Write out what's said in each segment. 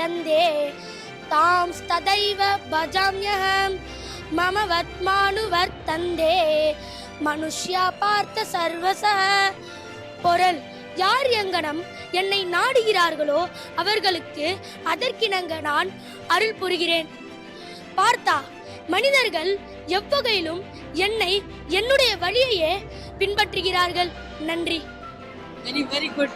प्रपद्यन्ते तां तदैव भजाम्यहं मम वत्मानुवर्तन्ते मनुष्या பார்த்த சர்வசः. பொருள்: யார் எங்கனம் என்னை நாடுகிறார்களோ அவர்களுக்கு அதற்கிணங்க நான் அருள் புரிகிறேன். பார்த்தா, மனிதர்கள் எவ்வகையிலும் என்னை என்னுடைய வழியையே பின்பற்றுகிறார்கள். நன்றி. Very good.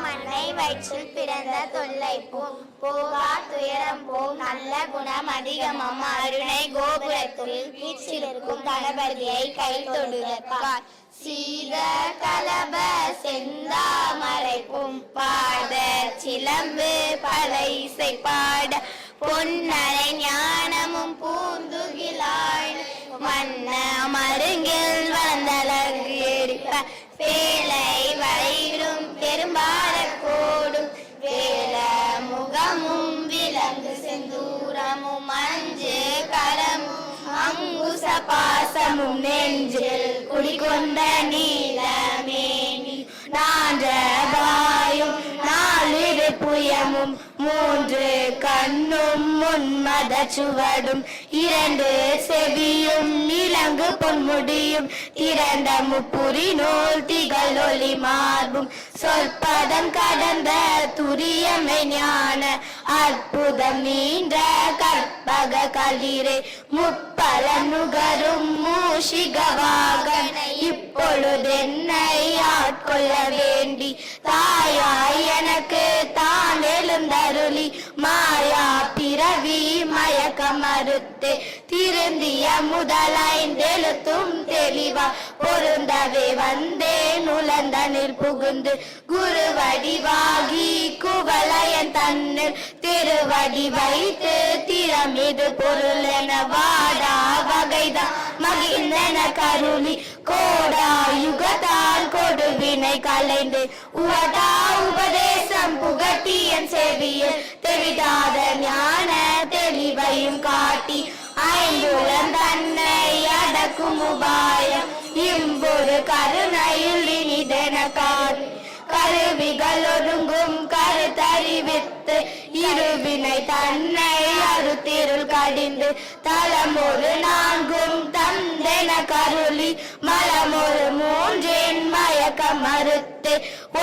மண்ணை வயிற்றில் பிறந்த தொல்லை போம், போகா துயரம் போம், நல்ல குணம் அதிகமும் அருணை கோபுரத்தில் வீற்றிருக்கும் கணபதியை கை தொடுப்பார். சீத கலப செந்தாமரை பாட சிலம்பு பல இசை பாட பொன்னரை ஞானமும் பூந்துகிலாய் மன்ன மருங்கில் வந்தழகு எரிப்ப பேலை வயிறும் பெரும்பால கோடும் வேல முகமும் விலங்கு செந்தூரமும் மஞ்சு கரமும் அங்குச பாசமும் நெஞ்சில் குடிகொண்ட நீலமேனி நான்ற வாயும் நாலிரு புயமும் மூன்று கண்ணும் முன்மத சுவடும் இரண்டு செவியும் இலங்கு பொன்முடியும் திரண்ட முப்புரி நூல் திகழ் ஒளி மார்பும் சொற்பதம் கடந்த துரியமை ஞான அற்புதம் நீண்ட கற்பக களிரே முப்பல நுகரும் மூஷிகவாகன் இப்பொழுதென்னை ஆட்கொள்ள வேண்டி தாயாய் எனக்கு தான் எழுந்தருளி மாயா பிறவி மயக்க மறுத்து திருந்திய முதலைந்தெழுத்தும் தெளிவா பொருந்தவே வந்தேன் உலந்தனில் புகுந்து குருவடிவாகி குவலயன் தன்னில் திருவடி வைத்து திறமிது பொருள் என வாடா வகைதான் மகிழ்ந்தன கருளி கோடா யுகத்தால் கொடுவினை கலைந்து உவடா உபதேசம் புகட்டியன் செவியில் தெவிடாத ஞான தெளிவையும் காட்டி ஐம்புலன் தன்னை அடக்கும் உபாயம் இம்பொரு கருணையில் இனிதென காட்டி கருவிகள் ஒருங்கும் கருத்தறிவித்து இருவினை தன்னை அறுத்திருள் கடிந்து தலமொரு நான்கும் தந்தென கருளி மலமொரு மூன்றின் மயக்க மறுத்து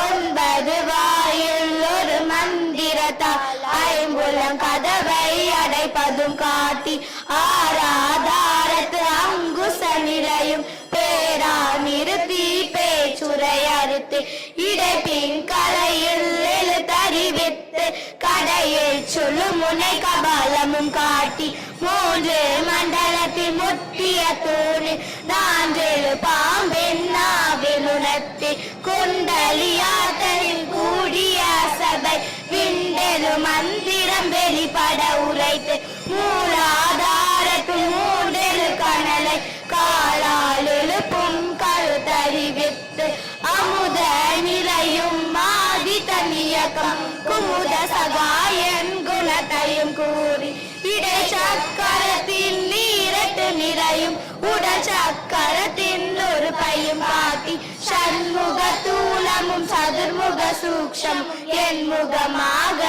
ஒன்பது வாயில் ஒரு மந்திரத்தால் ஐம்புலம் கதவை அடைப்பதும் காட்டி ஆராதாரத்து அங்குச நிலையும் பேரா நிறுத்தி பேச்சுரை அறுத்து இடைப்பின் கலையில் எழுத்தறிவித்து கடையில் சொல்லு முனை கபாலமும் காட்டி மூன்று மண்டலத்தில் முத்திய தூணி நான்கு பாம்பின் நாவில் உணர்த்தி குண்டலியாத்தனில் கூடிய சபை விண்டெழு மந்திரம் வெளிப்பட உரைத்து மூலாதாரத்தில் மூன்றெழு கணலை காலால் எழுப்பும் கருத்தறிவித்து அமுத நிலையும் ஆதி தனியக்கம் குமுத சகாயன் குணத்தையும் கூறி இடை சக்கரத்தின் நீரட்டு நிறையும் உடல் சக்கரத்தின் ஒரு பையும் காட்டி சண்முக தூலமும் சதுர்முக சூக்ஷம் என் முகமாக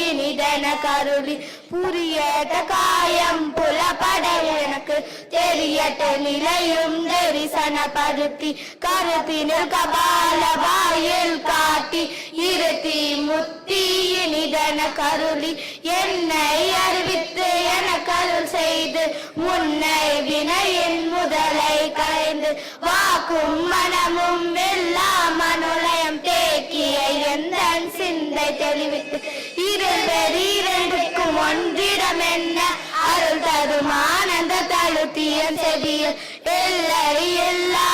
இனிதன கருளி புரியட்ட காயம் புலப்பட எனக்கு தெரியட்ட நிலையும் தரிசனப்படுத்தி கருத்தினில் கபால வாயில் காட்டி இருத்தி முத்தி இனிதன கருளி என்னை அறிவித்து என கருள் செய்து முன்னை வினையின் முதலை கரைந்து வாக்கும் மனமும் எல்லா மனோலயம் தேக்கிய எந்த சிந்தை தெளிவித்து இரண்டுக்கும் ஒன்றிடம் என்ன அருள் தரும் ஆனந்த தழுத்தியன் செவியில் எல்லை எல்லா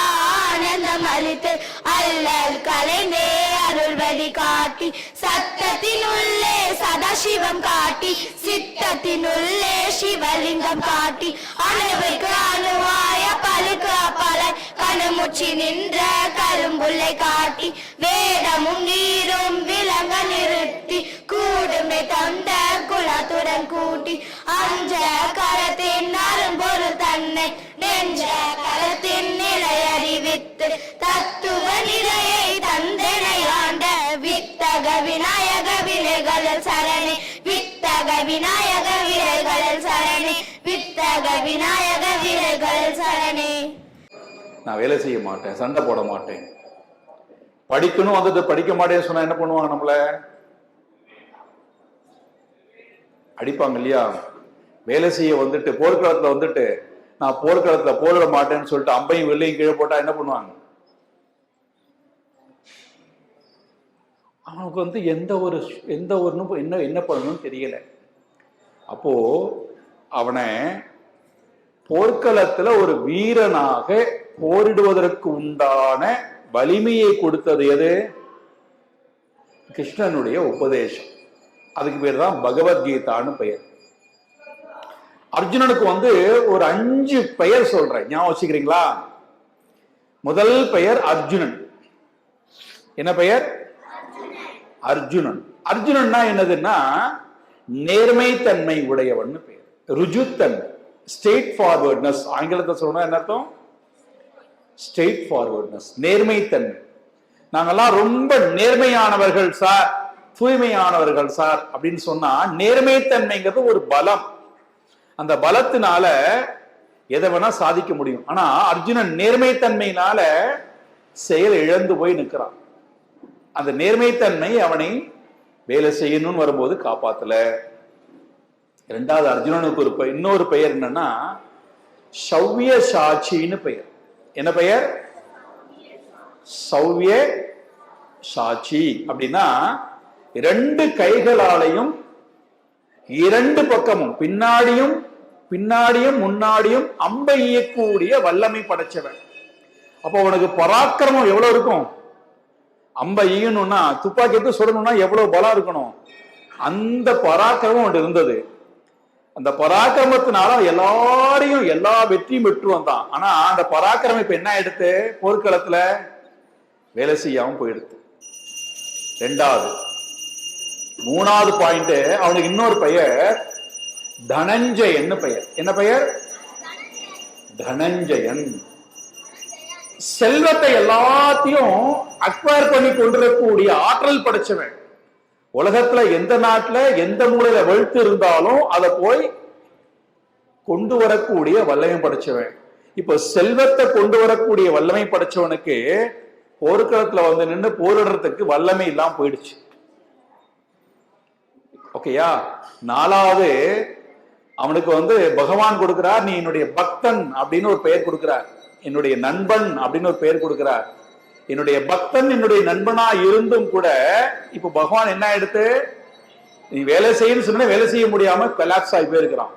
ஆனந்தம் அளித்து அல்லல் கலைந்தே அருள்வழி காட்டி சத்தத்தினுள்ளே சதாசிவம் காட்டி சித்தத்தினுள்ளே சிவலிங்கம் காட்டி அணுவுக்கு அணுவாய பழுக்கு அப்பலை கணுமுச்சி நின்ற கரும்புள்ளை காட்டி வேதமும் நீரும் விலங்க நிறுத்தி கூடுமை தந்த குலத்துடன் கூட்டி அஞ்ச கரத்தின் அரும்பொருள் தன்னை நெஞ்ச கரத்தின் நிலை அறிவித்து தத்துவ நிலையை தந்தனை ஆண்ட வித்தக விநாயக வினைகளில் சரணை விநாயக வீரர்கள் சரணே, வித்தக விநாயக வீரர்கள் சரணே. நான் வேலை செய்ய மாட்டேன், சண்டை போட மாட்டேன், படிக்கணும் வந்துட்டு படிக்க மாட்டேன்னு சொன்னா என்ன பண்ணுவாங்க? நம்மள அடிப்பாங்க இல்லையா? வேலை செய்ய வந்துட்டு போர்க்களத்துல வந்துட்டு நான் போர்க்களத்துல போரிட மாட்டேன்னு சொல்லிட்டு அம்பையும் வெள்ளையும் கீழே போட்டா என்ன பண்ணுவாங்க? அவனுக்கு வந்து எந்த ஒரு என்ன பண்ணணும்னு தெரியல. அப்போ அவனை போர்க்களத்துல ஒரு வீரனாக போரிடுவதற்கு உண்டான வலிமையை கொடுத்தது எது? கிருஷ்ணனுடைய உபதேசம். அதுக்கு பேர் தான் பகவத்கீதான்னு பெயர். அர்ஜுனனுக்கு வந்து ஒரு 5 பெயர் சொல்றேன், ஞாபகம் வச்சுக்கிறீங்களா? முதல் பெயர் அர்ஜுனன். என்ன பெயர்? அர்ஜுனன். அர்ஜுனன்னா என்னதுன்னா நேர்மைத்தன்மை உடையவன் பெயர். ருஜுத்தன்மை, ஸ்ட்ரெயிட் ஃபார்வர்ட்னஸ். ஆங்கிலத்தை சொல்லணும் என்ன அர்த்தம்? ஸ்ட்ரெயிட் ஃபார்வர்ட்னஸ், நேர்மைத்தன்மை. நாங்கெல்லாம் ரொம்ப நேர்மையானவர்கள் சார், தூய்மையானவர்கள் சார் அப்படின்னு சொன்னா நேர்மைத்தன்மைங்கிறது ஒரு பலம். அந்த பலத்தினால எதை வேணா சாதிக்க முடியும். ஆனா அர்ஜுனன் நேர்மைத்தன்மையினால செயல் இழந்து போய் நிற்கிறான். அந்த நேர்மைத்தன்மை அவனை வேலை செய்யணும்னு வரும்போது காப்பாத்தல. இரண்டாவது, அர்ஜுனனுக்கு ஒரு இன்னொரு பெயர் என்னன்னா சௌவிய சாட்சின்னு பெயர். என்ன பெயர்? சௌவிய சாட்சி. அப்படின்னா 2 கைகளாலையும் 2 பக்கமும் பின்னாடியும் முன்னாடியும் அம்பை எய்யக்கூடிய வல்லமை படைச்சவன். அப்போ அவனுக்கு பராக்கிரமம் எவ்வளவு இருக்கும்? அம்பை எய்யணும்னா, துப்பாக்கி எடுத்து சுடணும்னா எவ்வளவு பலம் இருக்கணும்? அந்த பராக்கிரமம் ஒன்று இருந்தது. அந்த பராக்கிரமத்தினால எல்லாரையும் எல்லா வெற்றியும் பெற்று வந்தான். ஆனா அந்த பராக்கிரமம் இப்ப என்ன எடுத்து போர்க்களத்துல வேலை செய்யாம போயிடுது. ரெண்டாவது. மூணாவது பாயிண்ட், அவனுக்கு இன்னொரு பெயர் தனஞ்சயன் பெயர். என்ன பெயர்? தனஞ்சயன். செல்வத்தை எல்லாத்தையும் அக்வயர் பண்ணி கொண்டிருக்கக்கூடிய ஆற்றல் படைச்சவன். உலகத்துல எந்த நாட்டுல எந்த மூலையில வெளுத்து இருந்தாலும் அதை போய் கொண்டு வரக்கூடிய வல்லமை படைச்சவன். இப்ப செல்வத்தை கொண்டு வரக்கூடிய வல்லமை படைச்சவனுக்கு போர்க்களத்துல வந்து நின்று போரிடுறதுக்கு வல்லமை இல்லாம போயிடுச்சு. ஓகேயா? நாலாவது, அவனுக்கு வந்து பகவான் கொடுக்கிறார், நீ என்னுடைய பக்தன் அப்படின்னு ஒரு பெயர் கொடுக்கிறார். என்னுடைய நண்பன் அப்படின்னு ஒரு பெயர் கொடுக்கிறார். என்னுடைய பக்தன் என்னுடைய நண்பனா இருந்தும் கூட இப்ப பகவான் என்ன எடுத்து நீ வேலை செய்யணும்னு சொன்ன வேலை செய்ய முடியாம கொலாப்ஸ் ஆகி போயிருக்கிறான்.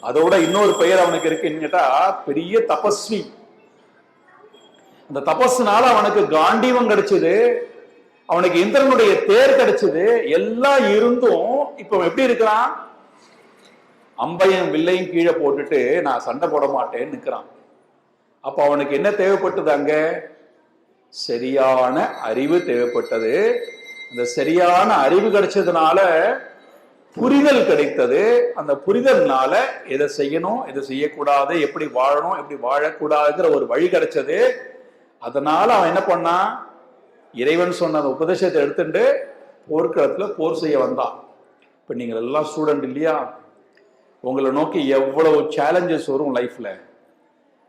அதோட இன்னொரு பெயர் அவனுக்கு இருக்குன்னு கேட்டா பெரிய தபஸ்வி. அந்த தபஸ்னால அவனுக்கு காண்டீவம் கிடைச்சது, அவனுக்கு இந்திரனுடைய தேர் கிடைச்சது. எல்லாம் இருந்தும் இப்ப எப்படி இருக்கிறான்? அம்பையும் வில்லையும் கீழே போட்டுட்டு நான் சண்டை போட மாட்டேன்னு நிற்கிறான். அப்ப அவனுக்கு என்ன தேவைப்பட்டது? அங்க சரியான அறிவு தேவைப்பட்டது. அந்த சரியான அறிவு கிடைச்சதுனால புரிதல் கிடைத்தது. அந்த புரிதல்னால எதை செய்யணும், எதை செய்யக்கூடாது, எப்படி வாழணும், எப்படி வாழக்கூடாதுங்கிற ஒரு வழி கிடைச்சது. அதனால அவன் என்ன பண்ணான்? இறைவன் சொன்ன அந்த உபதேசத்தை எடுத்துட்டு போர்க்களத்துல போர் செய்ய வந்தான். இப்ப நீங்க எல்லாம் ஸ்டூடெண்ட் இல்லையா? உங்களை நோக்கி எவ்வளவு சேலஞ்சஸ் வரும் லைஃப்ல,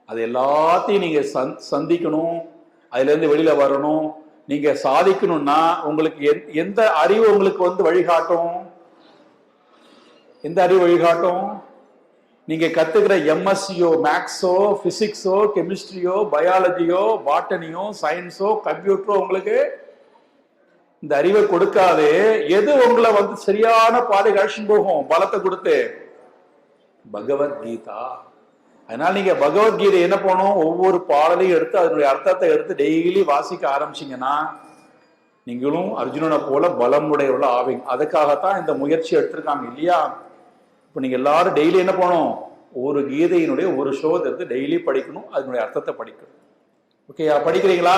அது எல்லாத்தையும் நீங்க சந்திக்கணும், அதுல இருந்து வெளியில வரணும். நீங்க சாதிக்கணும்னா உங்களுக்கு எந்த அறிவு உங்களுக்கு வந்து வழிகாட்டும்? எந்த அறிவு வழிகாட்டும்? நீங்க கத்துக்கிற எம்எஸ்சியோ, மேக்ஸோ, பிசிக்ஸோ, கெமிஸ்ட்ரியோ, பயாலஜியோ, பாட்டனியோ, சயின்ஸோ, கம்ப்யூட்டரோ உங்களுக்கு இந்த அறிவை கொடுக்காது. எது உங்களை வந்து சரியான பாதை கழிச்சுன்னு போகும் பலத்தை கொடுத்து? பகவத்கீதா. அதனால நீங்க பகவத்கீதை என்ன பண்ணும்? ஒவ்வொரு பாடலையும் எடுத்து அதனுடைய அர்த்தத்தை எடுத்து டெய்லி வாசிக்க ஆரம்பிச்சீங்கன்னா நீங்களும் அர்ஜுனனை போல பலமுடையவள ஆவீங்க. அதுக்காகத்தான் இந்த முயற்சி எடுத்திருக்காங்க இல்லையா? இப்ப நீங்க எல்லாரும் டெய்லி என்ன பண்ணணும்? ஒரு கீதையினுடைய ஒரு ஸ்லோகத்தை டெய்லி படிக்கணும், அதனுடைய அர்த்தத்தை படிக்கணும். ஓகேயா? படிக்கிறீங்களா?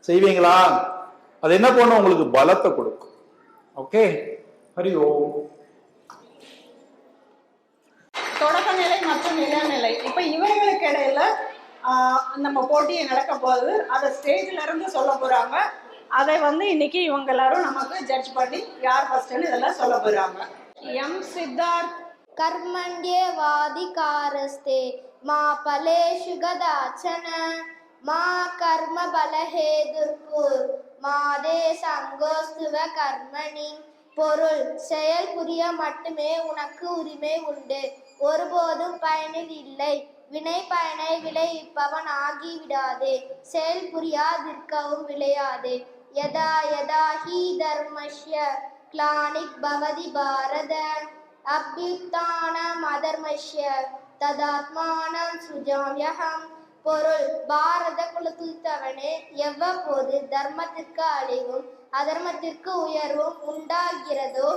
செய்வீங்களா? அது என்ன பண்ணும்? உங்களுக்கு பலத்தை கொடுக்கும். ஓகே, ஹரி ஓம். தொடக்க நிலை மற்றும் இளநிலை, இப்ப இவர்களுக்கு இடையில நம்ம போட்டியை நடக்க போகுது. அதை ஸ்டேஜ்ல இருந்து சொல்ல போறாங்க. அதை வந்து இன்னைக்கு இவங்க எல்லாரும் நமக்கு ஜட்ஜ் பண்ணி யார் ஃபர்ஸ்ட்னு இதெல்லாம் சொல்ல போறாங்க. எம் சித்தார்த். कर्मण्येवाधिकारस्ते मा फलेषु कदाचन मा कर्मफलहेतुर्भूः मा ते सङ्गोऽस्त्व कर्मणि. பொருள், செயல் புரிய மட்டுமே உனக்கு உரிமை உண்டு, ஒருபோதும் பயனில் இல்லை. வினை பயனை விளைவிப்பவன் ஆகிவிடாதே, செயல் புரியாதிருக்கவும் விளையாதே. யதா யதா ஹி தர்மஸ்ய கிளானிக் பவதி பாரத அபியுத்தானம் அதர்மஸ்ய ததாத்மானம் சுஜாம்யஹம். பொருள், பாரத குலத்துத்தவனே, எவ்வப்போது தர்மத்திற்கு அழிவும் அதர்மத்திற்கு உயர்வும் உண்டாகிறதோ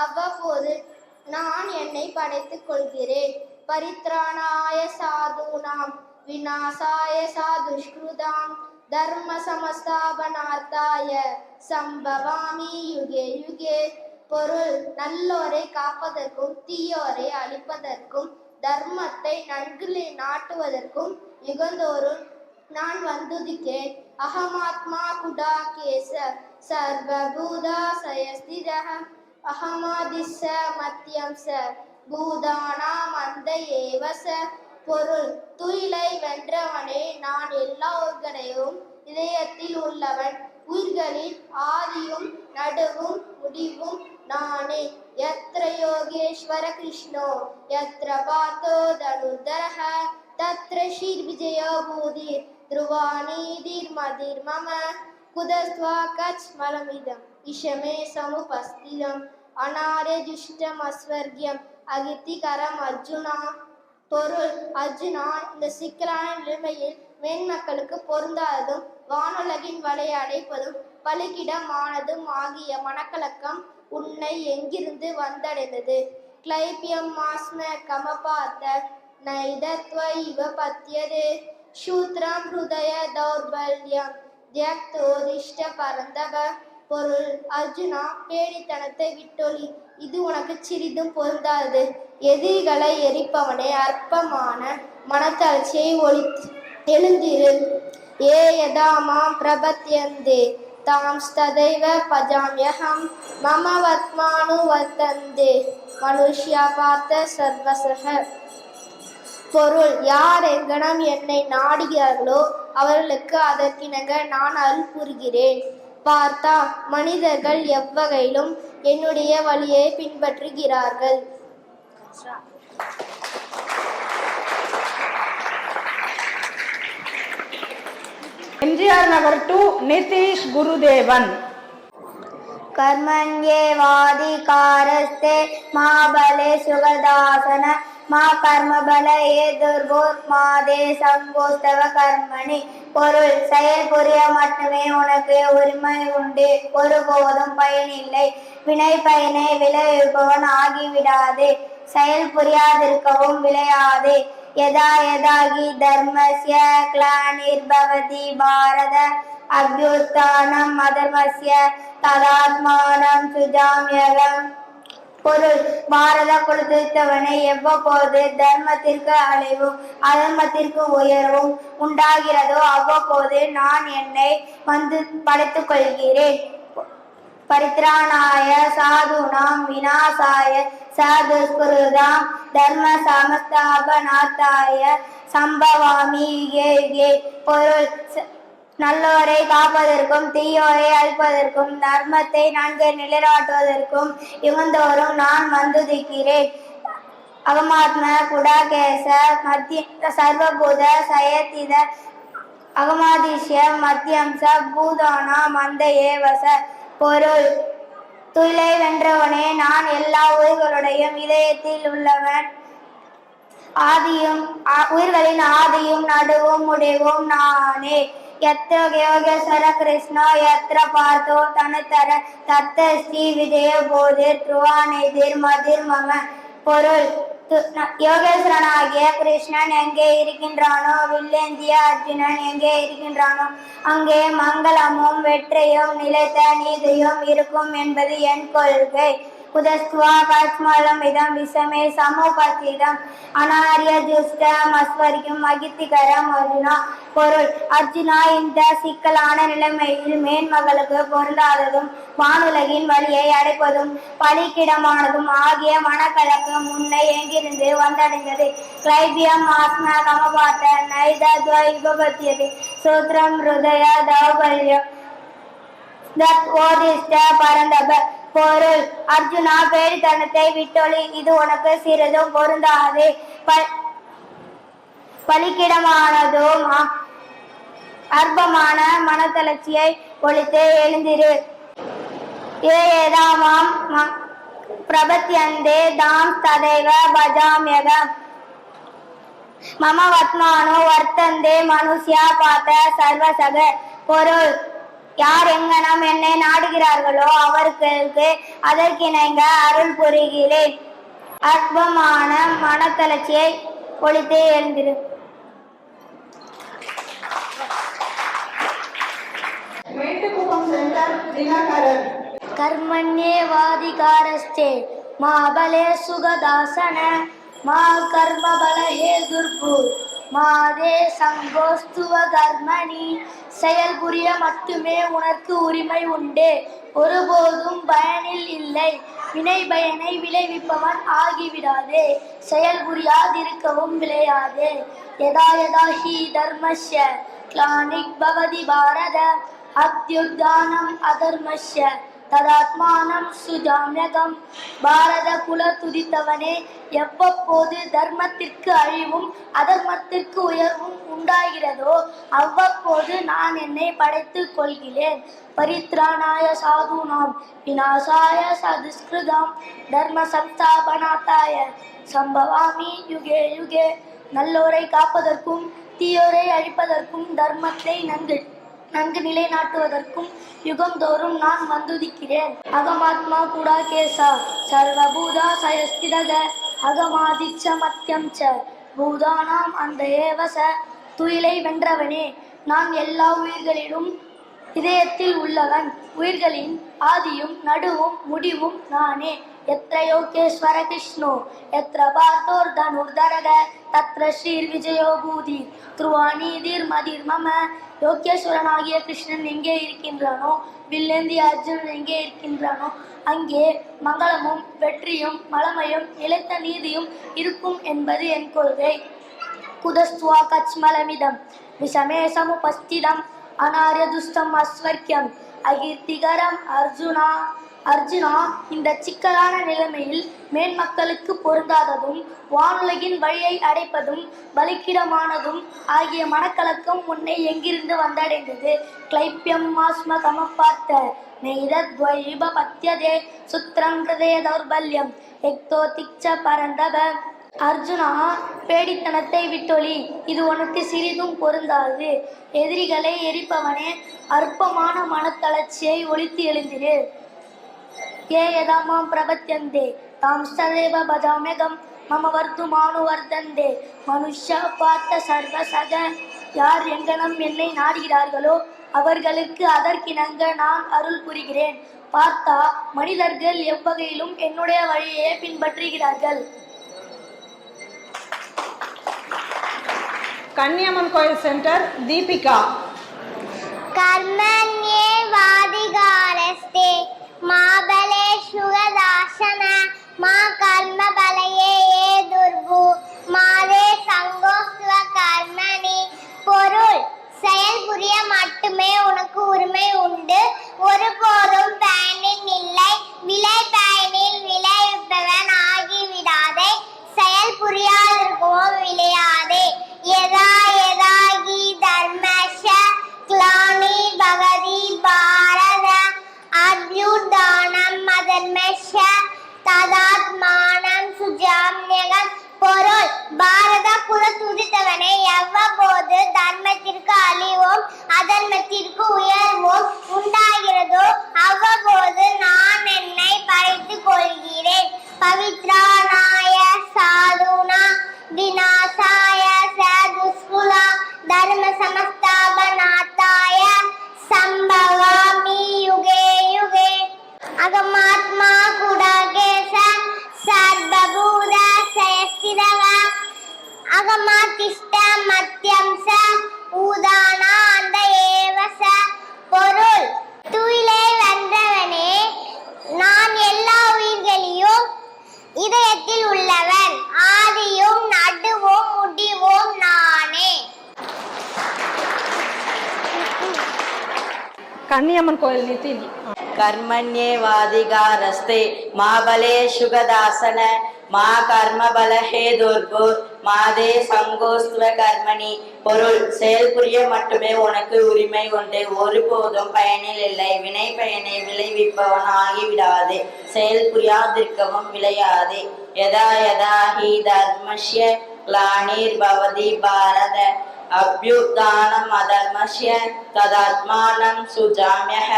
அவ்வப்போது நான் என்னை படைத்துக் கொள்கிறேன். பரித்ராணாய சாதுனாம் விநாசாய சாதுஷ்கிருதாம் தர்ம சமஸ்தாபனார்த்தாய சம்பவாமி யுகே யுகே. பொருள், நல்லோரை காப்பதற்கும் தீயோரை அழிப்பதற்கும் தர்மத்தை நன்கு நாட்டுவதற்கும் யுகந்தோறும் நான் வந்துதிக்கேன். அகமாத்மா குடாகேச சர்வபூதாசயஸ்திதஹ அகமாதிஸ்ஸ மத்யம்ஸ பூதானாம் அந்த ஏவச. பொருள், துயிலை வென்றவனே, நான் எல்லா உயிர்களையும் இதயத்தில் உள்ளவன், உயிர்களின் ஆதியும் நடுவும் முடிவும் நானே. யத்ர யோகேஸ்வர கிருஷ்ணோ யத்ர பாத்தோ தனுர்தரஹ தத்ர ஸ்ரீர்விஜயோ பூதிர் த்ருவாணீதிர் மதிர் மம குதஸ்த்வா கச் மலமிதம் இஷமே சமுபஸ்திதம் அநாரே ஜுஷ்டம் அஸ்வர்கியம் அகிர்த்திகரம் அர்ஜுனா. பொருள், அர்ஜுனா, இந்த சிக்கலான நிலைமையில் மேன்மக்களுக்கு பொருந்தாததும் வானுலகின் வலையை அடைப்பதும் பலிக்கிடமானதும் ஆகிய மனக்கலக்கம் உன்னை எங்கிருந்து வந்தடைந்தது? கிளைபியம் மாஸ்ம கமபாத்த நைதத்வ இவ பத்தியதே சூத்ரம் ஹிருதய தௌர்பல்யம் தியக்தோதிஷ்ட பரந்தவ. பொருள், அர்ஜுனா, பேடித்தனத்தை விட்டொழி, இது உனக்கு சிறிதும் பொருந்தாது. எதிரிகளை எரிப்பவனே, அற்பமான மனத்தளர்ச்சியை எழுந்திரு. ஏ யதாமாம் பிரபத்யந்தே தாம்ஸ்ததைவ பஜாம்யஹம் மம வத்மானு வர்த்தந்தே மனுஷ்யா பார்த்த சர்வசக. பொருள், யார் எங்கனம் என்னை நாடுகிறார்களோ அவர்களுக்கு அதற்கிணங்க நான் அருள் புரிகிறேன். பார்த்தா, மனிதர்கள் எவ்வகையிலும் என்னுடைய வழியை பின்பற்றுகிறார்கள். எம்ஜிஆர் நகர் 2 நிதிஷ் குருதேவன். कर्मण्येवाधिकारस्ते मा फलेषु कदाचन மா கர்மபல ஏதுர்பூர் மாதே சங்கோஸ்தவ கர்மணி. பொருள், செயல் புரிய மட்டுமே உனக்கு உரிமை உண்டு, ஒருபோதும் பயனில்லை. வினை பயனை விளைவிப்பவன் ஆகிவிடாதே, செயல் புரியாதிருக்கவும் விளையாதே. யதா யதாகி தர்மஸ்ய கிளானிர்பவதி பாரத அபியுத்தானம் அதர்மஸ்ய ததாத்மானம் சுஜாம்யகம். பொருள், பாரத குலத்துத்தவனை, எவ்வப்போது தர்மத்திற்கு அழிவும் அதர்மத்திற்கு உயர்வும் உண்டாகிறதோ அவ்வப்போது நான் என்னை வந்து படைத்துக் கொள்கிறேன். பரித்ராணாய சாதுனாம் விநாசாய சாதுஷ்கிருதாம் தர்ம சமஸ்தாபனார்த்தாய சம்பவாமி யுகே யுகே. பொருள், நல்லோரை காப்பதற்கும் தீயோரை அழிப்பதற்கும் தர்மத்தை நன்கு நிலைநாட்டுவதற்கும் யுகந்தோறும் நான் வந்துதிக்கிறேன். அகமாத்ம குடாகேச மத்திய சர்வபூத சயத்தித அகமாதிஷ்ய மத்தியம்ச பூதானா மந்த ஏவச. பொருள், துயிலை வென்றவனே, நான் எல்லா உயிர்களுடையும் இதயத்தில் உள்ளவன், உயிர்களின் ஆதியும் நடுவும் முடிவும் நானே. यत्र योगेश्वर कृष्ण यत्र पार्थो तनुतर तत्र श्री विजय बोधिर ध्रुवानिधिर मधिर मम. பொருள், யோகேஸ்வரனாகிய கிருஷ்ணன் எங்கே இருக்கின்றானோ, வில்லேந்திய அர்ஜுனன் எங்கே இருக்கின்றானோ அங்கே மங்களமும் வெற்றியும் நிலைத்த நீதியும் இருக்கும் என்பது என் கொள்கை. कुतस्त्वा कच्मलमिदं विषमे समुपस्थितम् अनार्यजुष्टम् अस्वर्ग्यम् अगितिकரம் அர்ஜுனா. பொருள்: அர்ஜுனா, இந்த சிக்கலான நிலைமையில் மேன்மகளுக்கு பொருந்தாததும் வானுலகின் வழியை அடைப்பதும் பலிக்கிடமானதும் ஆகிய மனக்கலக்கம் உன்னை எங்கிருந்து வந்தடைந்தது? கிளைபியம் ஆஸ்ம கமபாத்த நைதத்வைபபத்தியது சூத்திரம் ஹிருதய தௌபல்யம் தத்வோதிஷ்ட பரந்தப. பொருள்: அர்ஜுனா, பேடித்தனத்தை விட்டொழி, இது உனக்கு சிறிதும் பொருந்தாது. பலிக்கிடமானதும் அற்பமான மனத்தளர்ச்சியை ஒழித்து எழுந்திரு. ஏதாமாம் பிரபத்யந்தே தாம் ததைவ பஜாம்யகம் மம வத்மானோ வர்த்தந்தே மனுஷ்யா பாத்த சர்வசக. பொருள்: யார் எங்கனம் என்னை நாடுகிறார்களோ அவர்களுக்கு அதற்கிணங்க அருள் புரிகிறேன். அற்பமான மனத்தளர்ச்சியை ஒழித்தே எழுந்திரு. மேட்டுக்குப்பம் சென்டர் தினகரன். कर्मण्येवाधिकारस्ते मा बले सुगदासन मा कर्म बल हे दुर्भु மாதே சங்கோஸ்துவ கர்மணி. செயல் புரிய மட்டுமே உனக்கு உரிமை உண்டு, ஒருபோதும் பயனில் இல்லை. வினை பயனை விளைவிப்பவன் ஆகிவிடாதே, செயல் புரியாதிருக்கவும் விளையாதே. யதா யதா ஹி தர்மஸ்ய கிளானிக் பவதி பாரத அத்யுத்தானம் அதர்மஸ்ய ததாத்மானம் சுஜாம்யகம். பாரத குல துதித்தவனே, எவ்வப்போது தர்மத்திற்கு அழிவும் அதர்மத்திற்கு உயர்வும் உண்டாகிறதோ அவ்வப்போது நான் என்னை படைத்துக் கொள்கிறேன். பரித்ராணாய சாதுனாம் விநாசாய சதுஷ்கிருதாம் தர்ம சம்ஸ்தாபனாத்தாய சம்பவாமி யுகே யுகே. நல்லோரை காப்பதற்கும் தீயோரை அழிப்பதற்கும் தர்மத்தை நன்கு நிலைநாட்டுவதற்கும் யுகந்தோறும் நான் வந்துதிக்கிறேன். அகமாத்மா குடா கேசா சர்வபூதா சயஸ்திரக அகமாதிச்ச மத்தியம் ச பூதானாம் அந்த ஏவச. துயிலை வென்றவனே, நான் எல்லா உயிர்களிலும் இதயத்தில் உள்ளவன். உயிர்களின் ஆதியும் நடுவும் முடிவும் நானே. எத்ர யோகேஸ்வர கிருஷ்ணோ எத்ர பார்த்தோர் தனுர்தரக தத்ர ஸ்ரீர் விஜயோ பூதி துருவானீதிர் மதிர் மம. யோகேஸ்வரனாகிய கிருஷ்ணன் எங்கே இருக்கின்றானோ, வில்லேந்திய அர்ஜுனன் எங்கே இருக்கின்றானோ, அங்கே மங்களமும் வெற்றியும் மலமையும் நிலைத்த நீதியும் இருக்கும் என்பது என் கொள்கை. குதஸ்துவா கச்மலமிதம் விஷமே சமுபஸ்திதம் அனார்ய துஷ்டம் அஸ்வர்க்கியம் அகீர்த்திகரம் அர்ஜுனா. அர்ஜுனா, இந்த சிக்கலான நிலைமையில் மேன்மக்களுக்கு பொருந்தாததும் வானுலகின் வழியை அடைப்பதும் பலிக்கிடமானதும் ஆகிய மனக்கலக்கம் உன்னை எங்கிருந்து வந்தடைந்தது? கிளைப்பியம் மாஸ்ம கமப்பார்த்த நெய்தத்வைபபத்யதே சுத்ரம் ஹிருதய தௌர்பல்யம் எக்தோதிச்ச பரந்தப. அர்ஜுனா, பேடித்தனத்தை விட்டொழி, இது உனக்கு சிறிதும் பொருந்தாது. எதிரிகளை எரிப்பவனே, அற்பமான மனத்தளர்ச்சியை ஒழித்து எழுந்திரு. ஏதாமாம் பிரபத்யந்தே தாம் சதேவ பஜாம்யகம் மம வர்த்துமானு வர்த்தந்தே மனுஷ்யா பார்த்த சர்வசக. யார் எங்கனம் என்னை நாடுகிறார்களோ அவர்களுக்கு அதற்கிணங்க நான் அருள் புரிகிறேன். பார்த்தா, மனிதர்கள் எவ்வகையிலும் என்னுடைய வழியை பின்பற்றுகிறார்கள். கன்னியம்மன் கோயில் சென்டர் தீபிகா. கர்மண்யேவாதிகாரஸ்தே மா பலே சுகதாசன மா கர்ம பலயே ஏ துர்பு மாதே சங்கோஸ்துவ கர்மணி. பொருள்: செயல் புரிய மட்டுமே உனக்கு உரிமை உண்டு, ஒருபோதும் பயனில் இல்லை. விளை பயனில் விளைவிப்பவன் ஆகிவிடாதே, செயல் புரியாதிருக்கவும் விளையாதே. யதா யதா ஹி தர்மஸ்ய க்ளானி பவதி பாரத அத்யுத்தானம் அதர்மஸ்ய ததாத்மானம் சுஜாம்யகம். பொருள்: பாரத குல துதித்தவனை, எவ்வப்போது தர்மத்திற்கு அழிவும் அதர்மத்திற்கு உயர்வும் உண்டாகிறதோ அவ்வப்போது நான் என்னை படைத்துக் கொள்கிறேன். பவித்ராணாய சாதுனா விநாசாய சதுஷ்குலா தர்ம சமஸ்தாபனாத்தாய சம்பவாமி யுகே யுகே. அகமாத்மா குடகே மத்தியம் ச ஊதானா அந்த ஏவச. பொருள் துயிலை வென்றவனே, நான் எல்லா உயிர்களையும் இதயத்தில் உள்ளவன், ஆதியும் நடுவும் முடிவும் நானே. கன்னியம்மன் கோயில் நிதின். कर्मण्येवाधिकारस्ते मा बले शुगदासन மா கர்மபல ஹேதுர்புர் மாதே சங்கோஸ்துவ கர்மணி. பொருள் செயல் புரிய மட்டுமே உனக்கு உரிமை உண்டு, ஒருபோதும் பயனில் இல்லை. வினை பயனை விளைவிப்பவன் ஆகிவிடாதே, செயல் புரியாதிருக்கவும் விளையாதே. யதா யதா ஹி தர்மஸ்ய க்ளானிர் பவதி பாரத அப்யுத்தானம் அதர்மஸ்ய ததாத்மானம் சுஜாம்யஹ.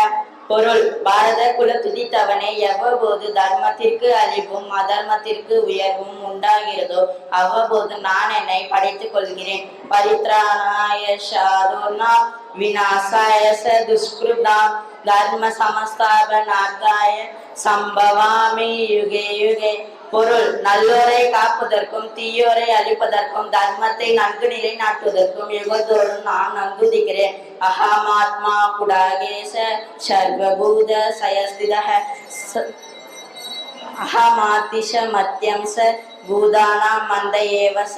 பொருள் பாரத குல துதித்தவனே, எவ்வப்போது தர்மத்திற்கு அழிவும் அதர்மத்திற்கு உயர்வும் உண்டாகிறதோ அவ்வப்போது நான் என்னை படைத்துக் கொள்கிறேன். பரித்ராணாய சாதுர்னா விநாசாய துஷ்கிருதாம் தர்ம சமஸ்தாபனார்த்தாய சம்பவாமி யுகே யுகே. பொருள் நல்லோரை காப்பதற்கும் தீயோரை அழிப்பதற்கும் தர்மத்தை நன்கு நிலைநாட்டுவதற்கும் யுகத்தோறும் நான் நம்புகிறேன். அகமாத்மா குடாகேச சர்வபூத சயஸ்திதஹ அகமாதிஷ மத்தியம் ச பூதானாம் மந்த ஏவச.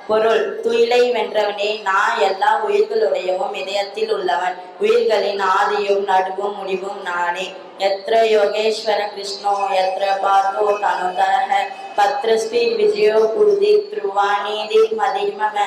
பொருள் துயிலை வென்றவனே, நான் எல்லா உயிர்களுடையவும் இதயத்தில் உள்ளவன், உயிர்களின் ஆதியும் நடுவும் முடிவும் நானே. எத்ர யோகேஸ்வர கிருஷ்ணோ எத்ர பார்த்தோ தனுதரஹ பத்ரஸ்ரீ விஜயோ குருதி த்ருவானீதி மதிமம.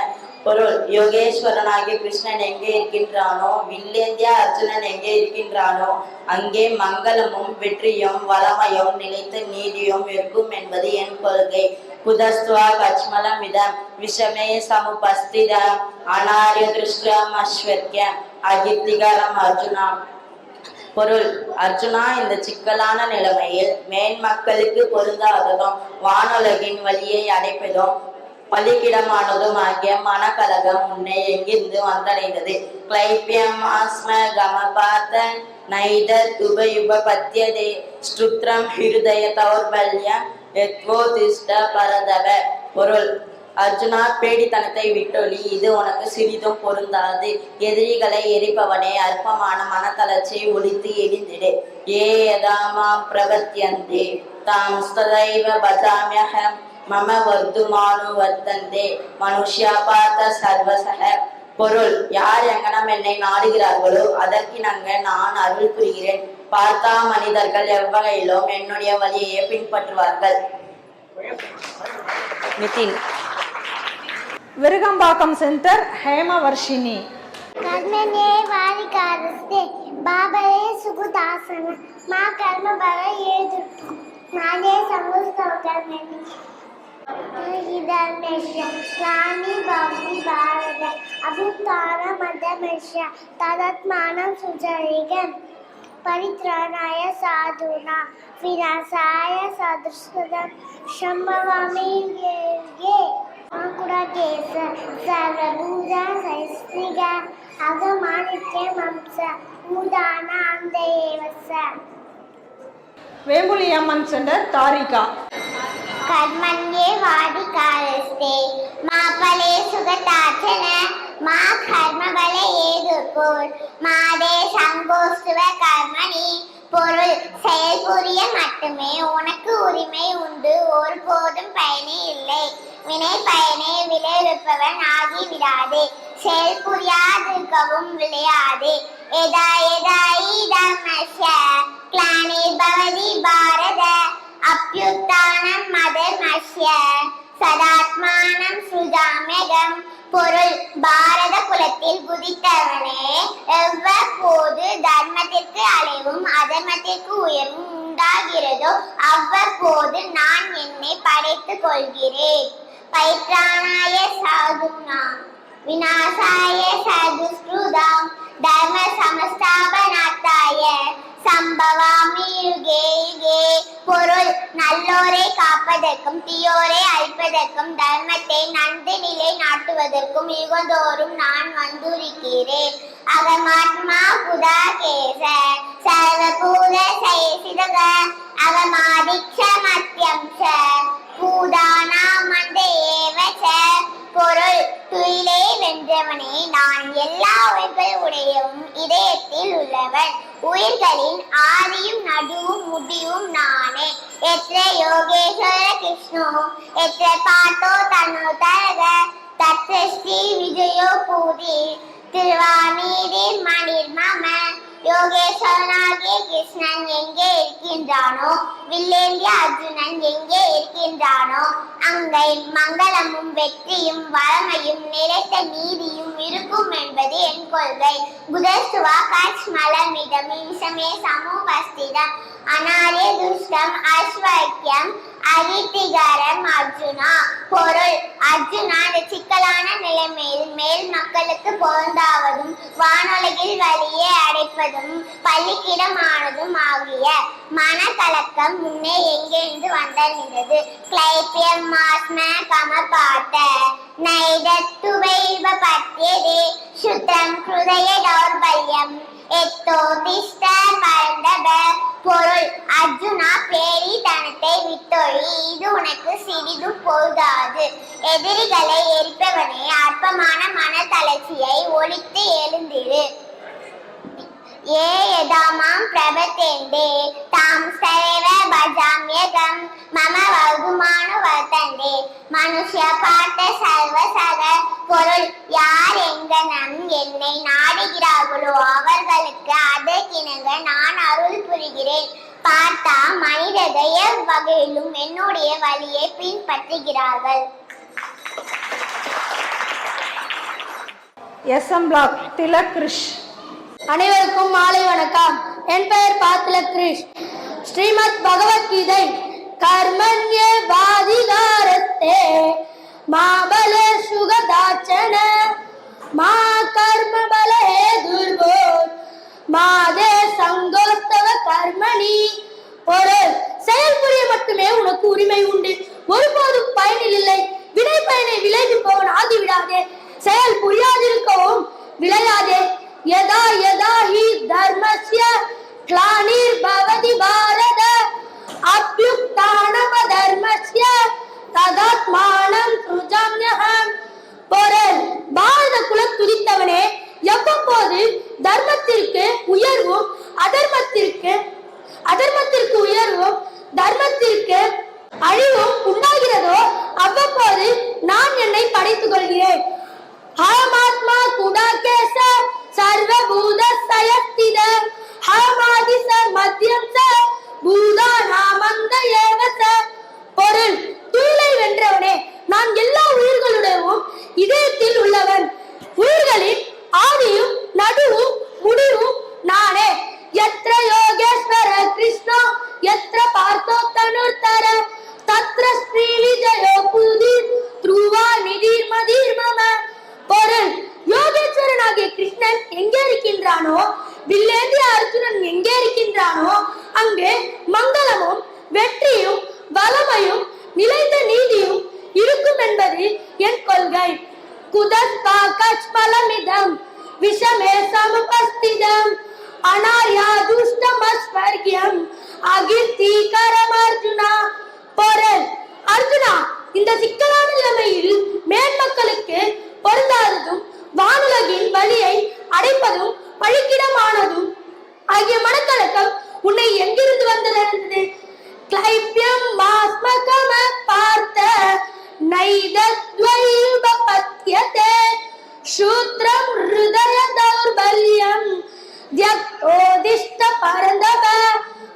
பொருள் யோகேஸ்வரனாகிய கிருஷ்ணன் எங்கே இருக்கின்றானோ, வில்லேந்திய அர்ஜுனன் எங்கே இருக்கின்றானோ அங்கே மங்களமும் வெற்றியும் வளமையும் நிலைத்த நீதியும் இருக்கும் என்பது என் கொள்கை. குதஸ்துவா கச்மலம் இதம் விஷமே சமுபஸ்திதம் அனாரிய திருஷ்டம் அஸ்வத்யம் அகித்திகரம் அர்ஜுனா. பொருள் அர்ஜுனா, இந்த சிக்கலான நிலைமையில் மேன்மக்களுக்கு பொருந்தாததும் வானுலகின் வழியை அடைப்பதும் பலிக்கிடமானதும் ஆகிய மனக்கலகம் உன்னை எங்கிருந்து வந்தடைந்தது? கிளைப்பியம் ஆஸ்ம கமபாத்த நைத துபயுப பத்தியதே ஸ்ருத்ரம் ஹிருதய தௌர்பல்யம் எத்வோதிஷ்ட பரதவ. பொருள் அர்ஜுனா, பேடித்தனத்தை விட்டொழி, இது உனக்கு சிறிதும் பொருந்தாது. எதிரிகளை எரிப்பவனே, அற்பமான மனத்தளர்ச்சியை ஒழித்து எரிந்திடு. ஏ யதாமாம் பிரவர்த்தியந்தே தாம் ஸ்ததைவ பஜாம்யஹம் மம வர்துமானு வர்த்தந்தே மனுஷ்யா பார்த்த சர்வசக. பொருள் யார் எங்கனம் என்னை நாடுகிறார்களோ அதற்கிணங்க நான் அருள் புரிகிறேன். பார்த்தா மனிதர்கள் எவ்வகையிலும் என்னுடைய வழியையே பின்பற்றுவார்கள். நிதின். விருகம்பாக்கம் சென்டர் ஹேமவர்ஷினி. கர்மனே வாரிகாரஸ்தே பாபரே சுகுதாசன மா கர்மபல ஏதுர்பு மாதே சங்கோஸ்துவ கர்மணி. க்ளானி பவதி பாரத அபுத்தானம் அதர்மஸ்ய ததாத்மானம் சுஜரிகம். பரித்ராணாய சாதுனா விநாசாய சதுஷ்கிருதம் சம்பவாமி யுகே குடாகேச சர்வபூத சயஸ்திக அகமானித்யம் அம்ச ஊதானா அந்த ஏவச. வேம்புலியம்மன் சென்டர் தாரிகா. கர்மண்யே வாதிகாரஸ்தே மா பலே சுகதாச்சன மா கர்மபல ஏதுர்புர் மாதே சங்கோஸ்துவ கர்மணி. பொருள் செயல் புரிய மட்டுமே உனக்கு உரிமை உண்டு, ஒருபோதும் பயனே இல்லை. வினை பயனை விளைவிப்பவன் ஆகிவிடாதே, செயல் புரியாதிருக்கவும் விளையாதே. எதா எதா ஈதமஸ்ய க்ளானிர் பவதி பாரத அப்யுத்தானம் அதர்மஸ்ய சதாத்மானம் சுஜாம்யகம். பொருள் பாரத குலத்தில் குதித்தவனே, எவ்வப்போது தர்மத்திற்கு அழிவும் அதர்மத்திற்கு உயர்வும் உண்டாகிறதோ அவ்வப்போது நான் என்னை படைத்துக் கொள்கிறேன். பைத்ராணாய சாதுனா விநாசாய சதுஷ்கிருதாம் தர்ம சமஸ்தாபனார்த்தாய சம்பவாமி யுகே யுகே. பொருள் நல்லோரை காப்பதற்கும் தீயோரை அழிப்பதற்கும் தர்மத்தை நன்கு நிலை நாட்டுவதற்கும் யுகந்தோறும் நான் வந்துரிக்கிறேன். அகமாத்மா புதாகேச சர்வபூத சயசிதக அகமாதிக்ஷ மத்தியம் ச பூதானா மந்த ஏவச. பொருள் துயிலே வென்றவனே, நான் எல்லா உயிர்களுடையும் இதயத்தில் உள்ளவன். உயிர்களின் ஆதியும் நடுவும் முடிவும் நானே. எத்திர யோகேஸ்வர கிருஷ்ணோ எத்திர பார்த்தோ தனு தரக தத்ர ஸ்ரீ விஜயோ பூரி திருவாமீரில் மணிர் மம. யோகேஸ்வரனாகிய கிருஷ்ணன் எங்கே இருக்கின்றானோ, வில்லேந்திய அர்ஜுனன் எங்கே இருக்கின்றானோ, அங்கே மங்களமும் வெற்றியும் வளமையும் நிலைத்த நீதியும் இருக்கும் என்பது என் கொள்கை. புதஸ்துவா கச்மலமிதம் இம்சமே சமூபஸ்திதம் அநாரிய துஷ்டம் அஸ்வைக்கியம் அதித்திகரம் அர்ஜுனா. பொருள்: அர்ஜுனா, இந்த சிக்கலான நிலைமையில் மேல் மக்களுக்கு பொருந்தாவதும் வானுலகில் வழியே அடைப்பதும் பள்ளிக்கிடமானதும் ஆகிய மனக்கலக்கம் முன்னே எங்கேந்து வந்தறிந்தது. கிளைப்பியம் மாஸ்ம கம பார்த்த நைதத்துவைவ பத்தியதே சுத்தம் ஹிருதய தௌர்பல்யம் எத்தோதிஷ்ட பரந்தப. பொருள்: அர்ஜுனா, பேரித்தனத்தை விட்டொழி, இது உனக்கு சிறிதும் பொருதாது. எதிரிகளை எரிப்பவனே, அற்பமான மனத்தளர்ச்சியை ஒழித்து எழுந்திரு. ஏ யதாமாம் பிரபத்தேந்தே தாம் சரேவ பஜாம்யகம் மம வகுமானு வர்த்தந்தே மனுஷ்ய பார்த்த சர்வசக. பொருள்: யார் எங்கனம் என்னை நாடுகிறார்களோ அவர்களுக்கு அதற்கிணங்க நான் அருள் புரிகிறேன். பார்த்தா மனிதர்கள் எவ்வகையிலும் என்னுடைய வழியை பின்பற்றுகிறார்கள். SM Block திலக் கிருஷ். அனைவருக்கும் மாலை வணக்கம். என் பெயர் பாத்திலக் கிருஷ். ஸ்ரீமத் பகவத்கீதை கர்மண்ய வாதிகாரத்தே மாபல சுகதாச்சன மா கர்ம பல ஹேதுர்வோர் மாதே சங்கோஸ்தவ கர்மணி. பொருள்: செயல் புரிய மட்டுமே உனக்கு உரிமை உண்டு, ஒருபோதும் பயனில் இல்லை. வினை பயனை விளைவிப்பவன் ஆகிவிடாதே, செயல் புரியாதிருக்கவும் விளையாதே. யதா யதா ஹி தர்மஸ்ய க்ளானிர் பவதி பாரத அப்யுக்தானம தர்மஸ்ய ததாத்மானம் சுஜம்யஹம். பொருள்: பாரத குலம் துதித்தவனே, எவ்வப்போது தர்மத்திற்கு உயர்வும் அதர்மத்திற்கு உயர்வும் தர்மத்திற்கு அழிவும் உண்டாகிறதோ அவ்வப்போது நான் என்னை படைத்துக் கொள்கிறேன். ஹமாத்மா குடாகேச சர்வபூத சயஸ்தித ஹமாதி ச மத்யம் ச பூதானாமந்த ஏவச. பொருள்: துயிலை வென்றவனே, நான் எல்லா உயிர்களுடையும் இதயத்தில் உள்ளவன். உயிர்களின் ஆதியும் நடுவும் முடிவும் நானே. யத்ர யோகேஸ்வர கிருஷ்ணோ யத்ர பார்த்தோ தனுர்தர தத்ர ஸ்ரீ விஜயோ பூதி த்ருவா நிதிர் மதிர் மம. பொருள்: யோகேஸ்வரனாகிய கிருஷ்ணன் எங்கே இருக்கின்றானோ, வில்லேந்திய அர்ஜுனன் எங்கே இருக்கின்றானோ, அங்கே மங்களமும் வெற்றியும் வளமையும் நிலைத்த நீதியும் இருக்கும் என்பது என் கொள்கை. குதஸ்தா கச்மலமிதம் விஷமே சமுபஸ்திதம் அனார்யா துஷ்டம் அஸ்வர்கியம் அகிர்தீகரம் அர்ஜுனா. பொருள்: அர்ஜுனா, இந்த சிக்கலான நிலைமையில் மேன்மக்களுக்கு பொருந்தாததும் வானுலகின் வழியை அடைப்பதும் பழிக்கிடமானதும் ஆகிய மனக்கலக்கம் உன்னை எங்கிருந்து வந்தது? கிளைப்பியம் மாஸ்மகம பார்த்த நைதத்வைவ பத்யதே சூத்ரம் ஹிருதய தௌர்பல்யம் த்யக்தோதிஷ்ட பரந்தப.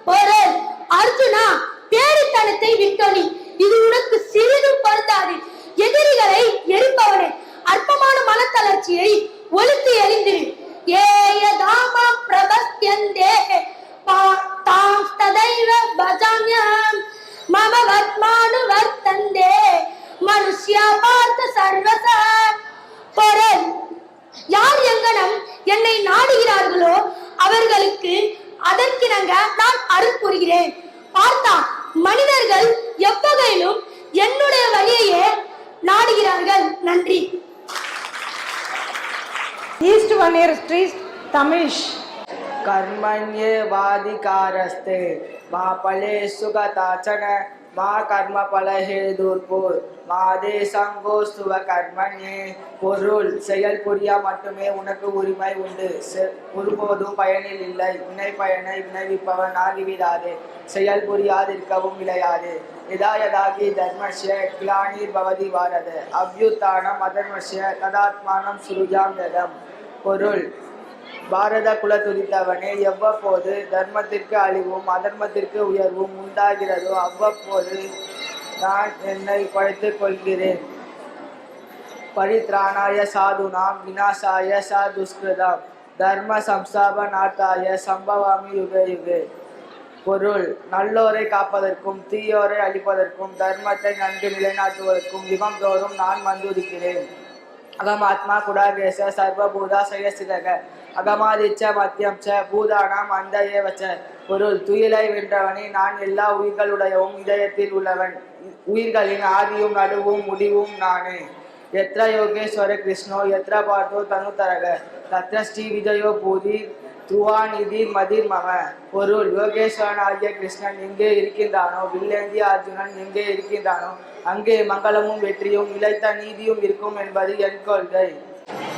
பொருள்: அர்ஜுனா, பேரித்தனத்தை விட்டொழி, இது உனக்கு சிறிதும் பொருந்தாது. எதிரிகளை எரிப்பவனே, அற்பமான மனத்தளர்ச்சியை ஒழித்து எறிந்திரு. ஏயதாமாம் பிரபத்யந்தே தாம் ததைவ பஜாம்யஹம் மம வத்மானு வர்த்தந்தே மனுஷ்யா பார்த்த சர்வச. பொருள்: யார் எங்கனம் என்னை நாடுகிறார்களோ அவர்களுக்கு அதற்கிணங்க நான் அருள் புரிகிறேன். பார்த்தா மனிதர்கள் எவ்வகையிலும் என்னுடைய வழியையே நாடுகிறார்கள். நன்றி. East Vanniyar street Tamizh. कर्मण्ये वादिकारस्ते मा फलेषु कदाचन மா கர்ம பல ஹேதுர்போர் மாதே சங்கோஸ்துவ கர்மனே. பொருள் செயல் புரியா மட்டுமே உனக்கு உரிமை உண்டு, ஒருபோதும் பயனில் இல்லை. வினை பயனை வினைவிப்பவன் ஆகிவிடாதே, செயல் புரியாதிருக்கவும் விளையாது. யதா யதாகி தர்மஸ்ய கிளானிர் பவதி பாரத அவ்யுத்தானம் அதர்மஸ்ய ததாத்மானம் சுருஜாம் ததம். பொருள் பாரத குலத்துதித்தவனே, எவ்வப்போது தர்மத்திற்கு அழிவும் அதர்மத்திற்கு உயர்வும் உண்டாகிறதோ அவ்வப்போது நான் என்னை படைத்துக் கொள்கிறேன். பரித்ராணாய சாதுனாம் விநாசாய ச துஷ்கிருதம் தர்ம சம்ஸ்தாபனார்த்தாய சம்பவாமி யுகே யுகே. பொருள் நல்லோரை காப்பதற்கும் தீயோரை அழிப்பதற்கும் தர்மத்தை நன்கு நிலைநாட்டுவதற்கும் யுகந்தோறும் நான் வந்துதிக்கிறேன். அகமாத்மா குடாகேச சர்வபூதா சயசிதக அகமாதிச்ச மத்தியம் ச பூதானாம் அந்த ஏவச்ச. பொருள் துயிலை வென்றவனே, நான் எல்லா உயிர்களுடையவும் இதயத்தில் உள்ளவன். உயிர்களின் ஆதியும் நடுவும் முடிவும் நானே. எத்ர யோகேஸ்வர கிருஷ்ணோ எத்ர பார்த்தோ தனுதரக தத்ர ஸ்ரீ விஜயோ பூதி துவாநிதி மதிர் மம. பொருள் யோகேஸ்வரன் ஆகிய கிருஷ்ணன் எங்கே இருக்கின்றானோ, வில்லேந்தி அர்ஜுனன் எங்கே இருக்கின்றானோ அங்கே மங்களமும் வெற்றியும் நிலைத்த நீதியும் இருக்கும் என்பது என் கொள்கை.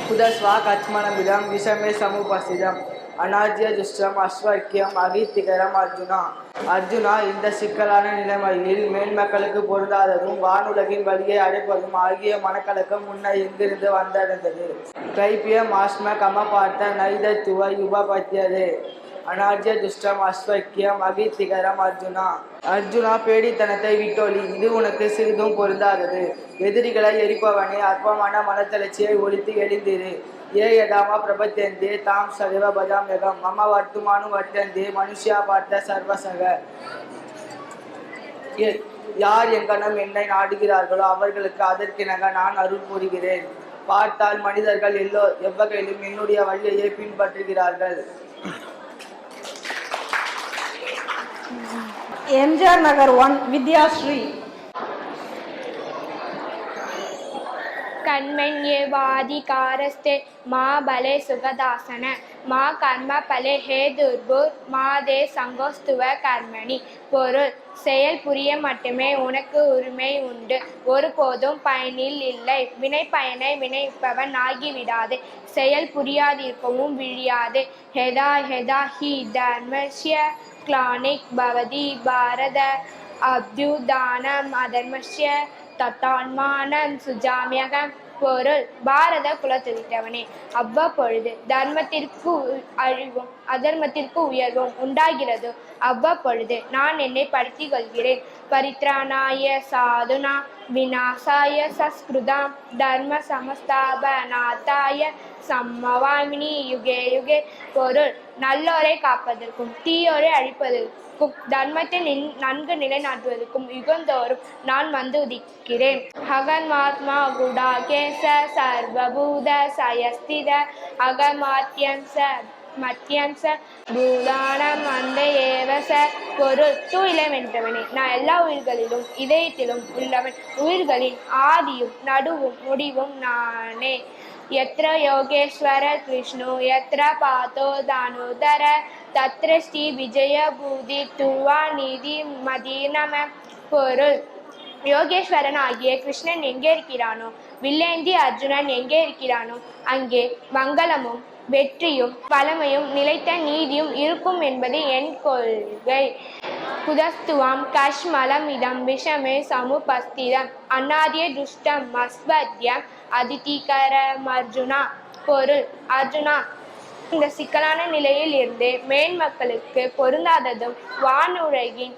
புதஸ்வா கச்மணமிடம் விஷமே சமுபஸ்திதம் அநாஜ்ய துஷ்டம் அஸ்வக்கியம் அகீத்திகரம். அர்ஜுனா அர்ஜுனா, இந்த சிக்கலான நிலைமையில் மேன்மக்களுக்கு பொருந்தாததும் வானுலகின் வழியை அடைப்பதும் ஆகிய மனக்கலக்கம் முன்ன எங்கிருந்து வந்தடைந்தது? கைப்பியம் ஆஸ்ம கம பார்த்த நைதத்துவ யுபபத்தியதே அநாஜ்ய துஷ்டம் அஸ்வக்கியம் அகீத்திகரம். அர்ஜுனா அர்ஜுனா, பேடித்தனத்தை விட்டொழி, இது உனக்கு சிறிதும் பொருந்தாதது. எதிரிகளை எரிப்பவனே, அற்பமான மனத்தளர்ச்சியை ஒழித்து எழுந்திரு. ஏ யதாமா பிரபத்தேந்தே தாம் சதேவ பஜாம்யகம் மம வர்த்துமானு வர்த்தந்தே மனுஷ்யா பார்த்த சர்வசக. யார் எங்கனம் என்னை நாடுகிறார்களோ அவர்களுக்கு அதற்கிணங்க நான் அருள் புரிகிறேன். பார்த்தால் மனிதர்கள் எவ்வகையிலும் என்னுடைய வழியையே பின்பற்றுகிறார்கள். எம்ஜிஆர் நகர் 1 வித்யாஸ்ரீ. கண்மண்யேவாதிகாரஸ்தே மா பலே சுகதாசன மா கர்ம பலே ஹேதுர்புர் மாதே சங்கோஸ்துவ கர்மணி. பொருள் செயல் புரிய மட்டுமே உனக்கு உரிமை உண்டு, ஒருபோதும் பயனில் இல்லை. வினை பயனை வினைப்பவன் ஆகிவிடாது, செயல் புரியாதிருக்கவும் விழியாது. ஹெதா ஹெதா ஹி தர்மஸ்ய கிளானிக் பவதி பாரத அப்யுதானம் அதர்மஸ்ய தத்தான்மானம் சுஜாமியகம். பொருள் பாரத குலத்துதித்தவனே, அவ்வப்பொழுது தர்மத்திற்கு அழிவும் அதர்மத்திற்கு உயர்வும் உண்டாகிறதோ அவ்வப்பொழுது நான் என்னை படுத்திக் கொள்கிறேன். பரித்ராணாய சாதுனா விநாசாய சஸ்கிருதாம் தர்ம சமஸ்தாபநாத்தாய சம்மவாமினி யுகே யுகே. பொருள் நல்லோரை காப்பதற்கும் தீயோரை அழிப்பதற்கும் தர்மத்தை நன்கு நிலைநாட்டுவதற்கும் யுகந்தோறும் நான் வந்து உதிக்கிறேன். அகமாத்மா குடாகேச சர்வபூத சயஸ்தித அகமாத்யம் ச மத்தியம் ச பூதானம் அந்த ஏவச. பொருள் தூயிலை வென்றவனே, நான் எல்லா உயிர்களிலும் இதயத்திலும் உள்ளவன். உயிர்களின் ஆதியும் நடுவும் முடிவும் நானே. எத்ர யோகேஸ்வர கிருஷ்ணோ எத்ர பாத்தோ தானோதர தத்ர ஸ்ரீ விஜய பூதி துவா நிதி மதீனம. பொருள் யோகேஸ்வரன் ஆகிய கிருஷ்ணன் எங்கே இருக்கிறானோ, வில்லேந்தி அர்ஜுனன் எங்கே இருக்கிறானோ அங்கே மங்களமும் வெற்றியும் பழமையும் நிலைத்த நீதியும் இருக்கும் என்பது என் கொள்கை. புதஸ்துவாம் கஷ்மலம் இதம் விஷமே சமுபஸ்திதம் அநாதிய துஷ்டம் அஸ்வத்யம் அதிதிகரம். அர்ஜுனா பொருள் அர்ஜுனா, இந்த சிக்கலான நிலையில் இருந்து மேன்மக்களுக்கு பொருந்தாததும் வானுலகின்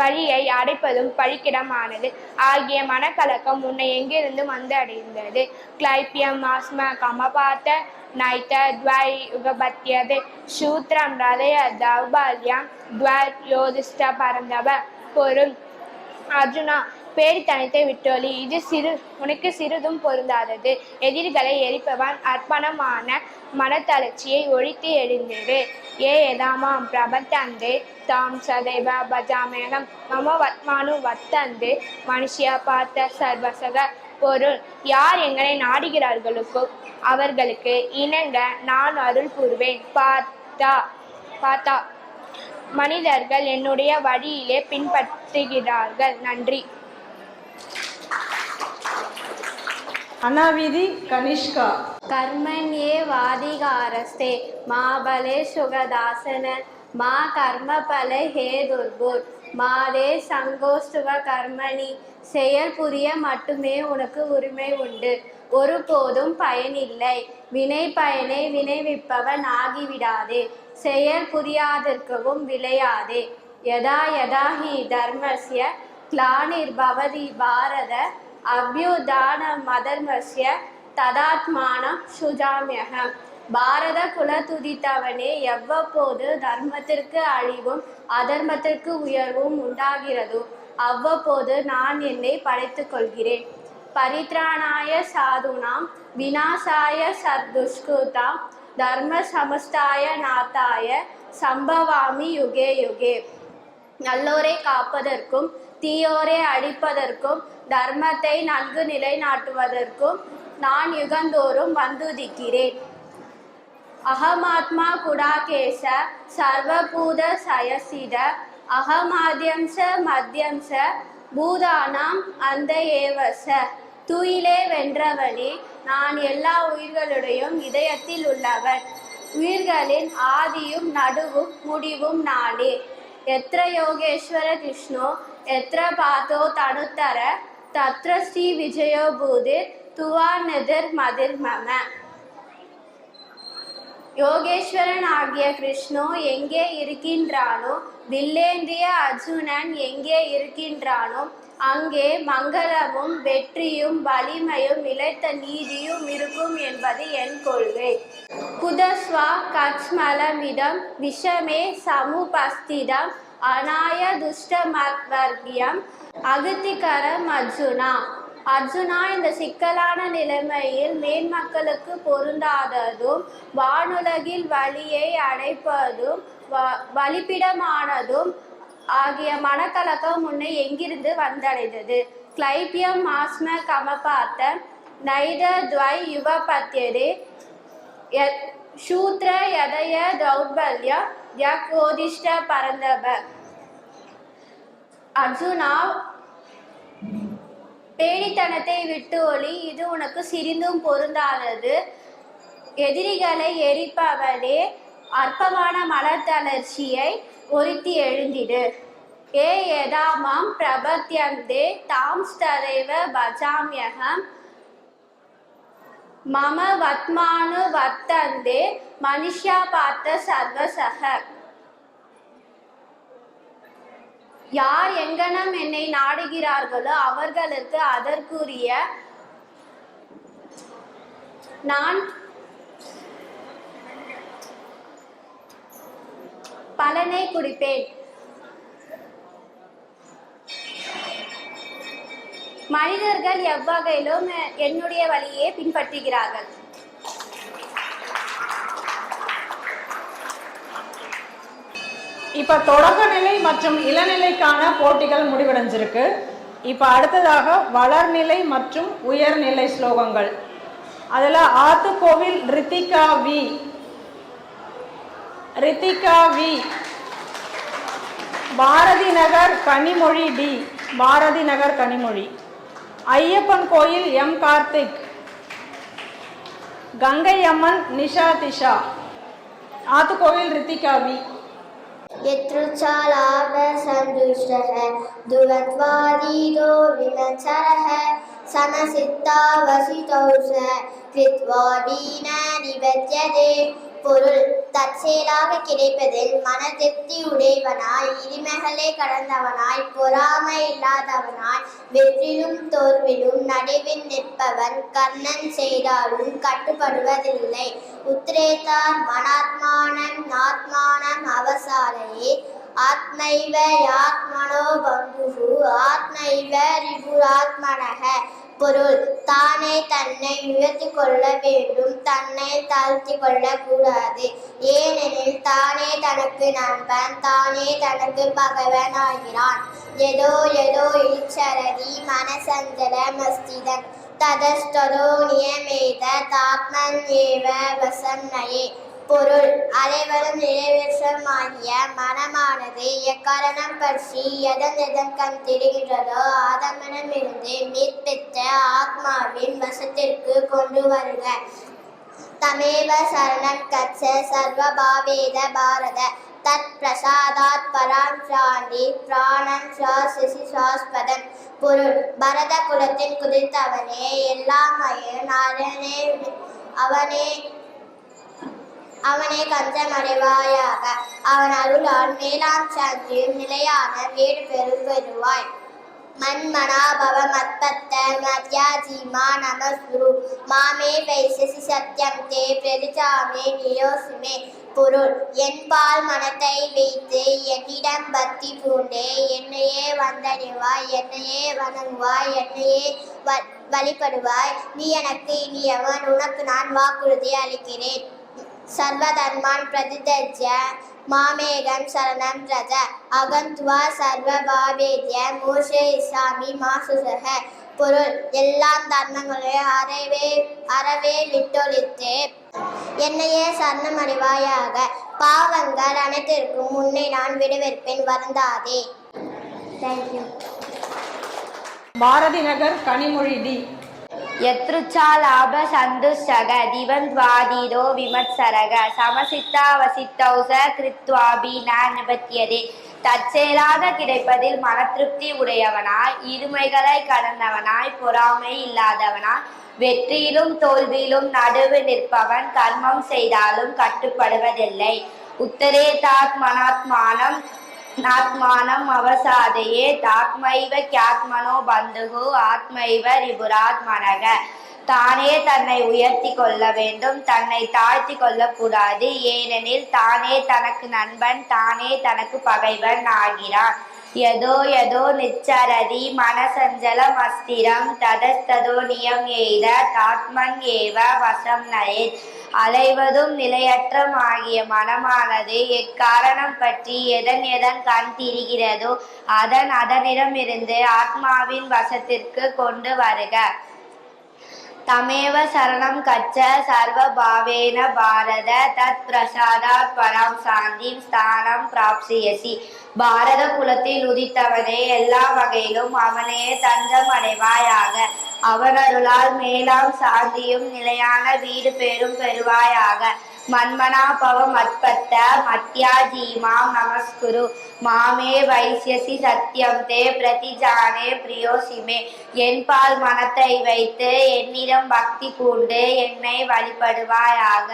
வழியை அடைப்பதும் பழிக்கிடமானது ஆகிய மனக்கலக்கம் உன்னை எங்கிருந்து வந்து அடைந்தது? கிளைப்பியம் ஆஸ்ம கமபாத்த நைத்த துவை யுகபத்தியது சூத்ரம் ரதய தௌபால்யம் துவர் யோதிஷ்ட பரந்தவ. பொருள் அர்ஜுனா, பேடித்தனத்தை விட்டொழி, இது உனக்கு சிறிதும் பொருந்தாதது. எதிரிகளை எரிப்பவன் அர்ப்பணமான மனத்தளர்ச்சியை ஒழித்து எழுந்திரு. ஏ யதாமாம் பிரபத்தந்தே தாம் சதைவ பஜாமேகம் மம வத்மானு வத்தந்தே மனுஷியா பார்த்த சர்வசக. பொருள் யார் எங்களை நாடுகிறார்களுக்கோ அவர்களுக்கு இணங்க நான் அருள் கூறுவேன். பார்த்தா மனிதர்கள் என்னுடைய வழியிலே பின்பற்றுகிறார்கள். நன்றி. அனாவிதி கனிஷ்கா. கர்மண்யே வாதிகாரஸ்தே மா பலே சுகதாசன மா கர்ம பல ஹேதுர்புர் மாதே சங்கோஸ்துவ கர்மணி. செயல் புரிய மட்டுமே உனக்கு உரிமை உண்டு, ஒருபோதும் பயனில்லை. வினை பயனை வினைவிப்பவன் ஆகிவிடாதே, செயல் புரியாதிருக்கவும் விளையாதே. யதா யதா ஹி தர்மஸ்ய க்ளானிர்பவதி பாரத அப்யுதான மதர்மஸ்ய ததாத்மானம் சுஜாமியகம். பாரத குல துதித்தவனே, எவ்வப்போது தர்மத்திற்கு அழிவும் அதர்மத்திற்கு உயர்வும் உண்டாகிறதோ அவ்வப்போது நான் என்னை படைத்துக் கொள்கிறேன். பரித்ராணாய சாதுனாம் விநாசாய சத்துஷ்கிருதாம் தர்ம சமஸ்தாய நாத்தாய சம்பவாமி யுகே யுகே. நல்லோரை காப்பதற்கும் தீயோரை அழிப்பதற்கும் தர்மத்தை நன்கு நிலைநாட்டுவதற்கும் நான் யுகந்தோறும் வந்துதிக்கிறேன். அகமாத்மா குடாகேச சர்வபூத சயசித அகமாத்யம்ச மத்தியம்ச பூதானாம் அந்த ஏவச. தூயிலே வென்றவனே, நான் எல்லா உயிர்களுடையும் இதயத்தில் உள்ளவன். உயிர்களின் ஆதியும் நடுவும் முடிவும் நானே. எத்திர யோகேஸ்வர கிருஷ்ணோ எத்திர பாத்தோ தனுத்தர தத்ர ஸ்ரீ விஜயோ பூதிர் துவா நெதிர் மதிர் மம. யோகேஸ்வரன் ஆகிய கிருஷ்ணோ எங்கே இருக்கின்றானோ, வில்லேந்திய அர்ஜுனன் எங்கே இருக்கின்றானோ அங்கே மங்களமும் வெற்றியும் வலிமையும் நிலைத்த நீதியும் இருக்கும் என்பது என் கொள்கை. குதஸ்வா கச்மலமிதம் விஷமே சமுபஸ்திதம் அநாய துஷ்டமத்வர்கியம் அகத்திகரம் அர்ஜுனா. அர்ஜுனா, இந்த சிக்கலான நிலைமையில் மேன்மக்களுக்கு பொருந்தாததும் வானுலகில் வழியை அடைப்பதும் வழிப்பிடமானதும் ஆகிய மனக்கலக்கம் உன்னை எங்கிருந்து வந்தடைந்தது? கிளைபியம் ஆஸ்ம கமபாத்த நைத துவை யுவபத்யதே சூத்ர யதய தௌர்பல்ய யக்ஓதிஷ்ட பரந்தப. அர்ஜுனா, பேடித்தனத்தை விட்டு ஒளி, இது உனக்கு சிறிதும் பொருந்தாதது. எதிரிகளை எரிப்பவனே, அற்பமான மனத்தளர்ச்சியை ஒருத்தி எழுந்திடு. ஏ யதாமாம் பிரபத்யந்தே தாம் ஸ்ததைவ பஜாம்யகம் மம வத்மானு வர்த்தந்தே மனுஷ்யா பார்த்த சர்வசக. யார் எங்கனம் என்னை நாடுகிறார்களோ அவர்களுக்கு அதற்குரிய நான் பலனை குடிப்பேன். மனிதர்கள் எவ்வகையிலும் என்னுடைய வழியை பின்பற்றுகிறார்கள். இப்போ தொடக்க நிலை மற்றும் இளநிலைக்கான போட்டிகள் முடிவடைஞ்சிருக்கு. இப்போ அடுத்ததாக வளர்நிலை மற்றும் உயர்நிலை ஸ்லோகங்கள். அதில் Aathukovil Rithika V, Bharathi Nagar Kanimozhi D, Bharathi Nagar Kanimozhi. Ayyappan Koil M Karthik, Gangai Amman Nisha Disha. Aathukovil Rithika V. यत्रुचालाभ सन्दुष्टः दुरत्वादीदो विमचरः समसित्तावसितौ स कृत्वा दीन निबध्यते. பொருள் தற்செயலாக கிடைப்பதில் மன திருப்தி உடையவனாய், இனிமைகளை கடந்தவனாய், பொறாமை இல்லாதவனாய், வெற்றிலும் தோல்விலும் நடுவில் நிற்பவன். கர்ணன் செய்தாலும் கட்டுப்படுவதில்லை. உத்ரேதார் மனாத்மானம் ஆத்மானம் அவசாரையே ஆத்மைவ யாத்மனோ பந்துஷு ஆத்மைவ ரிபுராத்மனக. பொருள் தானே தன்னை உயர்த்தி கொள்ள வேண்டும், தன்னை தாழ்த்தி கொள்ள கூடாது. ஏனெனில் தானே தனக்கு நண்பன், தானே தனக்கு பகைவன் ஆகிறான். எதோ எதோ இச்சரதி மனசஞ்சல மஸ்திதன் ததஸ்ததோ நியமேத தாத்மன் ஏவ வசன்னயே. பொருள் அனைவரும் நிறைவேற்றமாகிய மனமானது எக்காரணம் பற்றி எதன் கண் தெரிகின்றதோ அதமனமிருந்து மீட்பித்த ஆத்மாவின் வசத்திற்கு கொண்டு வருக. தமேவ சரணம் கச்ச சர்வபாவேத பாரத தத் பிரசாதாத் பராம் சாந்தி பிராணம் சாசி சாஸ்பதம். பொருள் பரத குலத்தின் குதித்தவனே, எல்லாமையும் அவனே கஞ்சமடைவாயாக. அவன் அருளால் மேலாம் சாந்தியும் நிலையான வீடு பெறுவாய். மன்மனாபவ மத்பத்த மத்யாஜீமா நமஸ்குரு மாமே வைசசி சத்யம் தே பிரதிஜாமே நியோசுமே. பொருள் என்பால் மனத்தை வைத்து என்னிடம் பக்தி பூண்டே என்னையே வந்தடைவாய், என்னையே வணங்குவாய், என்னையே வழிபடுவாய். நீ எனக்கு இனியவன், உனக்கு நான் வாக்குறுதி அளிக்கிறேன். சர்வதர்மான் பிரதிதஜ்ய மாமேகம் சரணம் ரஜ அகந்த்வா சர்வபாவேத்ய மோஷே இசாமி மாசுசக. பொருள் எல்லா தர்மங்களையும் அறவே விட்டொழித்து என்னையே சரணமடைவாயாக. பாவங்கள் அனைத்திற்கும் முன்னே நான் விடுவிற்பேன், வருந்தாதே. தேங்க்யூ. பாரதி நகர் கனிமொழி டி. யத்ருச்சாலாப சந்துஷக திவந்த்வாதீதோ விமத்சரக சமசித்தாவசித்தௌச கிருத்வாபி ந நிபத்தியதே. தற்செயலாக கிடைப்பதில் மன திருப்தி உடையவனாய், இருமைகளை கடந்தவனாய், பொறாமை இல்லாதவனாய், வெற்றியிலும் தோல்வியிலும் நடுவு நிற்பவன் கர்மம் செய்தாலும் கட்டுப்படுவதில்லை. உத்தரே தாத்மனாத்மானம் நாத்மானம் அவசாதையே தாத்மைவ கியாத்மனோ பந்துகு ஆத்மைவ ரிபுராத்மனக. தானே தன்னை உயர்த்தி கொள்ள வேண்டும், தன்னை தாழ்த்தி கொள்ளக்கூடாது. ஏனெனில் தானே தனக்கு நண்பன், தானே தனக்கு பகைவன் ஆகிறான். யதோ யதோ நிச்சரதி மனசஞ்சலம் அஸ்திரம் ததஸ்ததோ நியம் எய்த தாத்மன் ஏவ வசம் நயேத். அலைவதும் நிலையற்றம் ஆகிய மனமானது எக்காரணம் பற்றி எதன் கண் திரிகிறதோ அதனிடமிருந்து ஆத்மாவின் வசத்திற்கு கொண்டு வருக. தமேவ சரணம் கச்ச சர்வபாவேன பாரத தத் பிரசாதாத் பராம் சாந்திம் ஸ்தானம் பிராப்சியசி. பாரத குலத்தில் உதித்தவனே, எல்லா வகையிலும் அவனே தஞ்சம் அடைவாயாக. அவனருளால் மேலாம் சாந்தியும் நிலையான வீடு பெறுவாயாக. மன்மனா பவ மத்பத்த மத்யாஜீமாம் நமஸ்குரு மாமே வைசியசி சத்யம் தே பிரதிஜானே பிரியோசிமே. என்பால் மனத்தை வைத்து என்னிடம் பக்தி பூண்டு என்னை வழிபடுவாயாக.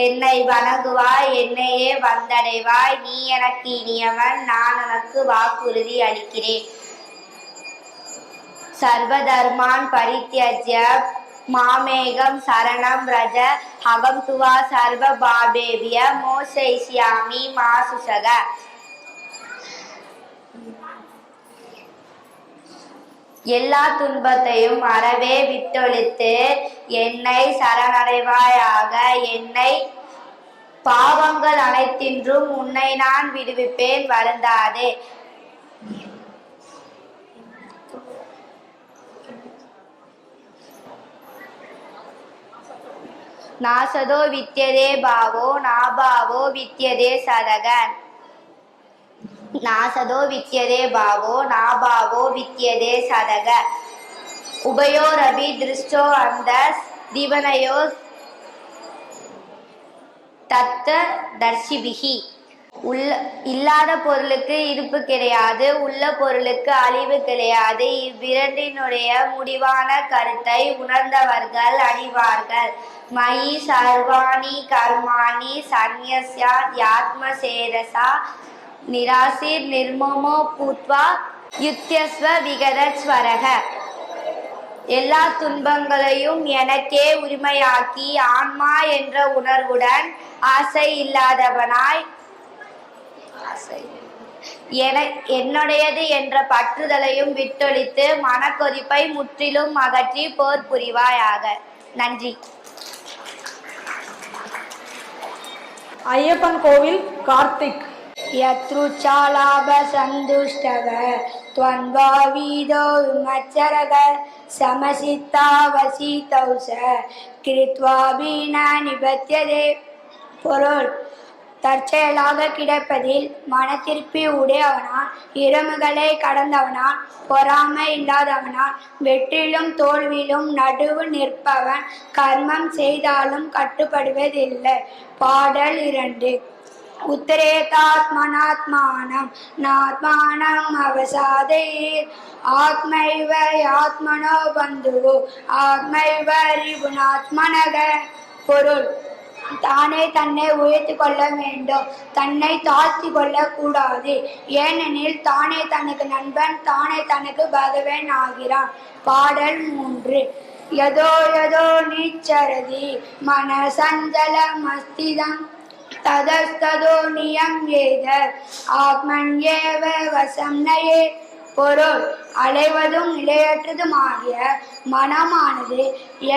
என்னை வணங்குவாய், என்னையே வந்தடைவாய். நீ எனக்கு இனியவன், நான் உனக்கு வாக்குறுதி அளிக்கிறேன். சர்வதர்மான் பரித்யஜ்ய மாமேகம் சரணம் ரஜ அகம் துவா சர்வ பாபேவிய மோசயிஷ்யாமி மாசுசக. எல்லா துன்பத்தையும் அறவே விட்டொழித்து என்னை சரணடைவாயாக. என்னை பாவங்கள் அனைத்தின்றும் உன்னை நான் விடுவிப்பேன், வருந்தாதே. நாசதோ வித்யதே பாவோ நாபாவோ வித்யதே சதக. நாசதோ வித்யதே பாவோ நாபாவோ வித்யதே சதக. உபயோரபி திருஷ்டோ அந்த திவனயோ தத்த தர்ஷிபிகி. இல்லாத பொருளுக்கு இருப்பு கிடையாது, உள்ள பொருளுக்கு அழிவு கிடையாது. இவ்விரண்டினுடைய முடிவான கருத்தை உணர்ந்தவர்கள் அணிவார்கள். மயி சர்வாணி கர்மாணி சந்நியஸ்யா யாத்மசேரசா நிராசிர் நிர்மமோ பூத்வா யுத்யஸ்வ விகதஸ்வரக. எல்லா துன்பங்களையும் எனக்கே உரிமையாக்கி ஆன்மா என்ற உணர்வுடன் ஆசை இல்லாதவனாய் என்னுடையது என்ற பற்றுதலையும் விட்டொழித்து மனக்கொதிப்பை முற்றிலும் அகற்றி போர் புரிவாயாக. நன்றி. ஐயப்பன் கோவில் கார்த்திக். யத்ருச்சாலாப சந்துஷ்டக த்வன்வாவீதோ விமச்சரக சமசித்தாவசிதௌச கிருத்வாபி ந நிபத்யதே. பொருள் தற்செயலாக கிடைப்பதில் மனத்திருப்தி உடையவனான், இருமுகளை கடந்தவனான், பொறாமை இல்லாதவனான், வெற்றிலும் தோல்வியிலும் நடுவு நிற்பவன், கர்மம் செய்தாலும் கட்டுப்படுவதில்லை. பாடல் 2. உத்தரேதாத்மனாத்மானம் நாத்மானம் அவசாதயேத் ஆத்மைவ ஆத்மனோ பந்துவோ ஆத்மைவ ரிபுனாத்மனக. பொருள் தானே தன்னை உயர்த்தி கொள்ள வேண்டும், தன்னை தாழ்த்தி கொள்ள கூடாது. ஏனெனில் தானே தனக்கு நண்பன், தானே தனக்கு பகவன் ஆகிறான். பாடல் 3. யதோ யதோ நிச்சரதி மனசஞ்சல மஸ்திதம் ததஸ்ததோ நியம் ஏத ஆத்மன்யேவ வசம் நயே. பொருள் அலைவதும் நிலையற்றதுமாகிய மனமானது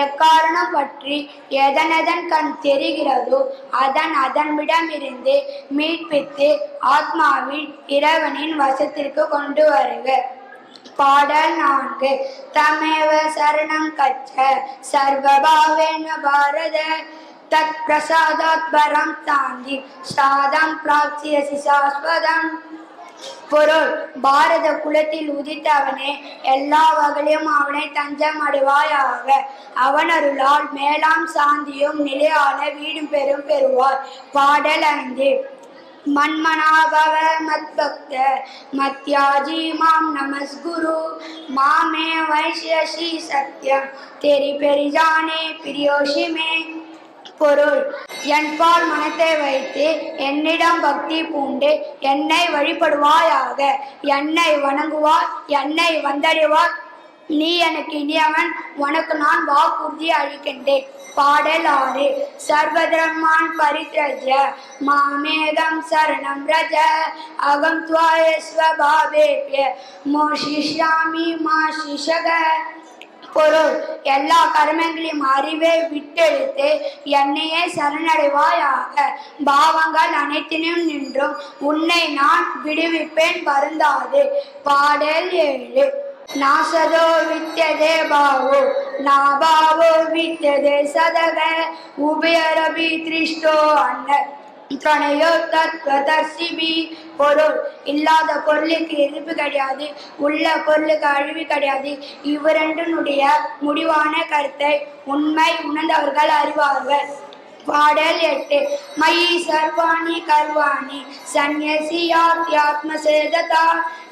எக்காரணம் பற்றி எதனதன் கண் தெரிகிறதோ அதன்விடமிருந்து மீட்பித்து ஆத்மாவின் இறைவனின் வசத்திற்கு கொண்டு வருக. பாடல் 4. தமேவ சரணம் கச்ச சர்வபாவேன பாரத தத் பிரசாதாத் பரம் தாந்தி சாதம் பிராப்தியசி சாஸ்வதம். பொருள் பாரத குலத்தில் உதித்தவனே, எல்லா வகையிலும் அவனை தஞ்சம் அடைவாயாக. அவனருளால் மேலாம் சாந்தியும் நிலையான வீடும் பெறுவார். பாடல் 5. மன்மனாபவ மத்பக்த மத்யாஜி மாம் நமஸ்குரு மாமே வைஷ்யசி சத்யம் தெரி பெரிஜானே பிரியோஷிமே. பொருள் என்பால் மனத்தை வைத்து என்னிடம் பக்தி பூண்டு என்னை வழிபடுவாயாக. என்னை வணங்குவார், என்னை வந்தடைவார். நீ எனக்கு இனியவன், உனக்கு நான் வாக்குறுதி அளிக்கின்றேன். பாடல் 6. சர்வதர்மான் பரித்யஜ்ய மாமேகம் சரணம் ரஜ அகம் த்வாய ஸ்வபாவேப்ய மோஷிஷ்யாமி மாஷிஷக. பொருள் எல்லா கர்மங்களையும் அறிவே விட்டெடுத்து என்னையே சரணடைவாயாக. பாவங்கள் அனைத்தினும் நின்றும் உன்னை நான் விடுவிப்பேன், வருந்தாது. பாடல் 7. நாசதோ வித்யதே பாவோ நாபாவோ வித்யதே சதக உபயரபி திருஷ்டோ அன்ன துணையோ தத்வதர்சிபி. பொருள் இல்லாத பொருளுக்கு எதிர்ப்பு கிடையாது, உள்ள பொருளுக்கு அழிவு கிடையாது. இவ்விரண்டினுடைய முடிவான கருத்தை உண்மை உணர்ந்தவர்கள் அறிவார்கள். பாடல் 8. மயி சர்வாணி கர்வாணி சந்நியாசியாத்மசேததா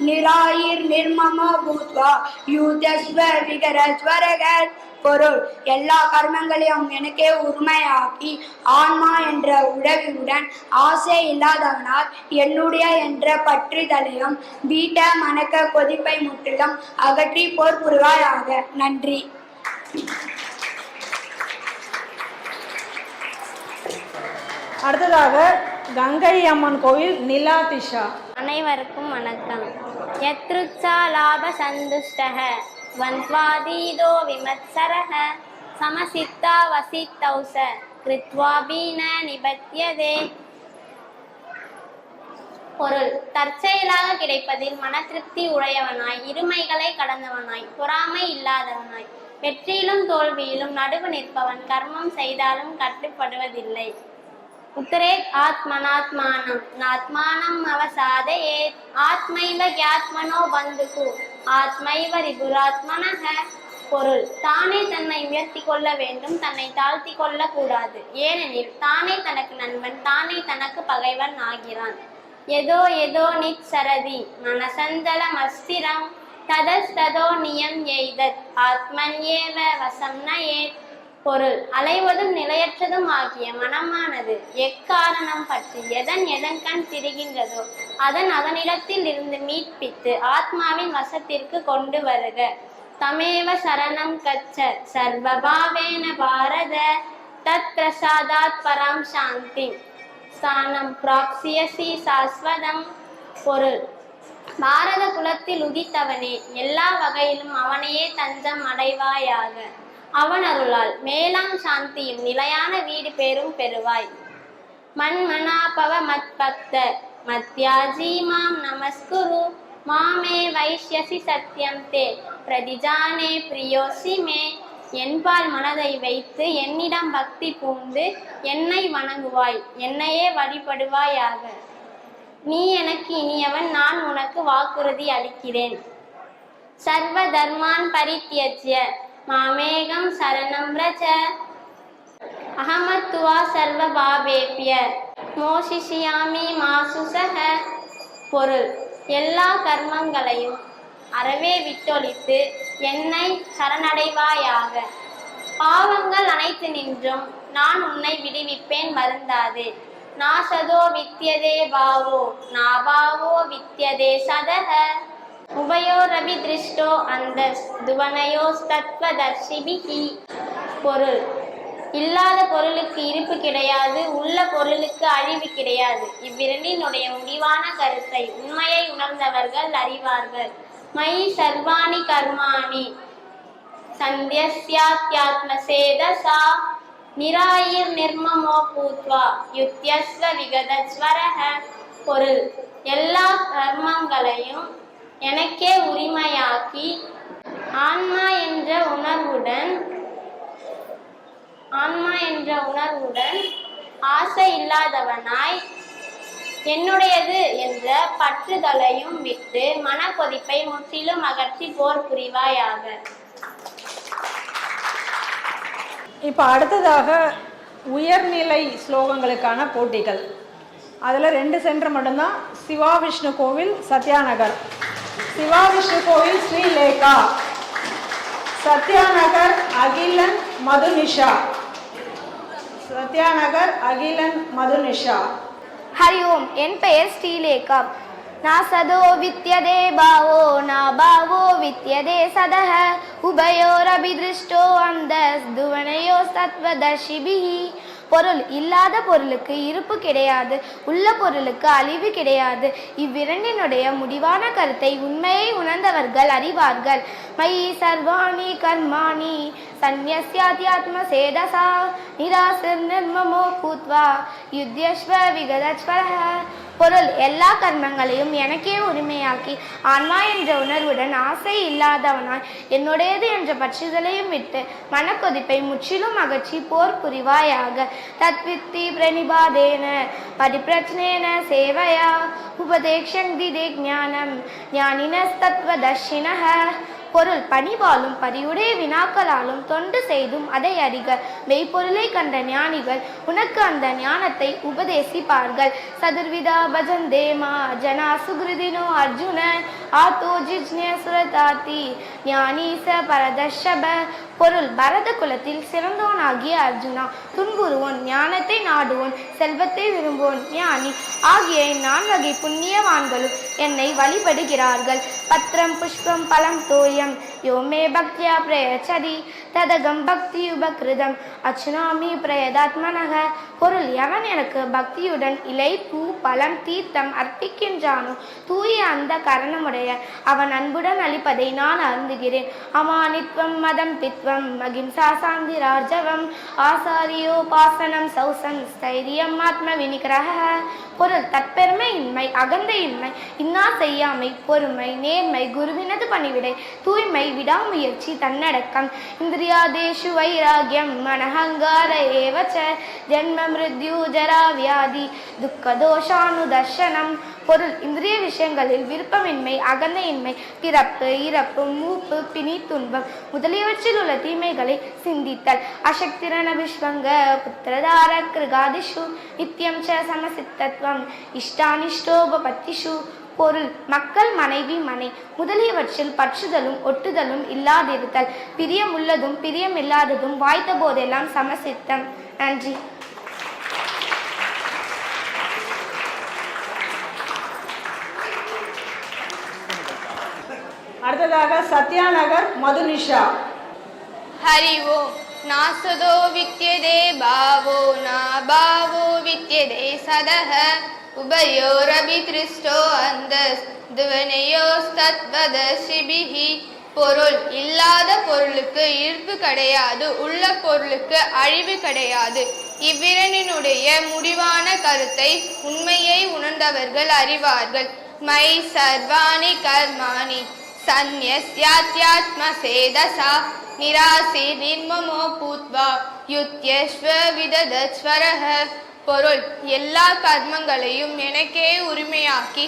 நிராயிர் நிர்மமோ பூத்வா யூதஸ்வ விகரஸ்வரகத். பொருள் எல்லா கர்மங்களையும் எனக்கே உரிமையாக்கி ஆன்மா என்ற உடவியுடன் ஆசை இல்லாதவனால் என்னுடைய என்ற பற்றுதலையும் வீட்ட மணக்க கொதிப்பை முற்றிலும் அகற்றி போர் புரிவாயாக. நன்றி. அடுத்ததாக கங்கை அம்மன் கோயில் நிலாதிஷா. அனைவருக்கும் வணக்கம். யத்ருச்சா லாப சந்துஷ்டஹ வந்த்வாதீதோ விமத்சரஹ சமசித்தா வசித்தௌச கிருத்வாபீன நிபத்யதே. பொருள் தற்செயலாக கிடைப்பதில் மன திருப்தி உடையவனாய், இருமைகளை கடந்தவனாய், பொறாமை இல்லாதவனாய், வெற்றியிலும் தோல்வியிலும் நடுவு நிற்பவன், கர்மம் செய்தாலும் கட்டுப்படுவதில்லை. உத்தரேத் ஆத்மனாத்மானம் நாத்மானம் அவசாதயேத் ஆத்மைவ க்யாத்மனோ பந்துகு ஆத்மைவ ரிபுராத்மனஹ. பொருள் தானே தன்னை உயர்த்தி கொள்ள வேண்டும், தன்னை தாழ்த்தி கொள்ள கூடாது. ஏனெனில் தானே தனக்கு நண்பன், தானே தனக்கு பகைவன் ஆகிறான். எதோ எதோ நிச்சரதி மனசஞ்சல மஸ்திரம் ததஸ்ததோ நியம் எய்தத் ஆத்மன்யேவ வசம் நயேத். பொருள் அலைவதும் நிலையற்றதும் ஆகிய மனமானது எக்காரணம் பற்றி எதன் கண் திரிகின்றதோ அதனிடத்தில் இருந்து மீட்பித்து ஆத்மாவின் வசத்திற்கு கொண்டு வருக. தமேவ சரணம் கச்ச சர்வபாவேன பாரத தத் பிரசாதாத் பரம் சாந்தி ஸ்தானம் பிராப்சியசி சாஸ்வதம். பொருள் பாரத குலத்தில் உதித்தவனே, எல்லா வகையிலும் அவனையே தஞ்சம் அடைவாயாக. அவன் அருளால் மேலாம் சாந்தியும் நிலையான வீடு பேரும் பெறுவாய். மன்மனாபவ மத்பக்த மத்யாஜி மாம் நமஸ்குரு மாமே வைஷ்யசி சத்யம் தே பிரதிஜானே பிரியோசி மே. என்பால் மனதை வைத்து என்னிடம் பக்தி பூண்டு என்னை வணங்குவாய், என்னையே வழிபடுவாயாக. நீ எனக்கு இனியவன், நான் உனக்கு வாக்குறுதி அளிக்கிறேன். சர்வ தர்மான் பரித்யஜ்ய மாமேகம் சரணம் ரஜ அஹமத்துவா சர்வ பாபேபிய மோஷிஷியாமி மாசுசக. பொருள்: எல்லா கர்மங்களையும் அறவே விட்டொழித்து என்னை சரணடைவாயாக. பாவங்கள் அனைத்து நின்றும் நான் உன்னை விடுவிப்பேன், வருந்தாதே. நாசதோ வித்யதே பாவோ நாபாவோ வித்யதே சதஹ உபயோரபி திருஷ்டோ அந்த துவனயோ தத்வதர்ஷிபிஹி. பொருள்: இல்லாத பொருளுக்கு இருப்பு கிடையாது, உள்ள பொருளுக்கு அழிவு கிடையாது. இவ்விரண்டினுடைய முடிவான கருத்தை உண்மையை உணர்ந்தவர்கள் அறிவார்கள். மயி சர்வாணி கர்மாணி சந்தியஸ்யாத்யாத்மசேதசா நிராயிர் நிர்மமோ பூத்வா யுத்யஸ்வ விகதஸ்வரஹ. பொருள்: எல்லா கர்மங்களையும் எனக்கே உரிமையாக்கி ஆன்மா என்ற உணர்வுடன் ஆசை இல்லாதவனாய் என்னுடையது என்ற பற்றுதலையும் விட்டு மனக்கொதிப்பை முற்றிலும் அகற்றி போர் புரிவாயாக. இப்போ அடுத்ததாக உயர்நிலை ஸ்லோகங்களுக்கான போட்டிகள். அதில் 2 சென்டர் மட்டும்தான். சிவா விஷ்ணு கோவில் சத்யாநகர், சிவா விஷ்ணு கோவில் ஸ்ரீலேகா, சத்யாநகர் அகிலன் மதுனிஷா, சத்யாநகர் அகிலன் மதுனிஷா. ஹரி ஓம். என் பெயர் ஸ்ரீலேகா. நாசதோ வித்யதே பாவோ நாபாவோ வித்யதே சதஹ உபயோரபிதிருஷ்டோ அந்த துவனயோ தத்வதர்ஷிபிஹி. பொருள்: இல்லாத பொருளுக்கு இருப்பு கிடையாது, உள்ள பொருளுக்கு அழிவு கிடையாது. இவ்விரண்டினுடைய முடிவான கருத்தை உண்மையை உணர்ந்தவர்கள் அறிவார்கள். மயி சர்வாணி கர்மாணி சந்நியஸ்யாத்யாத்மசேதசா நிராசிர் நிர்மமோ பூத்வா யுத்யஸ்வ விகதஸ்வரஹ. பொருள்: எல்லா கர்மங்களையும் எனக்கே உரிமையாக்கி ஆன்மா என்ற உணர்வுடன் ஆசை இல்லாதவனாய் என்னுடையது என்ற பற்றுதலையும் விட்டு மனக்கொதிப்பை முற்றிலும் அகற்றி போர் புரிவாயாக. தத்வித்தி பிரணிபாதேன பரிப்ரச்னேன சேவையா உபதேக்ஷந்தி ஞானம் ஞானினஸ்தத்வதர்ஷினஹ. பொருள்: பணிவாலும் பரிவுடைய வினாக்களாலும் தொண்டு செய்தும் அதை அறிக. மெய்ப்பொருளை கண்ட ஞானிகள் உனக்கு அந்த ஞானத்தை உபதேசிப்பார்கள். சதுர்விதா பஜந்தேமா ஜனா சுகிருதினோ அர்ஜுன ஆத்தோ ஜிஜ்ஞ சுரதாதி ஞானீச பரதர்ஷப. பொருள்: பரத குலத்தில் சிறந்தோனாகிய அர்ஜுனா, துன்புறுவோன், ஞானத்தை நாடுவோன், செல்வத்தை விரும்புவோன், ஞானி ஆகிய 4 வகை புண்ணியவான்களும் என்னை வழிபடுகிறார்கள். பத்ரம் புஷ்பம் பலம் தோயம் யோமே பக்தியா பிரயச்சதி ததகம் பக்தி உபகிருதம் அச்சுனாமி பிரயதாத்மனக. பொருள்: எவன் எனக்கு பக்தியுடன் இலை, பூ, பழம், தீர்த்தம் அர்ப்பிக்கின்றானோ தூய அந்த கரணமுடைய அவன் அன்புடன் அளிப்பதை நான் அருந்துகிறேன். அமானித்வம் மதம் பித்வம் அகிம்சா சாந்தி ராஜவம் ஆசாரியோபாசனம் சௌசம் ஸ்தைரியம் ஆத்ம வினிகிரஹ. பொருள்: தற்பெருமை இன்மை, அகந்தை இன்மை, இன்னா செய்யாமை, பொறுமை, நேர்மை, குருவினது பணிவிடை, தூய்மை, விடாமுயற்சி, தன்னடக்கம், இந்திரியாதேஷு வைராகியம் மனஹங்கார ஏவச்ச ஜென்ம மிருத்யு ஜரா வியாதி துக்கதோஷானுதர்ஷனம். பொருள்: இந்திரிய விஷயங்களில் விருப்பமின்மை, அகந்தையின்மை, பிறப்பு, இறப்பு, மூப்பு, பிணி, துன்பம் முதலியவற்றில் உள்ள தீமைகளை சிந்தித்தல். அசக்திரண விஸ்வங்க புத்திரதார கிருகாதிஷு நித்தியம் ச சமசித்தத்வம் இஷ்டானிஷ்டோபபத்திஷு. பொருள்: மக்கள், மனைவி, மனை முதலியவற்றில் பற்றுதலும் ஒட்டுதலும் இல்லாதிருத்தல். பிரியம் உள்ளதும் பிரியம் இல்லாததும் வாய்த்த போதெல்லாம் சமசித்தம். நன்றி. அடுத்ததாக சத்யாநகர் மதுனிஷா. ஹரி ஓம். நாசதோ வித்யதே பாவோ நாபாவோ வித்யதே சதஹ உபயோரபி திருஷ்டோ அந்தஸ் துவனயோஸ்தத்வதர்ஷிபிஹி. பொருள்: இல்லாத பொருளுக்கு இருப்பு கிடையாது, உள்ள பொருளுக்கு அழிவு கிடையாது. இவ்விரண்டினுடைய முடிவான கருத்தை உண்மையை உணர்ந்தவர்கள் அறிவார்கள். மை சர்வாணி கர்மாணி சந்யஸ்யாத்யாத்மசேதசா நிராசி நிர்மமோ பூத்வா யுத்யஸ்வ விததஸ்வரஹ. பொருள், எல்லா கர்மங்களையும் எனக்கே உரிமையாக்கி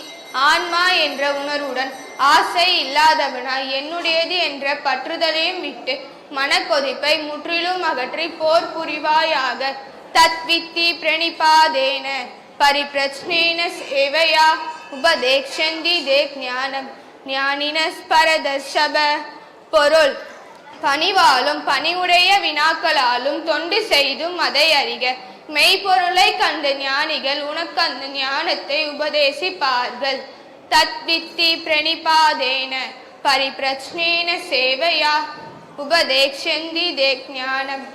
ஆன்மா என்ற உணர்வுடன் ஆசை இல்லாதவனாய் என்னுடையது என்ற பற்றுதலையும் விட்டு மனக்கொதிப்பை முற்றிலும் அகற்றி போர் புரிவாயாக. தத்வித்தி பிரணிபாதேன பரிப்ரச்னேன சேவையா உபதேக்ஷந்தி தேக் ஞானம் ஞானினஸ் பரதர்ஷப. பொருள், பணிவாலும் பணிவுடைய வினாக்களாலும் தொண்டு செய்தும் அதை அறிக. மெய்ப்பொருளை கண்ட ஞானிகள் உனக்கு அந்த ஞானத்தை உபதேசிப்பார்கள். தத்வித்தி பிரணிபாதேன பரிப்ரச்னேன சேவையா உபதேக்ஷந்தி தேக் ஞானம்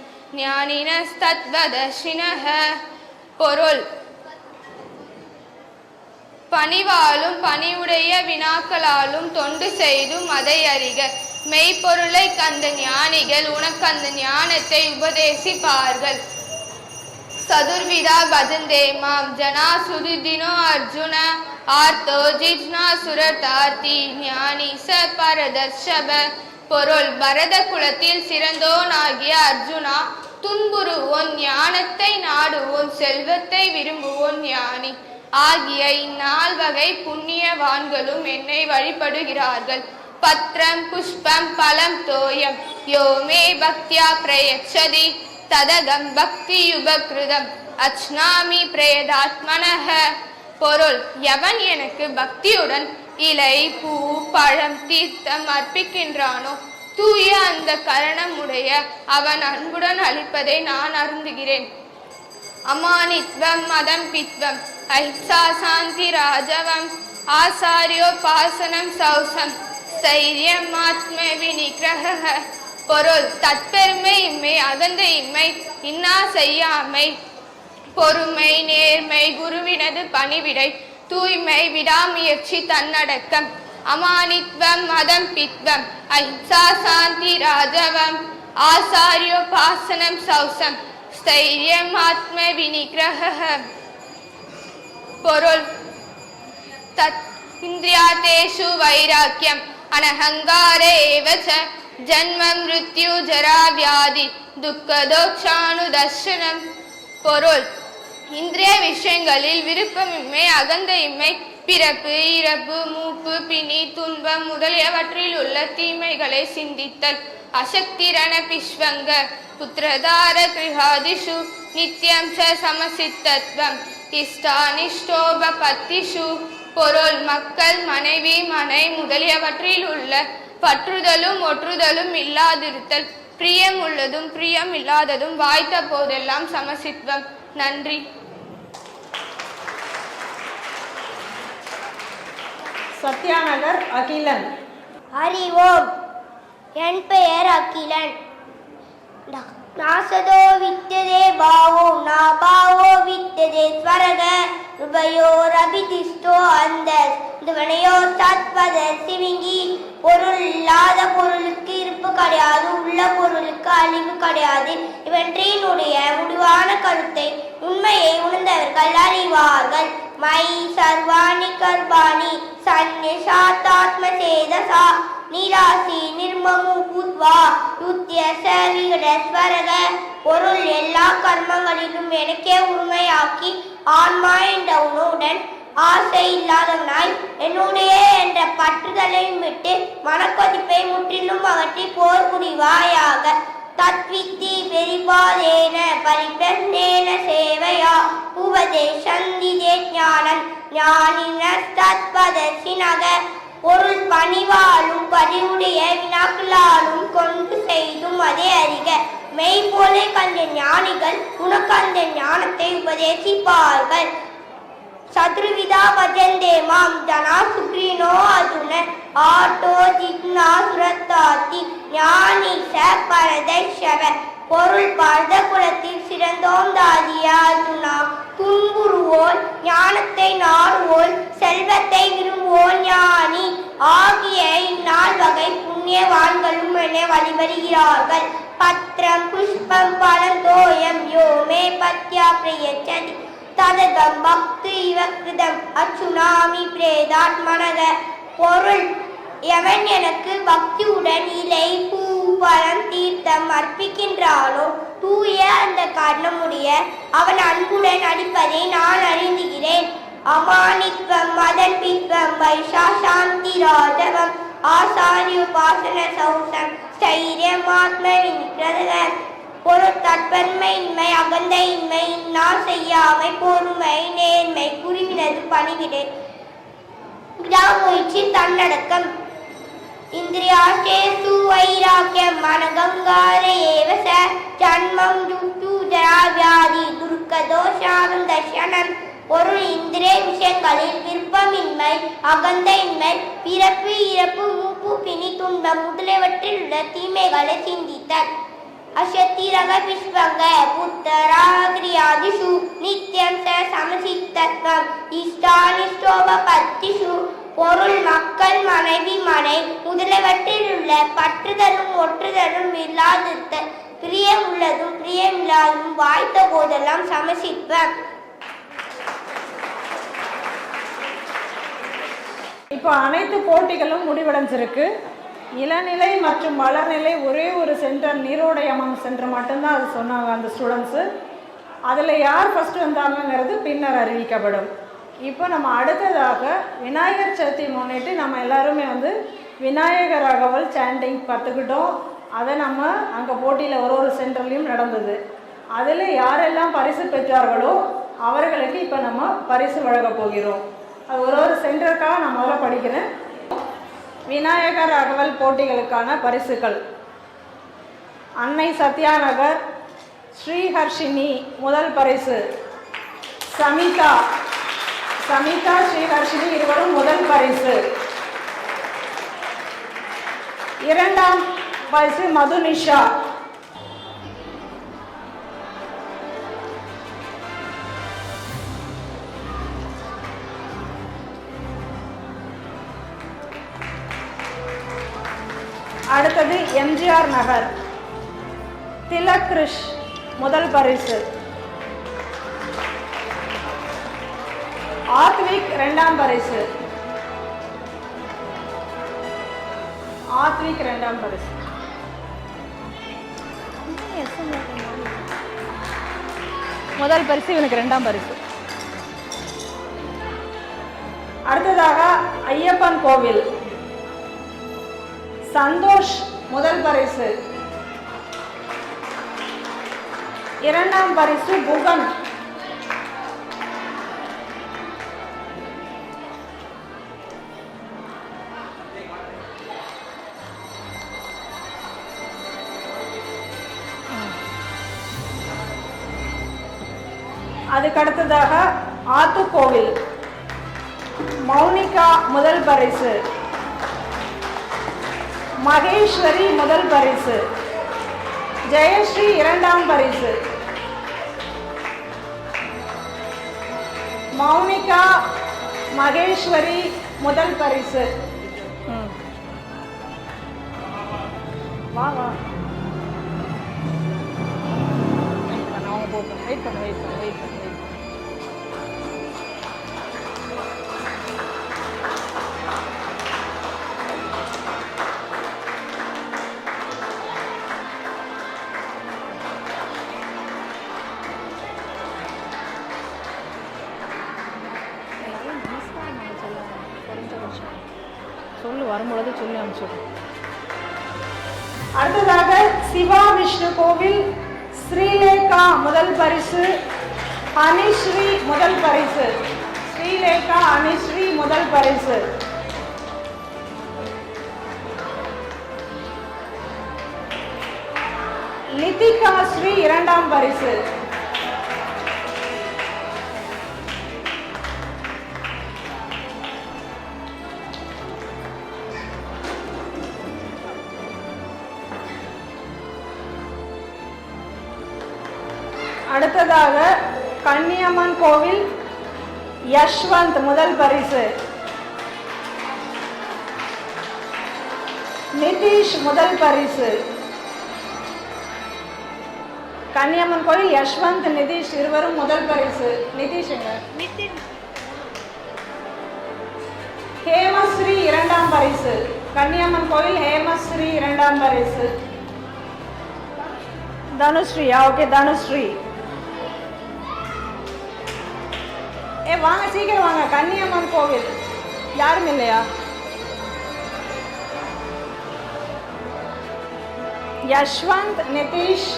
ஞானினஸ் தத்வதர்ஷினஹ. பொருள், பணிவாலும் பணிவுடைய வினாக்களாலும் தொண்டு செய்தும் அதை அறிக. மெய்ப்பொருளை கண்ட ஞானிகள் உனக்கு அந்த ஞானத்தை உபதேசிப்பார்கள். சதுர்விதா பஜந்தே மாம் ஜனா சுதிதினோ அர்ஜுன ஆர்த்தோ ஜிஜ்னா சுரதார்த்தி ஞானி ச பரதர்ஷப. பொருள், பரத குலத்தில் சிறந்தோனாகிய அர்ஜுனா, துன்புறுவோன், ஞானத்தை நாடுவோன், செல்வத்தை விரும்புவோன் ஞானி ஆகிய இந்நால்வகை புண்ணியவான்களும் என்னை வழிபடுகிறார்கள். பத்ரம் புஷ்பம் பலம் தோயம் யோமே பக்தியா பிரயச்சதி ததகம் பக்தி யுபக்ருதம் அச்னாமி பிரயதாத்மனஹ. பொருள், எவன் எனக்கு பக்தியுடன் இலை பூ பழம் தீர்த்தம் அர்ப்பிக்கின்றானோ தூய அந்த கரணமுடைய அவன் அன்புடன் அளிப்பதை நான் அருந்துகிறேன். அமானித்வம் மதம் பித்வம் ஐசா சாந்தி ராஜவம் ஆசாரியோபாசனம் சௌசம் ஸ்தைரியம் ஆத்ம விநிகிரஹ. பொருள், தற்பெருமை இம்மை அகந்த இம்மை இன்னா செய்யாமை பொறுமை நேர்மை குருவினது பணிவிடை தூய்மை விடாமுயற்சி தன்னடக்கம் அமானித்வம் மதம் பித்வம் ஐசா சாந்தி ராஜவம் ஆசாரியோபாசனம் சௌசம் ஸ்தைரியம் ஆத்ம விநிகிரஹ. பொருள், தத் இந்திரியாதேஷு வைராக்கியம் அனஹங்காரே ஏவச ஜன்ம மிருத்யு ஜரா வியாதி துக்கதோக்ஷானுதர்ஷனம். பொருள், இந்திரிய விஷயங்களில் விருப்பமின்மை அகந்த இன்மை பிறப்பு இறப்பு மூப்பு பிணி துன்பம் முதலியவற்றில் உள்ள தீமைகளை சிந்தித்தல் அசக்திரண பிஸ்வங்க புத்திரதார கிருஹாதிஷு நித்யம் ச சமசித்தத்வம் இஷ்டானிஷ்டோபபத்திஷு. பொருள், மக்கள் மனைவி மனை முதலியவற்றில் உள்ள பற்றுதலும் ஒற்றுதலும் இல்லாதிருத்தல் பிரியம் உள்ளதும் பிரியம் இல்லாததும் வாய்த்த போதெல்லாம் சமசித்வம். நன்றி. சத்யாநகர் அகிலன். அறிவோம். என் பெயர் அகிலன். நாசதோ வித்ததே பாவோ நா பாவோ வித்ததே ஸ்வரக ருபயோர் அபிதிஷ்டோ அந்த துவனையோ தத்வத சிவிங்கி. பொருள் இல்லாத பொருளுக்கு இருப்பு கிடையாது, உள்ள பொருளுக்கு அழிவு கிடையாது. இவற்றினுடைய முடிவான கருத்தை உண்மையை உணர்ந்தவர்கள் அறிவார்கள். மை சர்வாணி கர்பாணி சந்நிஷாத்தாத்ம சேதசா நிராசி நிர்மமு பூத்வா யுத்யச விகடஸ்வரக. பொருள், எல்லா கர்மங்களிலும் எனக்கே உரிமையாக்கி ஆன்மா என்ற உணவுடன் ஆசை இல்லாதவனாய் என்னுடைய என்ற பற்றுதலையும் விட்டு மனக்கொதிப்பை முற்றிலும் அகற்றி போர் புரிவாயாக. தத்வித்தி பெரிபாதேன பரிப்ரச்னேன சேவையா உபதேசந்தி தேக் ஞானம் ஞானினஸ் தத்வதர்ஷினஹ. பொருள், பணிவாலும் பதிவுடைய வினாக்களாலும் கொண்டு செய்தும் அதே அறிக. மெய்போலே கண்ட ஞானிகள் உனக்கு அந்த ஞானத்தை உபதேசிப்பார்கள். சத்ருவிதா பஜந்தே மாம் ஜனா சுக்ரீனோ அர்ஜுன ஆட்டோ ஜிக்னா சுரத்தாத்தி ஞானி ச பரதர்ஷப. பொருள், பரத குலத்தில் சிறந்தோம் தாதிய அர்ஜுனா, துன்புறுவோர், ஞானத்தை நாடுவோர், செல்வத்தை விரும்புவோர் ஞானி ஆகிய இந்நால் வகை புண்ணியவான்களும் என வழிபடுகிறார்கள். பத்ரம் புஷ்பம் பலம் தோயம் யோமே பத்யா பிரயச்சதி ததகம் பக்தி யுபக்ருதம் அச்சுனாமி பிரேதாத்மனக. பொருள், எவன் எனக்கு பக்தியுடன் இலை பூ பழம் தீர்த்தம் அர்ப்பிக்கின்றானோ தூய அந்த கர்ணமுடைய அவன் அன்புடன் அடிப்பதை நான் அறிந்துகிறேன். அமானித்வம் மதன் பித்வம் வைஷா சாந்தி ராஜவம் ஆசாரி உபாசன சௌசம் ஸ்தைரியம் ஆத்ம விநிகிரகம். பொருட்தற்பன்மையின்மை அகந்தையின்மை இன்னா செய்யாமை பொறுமை நேர்மை குருவினது பணிவிடை விடாமுயற்சி தன்னடக்கம். இந்திரியாசேசு வைராக்கியம் மனகங்கார ஏவச ஜன்மம் ருத்து ஜரா வியாதி துர்க்க தோஷானம் தர்ஷனம். பொருள் இந்திரிய விஷயங்களில் விருப்பமின்மை அகந்தையின்மை பிறப்பு இறப்பு மூப்பு பிணி துன்பம் முதலியவற்றில் உள்ள தீமைகளை சிந்தித்தல். அசத்திரக விஸ்வங்க புத்தராகிரியாதிஷு நித்யம் ச சமசித்தத்வம் இஷ்டானிஷ்டோபபத்திஷு. பொருள் மக்கள் மனைவி மனை முதலியவற்றில் உள்ள பற்றுதலும் ஒற்றுதலும் இல்லாதிருத்தல். பிரியம் உள்ளதும் பிரியமில்லாததும் வாய்த்த போதெல்லாம் சமசித்வம். இப்போ அனைத்து போட்டிகளும் முடிவடைஞ்சிருக்கு. இளநிலை மற்றும் வளர்நிலை ஒரே ஒரு சென்டர் நீரோடையம்மன் சென்டர் மட்டும்தான் அது சொன்னாங்க அந்த ஸ்டூடெண்ட்ஸு. அதில் யார் ஃபஸ்ட்டு வந்தாங்கங்கிறது பின்னர் அறிவிக்கப்படும். இப்போ நம்ம அடுத்ததாக விநாயகர் சதுர்த்தி முன்னிட்டு நம்ம எல்லாருமே விநாயகர் அகவல் சாண்டிங் கற்றுக்கிட்டோம். அதை நம்ம அங்கே போட்டியில் ஒரு சென்டர்லேயும் நடந்தது. அதில் யாரெல்லாம் பரிசு பெற்றார்களோ அவர்களுக்கு இப்போ நம்ம பரிசு வழங்கப் போகிறோம். அது ஒரு சென்டருக்காக நான் முதல்ல படிக்கிறேன். விநாயகர் அகவல் போட்டிகளுக்கான பரிசுகள்: அன்னை சத்யாநகர் ஸ்ரீஹர்ஷினி முதல் பரிசு, சமிதா ஸ்ரீஹர்ஷினி இருவரும் முதல் பரிசு. இரண்டாம் பரிசு மதுனிஷா. அடுத்தது எம்ஜிஆர் நகர் திலக் கிருஷ் முதல் பரிசு. ஆத்விக் இரண்டாம் பரிசு. முதல் பரிசு இவனுக்கு இரண்டாம் பரிசு. அடுத்ததாக ஐயப்பன் கோவில் சந்தோஷ் முதல் பரிசு. இரண்டாம் பரிசு புகன். அதுக்கடுத்ததாக ஆத்துக்கோவில் மௌனிகா முதல் பரிசு. மகேஸ்வரி முதல் பரிசு. ஜெயஸ்ரீ இரண்டாம் பரிசு. மௌனிகா மகேஸ்வரி முதல் பரிசு. வா வா வெயிட் பண்ணு. சொல்லு, வரும்பொழுது சொல்லி அனுப்பிச்சுடும். அடுத்ததாக சிவா விஷ்ணு கோவில் ஸ்ரீலேகா முதல் பரிசு. அனிஸ்ரீ முதல் பரிசு. ஸ்ரீலேகா அனிஸ்ரீ முதல் பரிசு. லிதிகா ஸ்ரீ இரண்டாம் பரிசு. அடுத்ததாக கன்னியம்மன் கோவில் யஷ்வந்த் முதல் பரிசு. நிதிஷ் முதல் பரிசு. கன்னியம்மன் கோவில் யஷ்வந்த் நிதிஷ் இருவரும் முதல் பரிசு. நிதிஷுங்க. ஹேமஸ்ரீ இரண்டாம் பரிசு. கன்னியம்மன் கோயில் ஹேமஸ்ரீ 2ஆம் பரிசு. தனுஸ்ரீயா? ஓகே, தனுஸ்ரீ. வாங்க சீக்கிரம் வாங்க. கன்னியம்மன் கோவில் யாரும் இல்லையா? யஷ்வந்த், நிதிஷ்,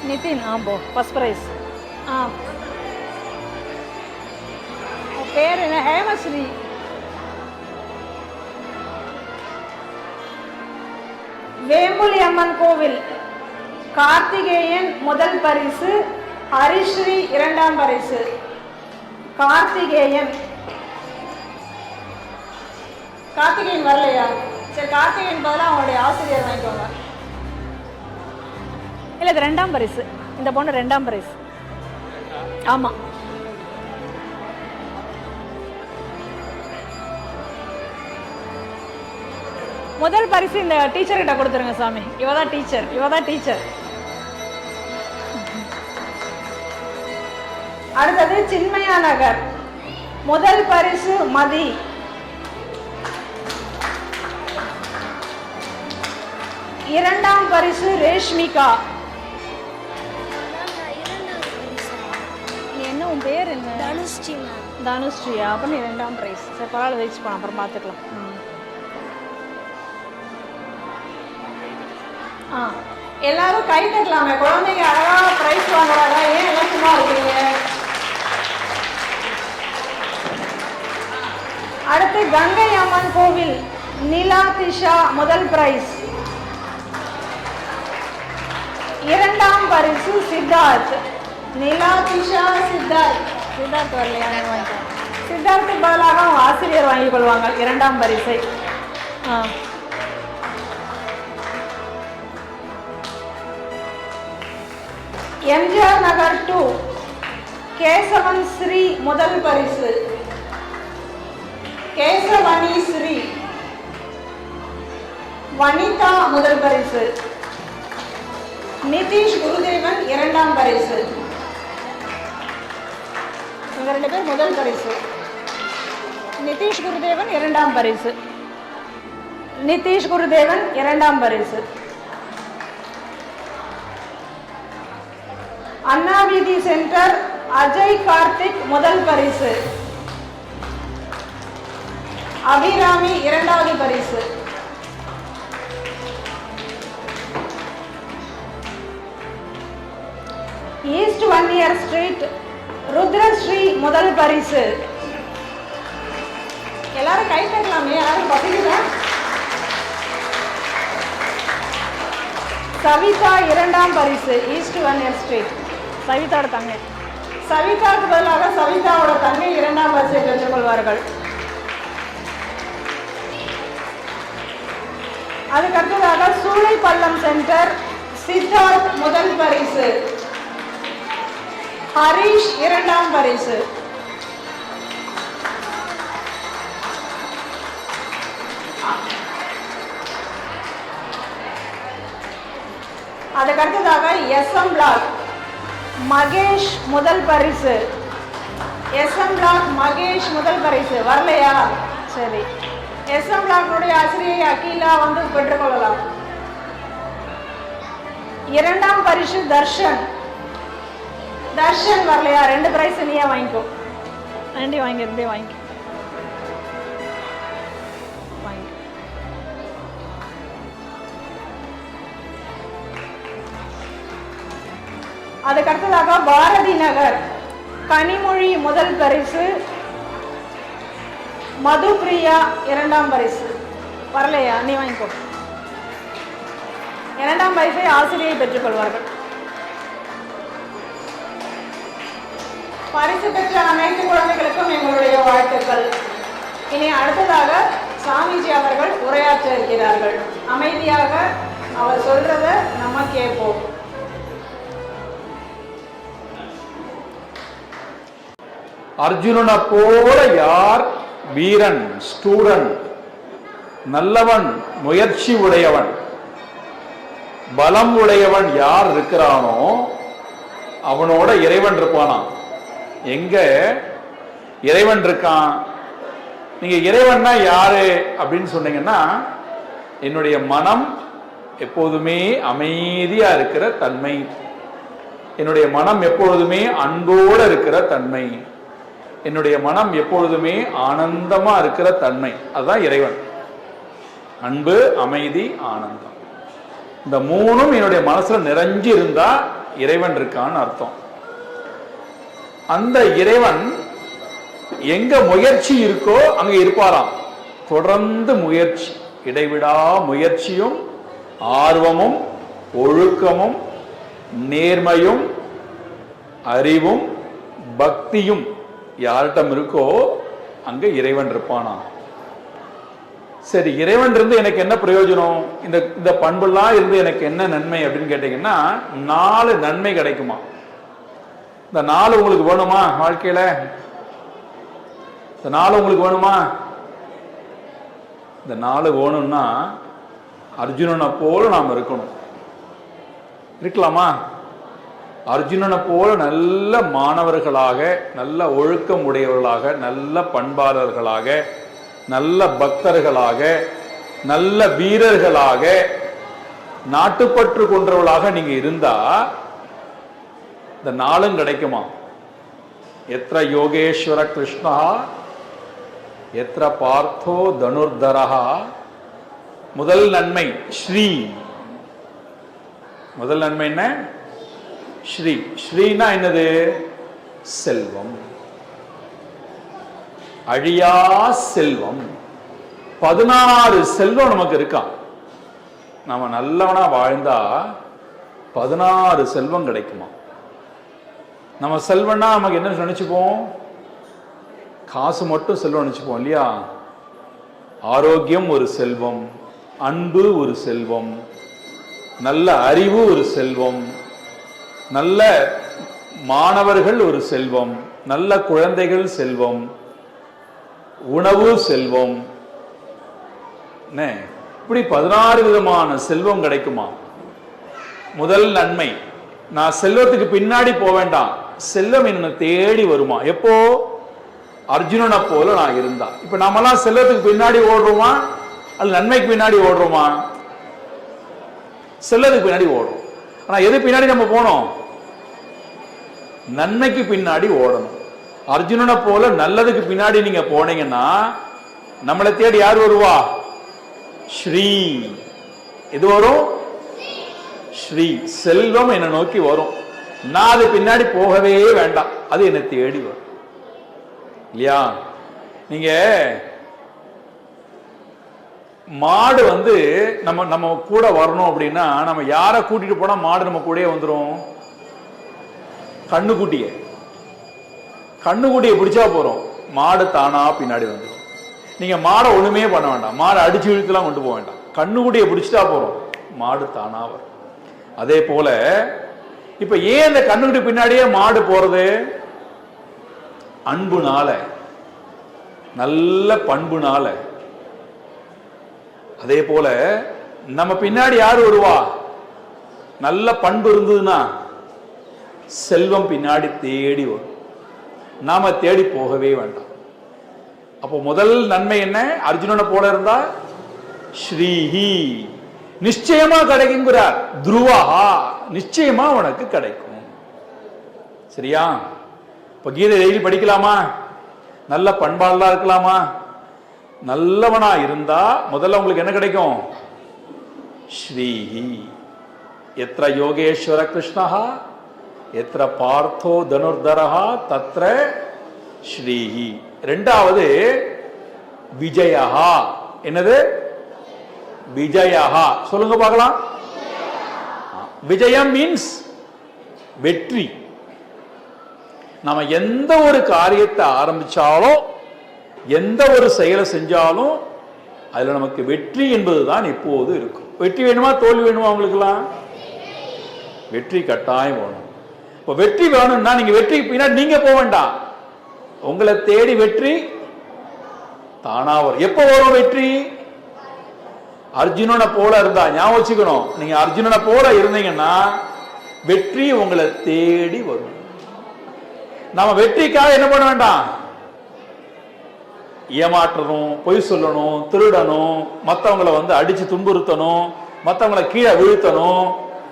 நிதின். ஆம்போ ஃபர்ஸ்ட் பிரைஸ். பேர் என்ன? ஹேமஸ்ரீ. வேம்புலி அம்மன் கோவில் கார்த்திகேயன் முதல் பரிசு, ஹரிஸ்ரீ 2ஆம் பரிசு. கார்த்திகேயன் வரலையா? சரி, கார்த்திகேயன் பதிலாக அவங்களுடைய ஆசிரியர் வாங்கிக்கோங்க. இல்லை, இது 2ஆம் பரிசு. இந்த பொண்ணு 2ஆம் பரிசு. ஆமாம். முதல் பரிசு இந்த டீச்சர்கிட்ட கொடுத்துருங்க சாமி. இவதான் டீச்சர். அடுத்தது சின்மயா நகர் முதல் பரிசு மதி. இரண்டாம் பரிசு ரேஷ்மிகா. என்ன உன் பேர் என்ன? தனுஸ்ரீயா? அப்ப நீ 2ஆம் பிரைஸ். சரி, பரவாயில்ல, வச்சு போன அப்புறம் பார்த்துக்கலாம். எல்லாரும் கை தட்டலாமே. குழந்தைங்க அழகா பிரைஸ் வாங்குறாங்க. ஏன் எல்லாம் சும்மா இருக்கீங்க? அடுத்து கங்கை அம்மன் கோவில் நிலா திஷா முதல் பிரைஸ். 2ஆம் பரிசு சித்தார்த். நிலா திஷா சித்தார்த் வரலையா? சித்தார்த்துக்கு பதிலாக அவங்க ஆசிரியர் வாங்கிக் கொள்வாங்க 2ஆம் பரிசை. எம்ஜிஆர் நகர் 2 கேசவன் ஸ்ரீ முதல் பரிசு. கேசவனி ஸ்ரீ. வனிதா முதல் பரிசு. நிதிஷ் குருதேவன் 2ஆம் பரிசு. இவங்க 2 பேர் முதல் பரிசு. நிதிஷ் குருதேவன் 2ஆம் பரிசு. நிதிஷ் குருதேவன் 2ஆம் பரிசு. அண்ணா வீதி சென்டர் அஜய் கார்த்திக் முதல் பரிசு. அபிராமி 2வது பரிசு. ஈஸ்ட் 1 இயர் ஸ்ட்ரீட் ருத்ரஸ்ரீ முதல் பரிசு. எல்லாரும் கை தட்டலாமே. யாரும் பசிக்குதா? சவிதா 2ஆம் பரிசு. East 1 year street. சவிதாவோட தங்கை. சவிதாவுக்கு பதிலாக சவிதாவோட தங்கை 2ஆம் பரிசை பெற்றுக்கொள்வார்கள். அதுக்கு அடுத்ததாக சூளைப்பள்ளம் சென்டர் சித்தார்த் முதல் பரிசு. ஹரிஷ் 2ஆம் பரிசு. அதுக்கு அடுத்ததாக SM பிளாக் மகேஷ் முதல் பரிசு. SM பிளாக் மகேஷ் முதல் பரிசு வரலையா? சரி, SM பிளாக்குடைய ஆசிரியை அகிலா வந்து பெற்றுக்கொள்ளலாம். 2ஆம் பரிசு தர்ஷன் வரலையா? 2 பிரைஸ் நீயே வாங்கிக்கோ. 2 வாங்கிக்கோ. அதுக்கு அடுத்ததாக பாரதி நகர் கனிமொழி முதல் பரிசு. மதுப்பிரியா 2ஆம் பரிசு வரலையா? நீ வாங்கிக்கோ. 2ஆம் பரிசை ஆசிரியை பெற்றுக்கொள்வார்கள். பரிசு பெற்ற அனைத்து குழந்தைகளுக்கும் எங்களுடைய வாழ்த்துக்கள். இனி அடுத்ததாக சாமிஜி அவர்கள் உரையாற்ற இருக்கிறார்கள். அமைதியாக அவர் சொல்றத நம்ம கேட்போம். அர்ஜுனனை போல யார் வீரன், ஸ்டூடெண்ட், நல்லவன், முயற்சி உடையவன், பலம் உடையவன் யார் இருக்கிறானோ அவனோட இறைவன் இருப்பானாம். எங்க இறைவன் இருக்கான்? நீங்க இறைவன்னா யாரு அப்படின்னு சொன்னீங்கன்னா, என்னுடைய மனம் எப்போதுமே அமைதியா இருக்கிற தன்மை, என்னுடைய மனம் எப்பொழுதுமே அன்போடு இருக்கிற தன்மை, என்னுடைய மனம் எப்பொழுதுமே ஆனந்தமா இருக்கிற தன்மை, அதுதான் இறைவன். அன்பு, அமைதி, ஆனந்தம், இந்த மூணும் என்னுடைய மனசுல நிறைஞ்சு இருந்தா இறைவன் இருக்கான்னு அர்த்தம். அந்த இறைவன் எங்க முயற்சி இருக்கோ அங்க இருப்பாராம். தொடர்ந்து முயற்சி, இடைவிடா முயற்சியும் ஆர்வமும் ஒழுக்கமும் நேர்மையும் அறிவும் பக்தியும் யார்கிட்டம் இருக்கோ அங்க இறைவன் இருப்பானா. சரி, இறைவன் இருந்து எனக்கு என்ன பிரயோஜனம்? இந்த பண்புலாம் இருந்து எனக்கு என்ன நன்மை அப்படின்னு கேட்டீங்கன்னா, 4 நன்மை கிடைக்குமா. இந்த 4 உங்களுக்கு வேணுமா? வாழ்க்கையில இந்த 4 உங்களுக்கு வேணுமா? இந்த 4 வேணும்னா அர்ஜுனனை போல நாம் இருக்கணும். இருக்கலாமா? அர்ஜுனனை போல நல்ல மாணவர்களாக, நல்ல ஒழுக்கம் உடையவர்களாக, நல்ல பண்பாளர்களாக, நல்ல பக்தர்களாக, நல்ல வீரர்களாக, நாட்டுப்பற்று கொண்டவர்களாக நீங்க இருந்தா இந்த 4 கிடைக்குமா? எத்ர யோகேஸ்வர கிருஷ்ணா எத்ர பார்த்தோ தனுர்தரஹா. முதல் நன்மை ஸ்ரீ. முதல் நன்மை என்ன? ஸ்ரீ. ஸ்ரீனா என்னது? செல்வம், அழியா செல்வம். 16 செல்வம் நமக்கு இருக்கான். நாம நல்லவனா வாழ்ந்தா 16 செல்வம் கிடைக்குமா. நம்ம செல்வம்னா நமக்கு என்ன நினைச்சுப்போம்? காசு மட்டும் செல்வம் நினைச்சுப்போம் இல்லையா? ஆரோக்கியம் ஒரு செல்வம், அன்பு ஒரு செல்வம், நல்ல அறிவு ஒரு செல்வம், நல்ல மாணவர்கள் ஒரு செல்வம், நல்ல குழந்தைகள் செல்வம், உணவு செல்வம், இப்படி 16 விதமான செல்வம் கிடைக்குமா. முதல் நன்மை, நான் செல்வத்துக்கு பின்னாடி போக வேண்டாம், செல்வம் என்ன தேடி வருமா. எப்போ? அர்ஜுனனை போல நான் இருந்தா. இப்ப நாமெல்லாம் செல்வத்துக்கு பின்னாடி ஓடுறோமா அல்ல நன்மைக்கு பின்னாடி ஓடுறோமா? செல்வத்துக்கு பின்னாடி ஓடுறோம். ஆனா எது பின்னாடி நம்ம போனோம்? நன்மைக்கு பின்னாடி ஓடணும். அர்ஜுனனை போல நல்லதுக்கு பின்னாடி நீங்க போனீங்கன்னா நம்மளை தேடி யார் வருவா? ஸ்ரீ. இது வரும் ஸ்ரீ. செல்வம் என்னை நோக்கி வரும். நான் அது பின்னாடி போகவே வேண்டாம், அது என்னை தேடி வரும் இல்லையா? நீங்க மாடு நம்ம கூட வரணும் அப்படின்னா நம்ம யாரை கூட்டிட்டு போனா மாடு நம்ம கூடயே வந்துடும்? கண்ணுக்குட்டிய பிடிச்சா போறோம், மாடு தானா பின்னாடி வந்துடும். நீங்க மாடை ஒண்ணுமே பண்ண வேண்டாம், மாடை அடிச்சு இழுத்துலாம் கொண்டு போக வேண்டாம், கண்ணுக்குட்டியை பிடிச்சிட்டா போறோம், மாடு தானா வரும். அதே போல இப்ப ஏன் இந்த கண்ணுக்குட்டி பின்னாடியே மாடு போறது? அன்புனால, நல்ல பண்புனால. அதே போல நம்ம பின்னாடி யாரு வருவா? நல்ல பண்பு இருந்ததுன்னா செல்வம் பின்னாடி தேடி வரும், நாம தேடி போகவே வேண்டாம். அப்போ முதல் நன்மை என்ன? அர்ஜுனனை போல இருந்தா ஸ்ரீஹி, நிச்சயமா கிடைக்குங்கிறார். துருவஹா, நிச்சயமா உனக்கு கிடைக்கும். சரியா? இப்ப கீதை டெய்லி படிக்கலாமா? நல்ல பண்பாளா இருக்கலாமா? நல்லவனா இருந்தா முதல்ல உங்களுக்கு என்ன கிடைக்கும்? ஸ்ரீஹி. எத்ர யோகேஸ்வர கிருஷ்ணஹா எத்ர பார்த்தோ தனுர்தரஹா தத்ர ஸ்ரீஹி. இரண்டாவது விஜயஹா. என்னது? விஜயஹா. சொல்லுங்க பார்க்கலாம். விஜயம் மீன்ஸ் வெற்றி. நாம எந்த ஒரு காரியத்தை ஆரம்பிச்சாலும், எந்த ஒரு செயலை செஞ்சாலும் அதுல நமக்கு வெற்றி என்பதுதான் எப்போது இருக்கும். வெற்றி வேணுமா தோல்வி வேணுமா? உங்களுக்குலாம் வெற்றி கட்டாயம் வேணும். இப்ப வெற்றி வேணும்னா நீங்க வெற்றிக்கு பின்னாடி நீங்க போக வேண்டாம், உங்களை தேடி வெற்றி தானா வரும். எப்ப வரும் வெற்றி? அர்ஜுனனை போல இருந்தா. ஞாபகம் வச்சுக்கணும், நீங்க அர்ஜுனனை போல இருந்தீங்கன்னா வெற்றி உங்களை தேடி வரும். நம்ம வெற்றிக்காக என்ன பண்ண வேண்டாம்? ஏமாற்றணும், பொய் சொல்லணும், திருடணும், மற்றவங்களை அடிச்சு துன்புறுத்தணும், மற்றவங்களை கீழே வீழ்த்தணும்,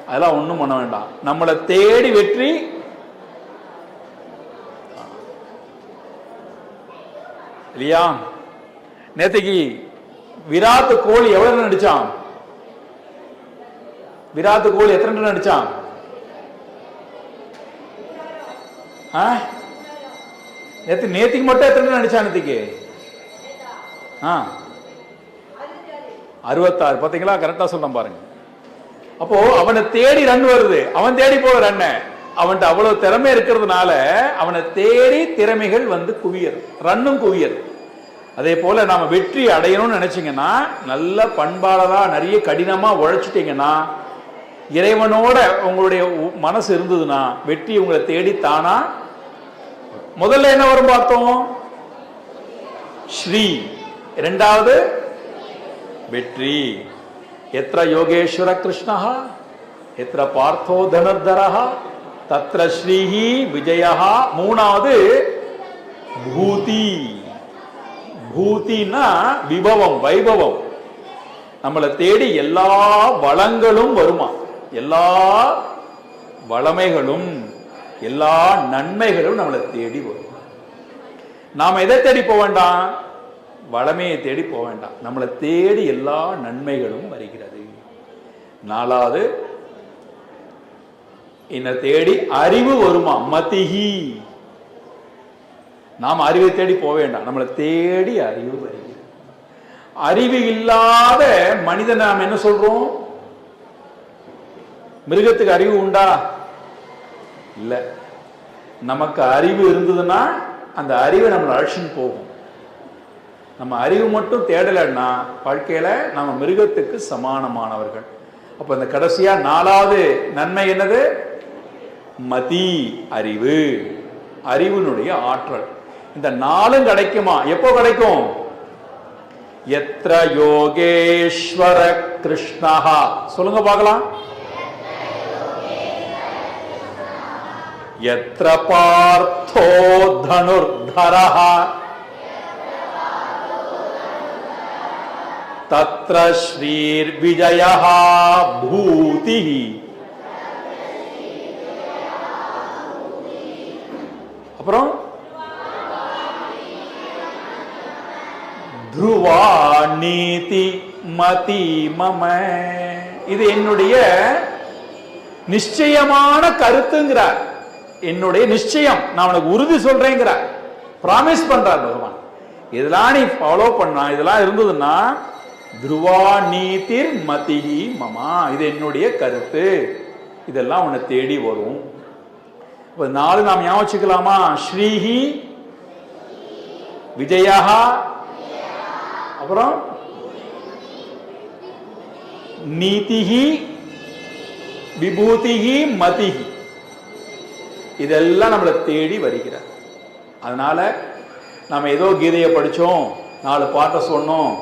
அதெல்லாம் ஒண்ணும் பண்ண வேண்டாம். நம்மளை தேடி வெற்றி இல்லையா? நேத்தைக்கு விராட் கோலி எவ்வளவு நடிச்சான்? விராட் கோலி எத்தனை நடிச்சான்? நேத்திக்கு மட்டும் எத்தனை நடிச்சான்? நேத்திக்கு 66. பாத்தீங்களா? கரெக்டா சொல்றேன் பாருங்க. அப்போ அவனை தேடி ரன் வருது, அவன் தேடி போற ரன். அவன்கிட்ட அவ்வளவு திறமை இருக்கிறதுனால அவனை தேடி திறமைகள் குவியர், ரன்னும் குவியர். அதே போல நாம வெற்றி அடையணும்னு நினைச்சீங்கன்னா, நல்ல பண்பாளரா நிறைய கடினமா உழைச்சிட்டீங்கன்னா, இறைவனோட உங்களுடைய மனசு இருந்ததுன்னா வெற்றி உங்களை தேடி தானா. முதல்ல என்ன வரும் பார்த்தோம்? ஸ்ரீ. இரண்டாவது வெற்றி. எத்ர யோகேஸ்வர கிருஷ்ணா எத்ர பார்த்தோ தனுர்தரஹ தத்ர ஸ்ரீஹி விஜயஹ. மூணாவது பூதி. பூதினா விபவம், வைபவம். நம்மளை தேடி எல்லா வளங்களும் வருமா, எல்லா வளமைகளும் எல்லா நன்மைகளும் நம்மளை தேடி வரும். நாம எதை தேடி போக வேண்டாம்? வளமையை தேடி போக வேண்டாம். நம்மளை தேடி எல்லா நன்மைகளும் வருகிறது. நாலாவது என்னை தேடி அறிவு வருமா, மதிஹி. நாம் அறிவை தேடி போக வேண்டாம், நம்மளை தேடி அறிவு வருகிறது. அறிவு இல்லாத மனிதன் நாம் என்ன சொல்றோம்? மிருகத்துக்கு அறிவு உண்டா? இல்ல. நமக்கு அறிவு இருந்ததுன்னா அந்த அறிவை நம்மளை அழைச்சின்னு போகும். நம்ம அறிவு மட்டும் தேடலைன்னா வாழ்க்கையில நம்ம மிருகத்துக்கு சமானமானவர்கள். அப்ப இந்த கடைசியா நாலாவது நன்மை என்னது? மதி, அறிவு, அறிவினுடைய ஆற்றல். இந்த நாலும் கிடைக்குமா? எப்போ கிடைக்கும்? எத்ர யோகேஸ்வர கிருஷ்ணா. சொல்லுங்க பார்க்கலாம். எத்ர பார்த்தோ தனுர்தரஹ தத்ர ஸ்ரீர் விஜயஹ பூதிஹி. அப்புறம் துருவா நீதி மதி மம. இது என்னுடைய நிச்சயமான கருத்துங்கிறார். என்னுடைய நிச்சயம், நான் உனக்கு உறுதி சொல்றேங்கிறார், பிராமிஸ் பண்றார் பகவான். இதெல்லாம் நீ ஃபாலோ பண்ணா, இதெல்லாம் இருந்ததுன்னா துருவா நீதிர் மதிஹி மமா, இது என்னுடைய கருத்து, இதெல்லாம் உன்னை தேடி வரும். இப்ப நாலு நாம் ஞாபகம் வச்சுக்கலாமா? ஸ்ரீஹி, விஜயா, அப்புறம் நீதிஹி, விபூதிஹி, மதிஹி. இதெல்லாம் நம்மளை தேடி வருகிறார். அதனால நம்ம ஏதோ கீதையை படிச்சோம், 4 பாட்டை சொன்னோம்,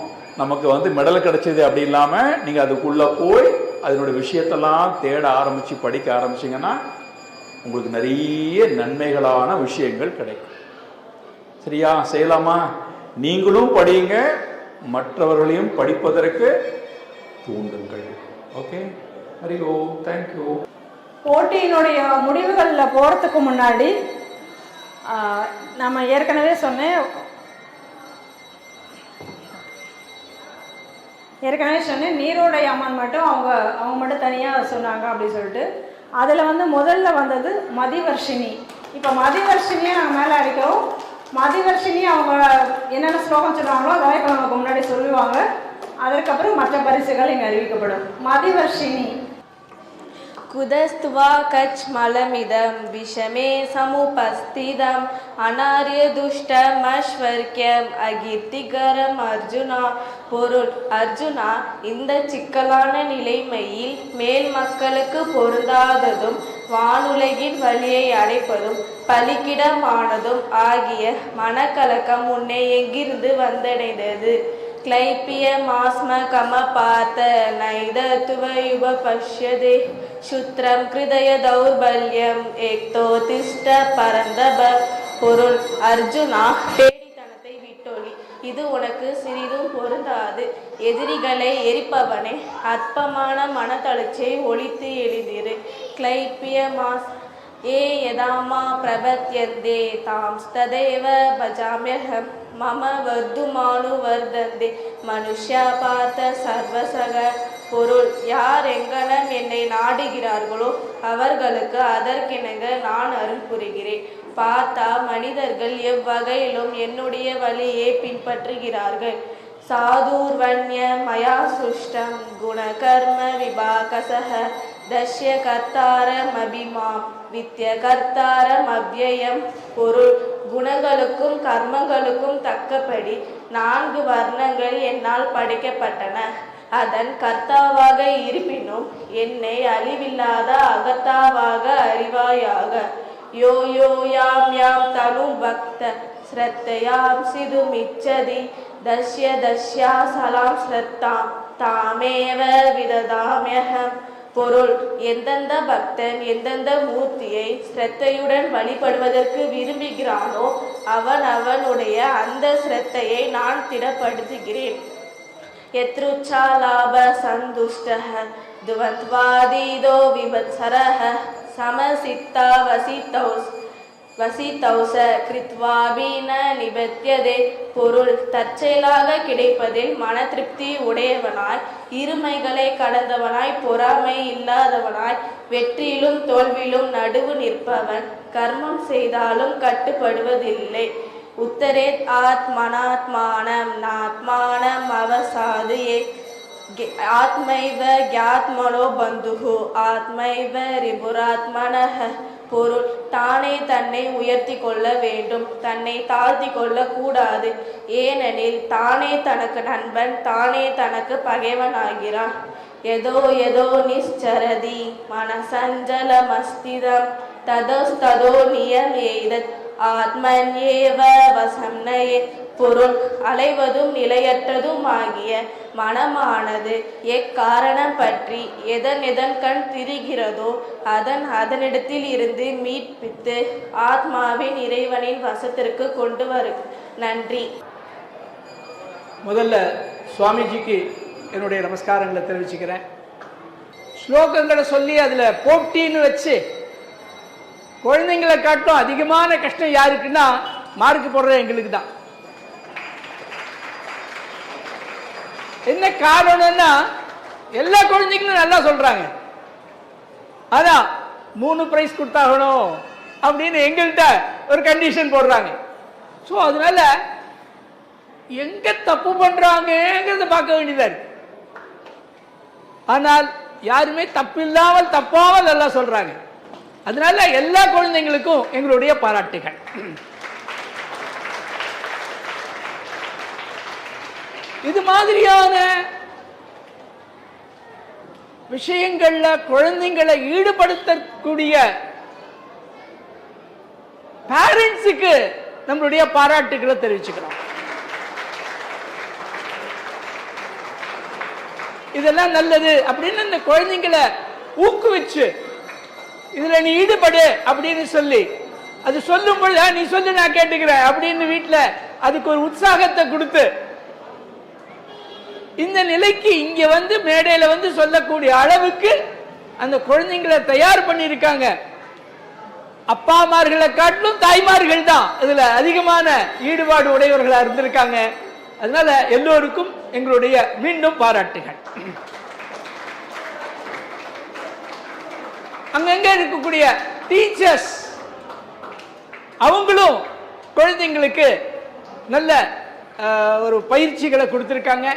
நமக்கு மெடல் கிடைச்சது அப்படி இல்லாம நீங்க அதுக்குள்ள போய் அதனுடைய விஷயத்தெல்லாம் தேட ஆரம்பிச்சு படிக்க ஆரம்பிச்சீங்கன்னா உங்களுக்கு நிறைய நன்மைகளான விஷயங்கள் கிடைக்கும். சரியா? செய்யலாமா? நீங்களும் படியுங்க, மற்றவர்களையும் படிப்பதற்கு தூண்டுங்கள். ஓகே, ஹரி ஓம். தேங்க்யூ. போட்டியினுடைய முடிவுகளில் போகிறதுக்கு முன்னாடி நம்ம ஏற்கனவே சொன்னேன் நீரோடை அம்மன் மட்டும் அவங்க மட்டும் தனியாக சொன்னாங்க அப்படின்னு சொல்லிட்டு. அதில் முதல்ல வந்தது மதிவர்ஷினி. இப்போ மதிவர்ஷினியை நாங்கள் மேலே அடிக்கிறோம். மதிவர்ஷினி அவங்க என்னென்ன ஸ்லோகம் சொல்கிறாங்களோ அதெல்லாம் இப்போ நமக்கு முன்னாடி சொல்லுவாங்க. அதற்கப்புறம் மற்ற பரிசுகள் இங்கே அறிவிக்கப்படும். மதிவர்ஷினி. कुदस्त्वा कच्मलमिदं विषमे समुपस्थितम् अनार्यदुष्टमश्वर्क्यम् अकीर्तिकरम् अर्जुना. பொருள்: அர்ஜுனா, இந்த சிக்கலான நிலைமையில் மேல் மக்களுக்கு பொருந்தாததும் வானுலகின் வழியை அடைப்பதும் பலிக்கிடமானதும் ஆகிய மனக்கலக்கம் உன்னை எங்கிருந்து வந்தடைந்தது? क्लैप्यमास्म कमपात नैदत्वयुव पश्यदे शुत्रं कृदय दौर्बल्यम् एक्तोतिष्ठ परन्दभ பொருள் அர்ஜுனா, பேடித்தனத்தை விட்டொழி, இது உனக்கு சிறிதும் பொருந்தாது. எதிரிகளை எரிப்பவனே, அற்பமான மனத்தளர்ச்சியை ஒழித்து எழுதிரு. கிளைப்பியமாஸ் ஏ யதாமா பிரபத்யந்தே தாம்ஸ்ததேவ பஜாம்யஹம் மம வர்துமானு வர்தந்தே மனுஷ்யா பார்த்த சர்வசக பொருள் யார் எங்கனம் என்னை நாடுகிறார்களோ அவர்களுக்கு அதற்கிணங்க நான் அருள் புரிகிறேன். பார்த்தா மனிதர்கள் எவ்வகையிலும் என்னுடைய வழியை பின்பற்றுகிறார்கள். சாதுர்வண்ய மயா சுஷ்டம் குணகர்ம விபாகசஹ தஷ்ய கர்த்தாரம் அபிமாம் வித்ய கர்த்தாரம் அவ்யயம் பொருள் குணங்களுக்கும் கர்மங்களுக்கும் தக்கபடி 4 வர்ணங்கள் என்னால் படைக்கப்பட்டன. அதன் கர்த்தாவாக இருப்பினும் என்னை அழிவில்லாத அகத்தாவாக அறிவாயாக. யோ யோ யாம் யாம் தனு பக்த ஸ்ரத்தையாம் சிதுமிச்சதி தஷ்ய தஷ்யா சலாம் ஸ்ரத்தாம் தாமேவ விததாம்யஹம் பொருள் எந்தெந்த பக்தன் எந்தெந்த மூர்த்தியை ஸ்ரத்தையுடன் வழிபடுவதற்கு விரும்புகிறானோ அவன் அவனுடைய அந்த ஸ்ரத்தையை நான் திடப்படுத்துகிறேன். யத்ருச்சா லாப சந்துஷ்டஹ துவந்த்வாதீதோ விபத்சரஹ சமசித்தா வசித்தௌச கிருத்வாபீன நிபத்தியதே பொருள் தற்செயலாக கிடைப்பதில் மன திருப்தி உடையவனாய், இருமைகளை கடந்தவனாய், பொறாமை இல்லாதவனாய், வெற்றியிலும் தோல்வியிலும் நடுவு நிற்பவன், கர்மம் செய்தாலும் கட்டுப்படுவதில்லை. உத்தரேத் ஆத்மனாத்மானம் நாத்மானம் அவசாதுயே ஆத்மைவ கியாத்மனோ பந்துஹு ஆத்மைவ ரிபுராத்மனஹ பொருள் தானே தன்னை உயர்த்தி கொள்ள வேண்டும், தன்னை தாழ்த்தி கொள்ள கூடாது. ஏனெனில் தானே தனக்கு நண்பன், தானே தனக்கு பகைவனாகிறான். எதோ எதோ நிச்சரதி மனசஞ்சல மஸ்திதம் ததோஸ்ததோ நியம் எய்தத் ஆத்மன்யேவ வசம்னயே பொருள் அலைவதும் நிலையற்றதும் ஆகிய மனமானது எக்காரணம் பற்றி எதன் கண் திரிகிறதோ அதனிடத்தில் இருந்து மீட்பித்து ஆத்மாவின் இறைவனின் வசத்திற்கு கொண்டு வரும். நன்றி. முதல்ல சுவாமிஜிக்கு என்னுடைய நமஸ்காரங்களை தெரிவிச்சுக்கிறேன். ஸ்லோகங்களை சொல்லி அதில் போட்டின்னு வச்சு குழந்தைங்களை காட்டும் அதிகமான கஷ்டம் யாருக்குன்னா மார்க்கு போடுறது எங்களுக்கு தான். என்ன காரணம்னா எல்லா குழந்தைங்களும் நல்லா சொல்றாங்க, அதான் 3 பிரைஸ் கொடுத்தாகணும் அப்படின்னு எங்கள்கிட்ட ஒரு கண்டிஷன் போடுறாங்க. ஸோ அதனால எங்க தப்பு பண்றாங்கிறத பார்க்க வேண்டியதா இருக்கு. ஆனால் யாருமே தப்பில்லாமல் தப்பாமல் நல்லா சொல்றாங்க. அதனால எல்லா குழந்தைங்களுக்கும் எங்களுடைய பாராட்டுகள். இது மாதிரியான விஷயங்கள்ல குழந்தைங்களை ஈடுபடுத்தக்கூடிய பேரண்ட்ஸுக்கு நம்மளுடைய பாராட்டுகளை தெரிவிச்சுக்கிறோம். இதெல்லாம் நல்லது அப்படின்னு இந்த குழந்தைங்களை ஊக்குவிச்சு இதுல நீ ஈடுபடு அப்படின்னு சொல்லி அது சொல்லும் பொழுது நீ சொல்லு நான் கேட்டுக்கிறேன் அப்படின்னு வீட்டுல அதுக்கு ஒரு உற்சாகத்தை கொடுத்து இந்த நிலைக்கு இங்க வந்து மேடையில வந்து சொல்லக்கூடிய அளவுக்கு அந்த குழந்தைங்களை தயார் பண்ணியிருக்காங்க. அப்பாமார்களை காட்டிலும் தாய்மார்கள் தான் இதுல அதிகமான ஈடுபாடு உடையவர்களா இருந்திருக்காங்க. அதனால எல்லோருக்கும் எங்களுடைய மீண்டும் பாராட்டுகள். அங்கங்க இருக்கக்கூடிய டீச்சர்ஸ் அவங்களும் குழந்தைங்களுக்கு நல்ல ஒரு பயிற்சிகளை கொடுத்திருக்காங்க.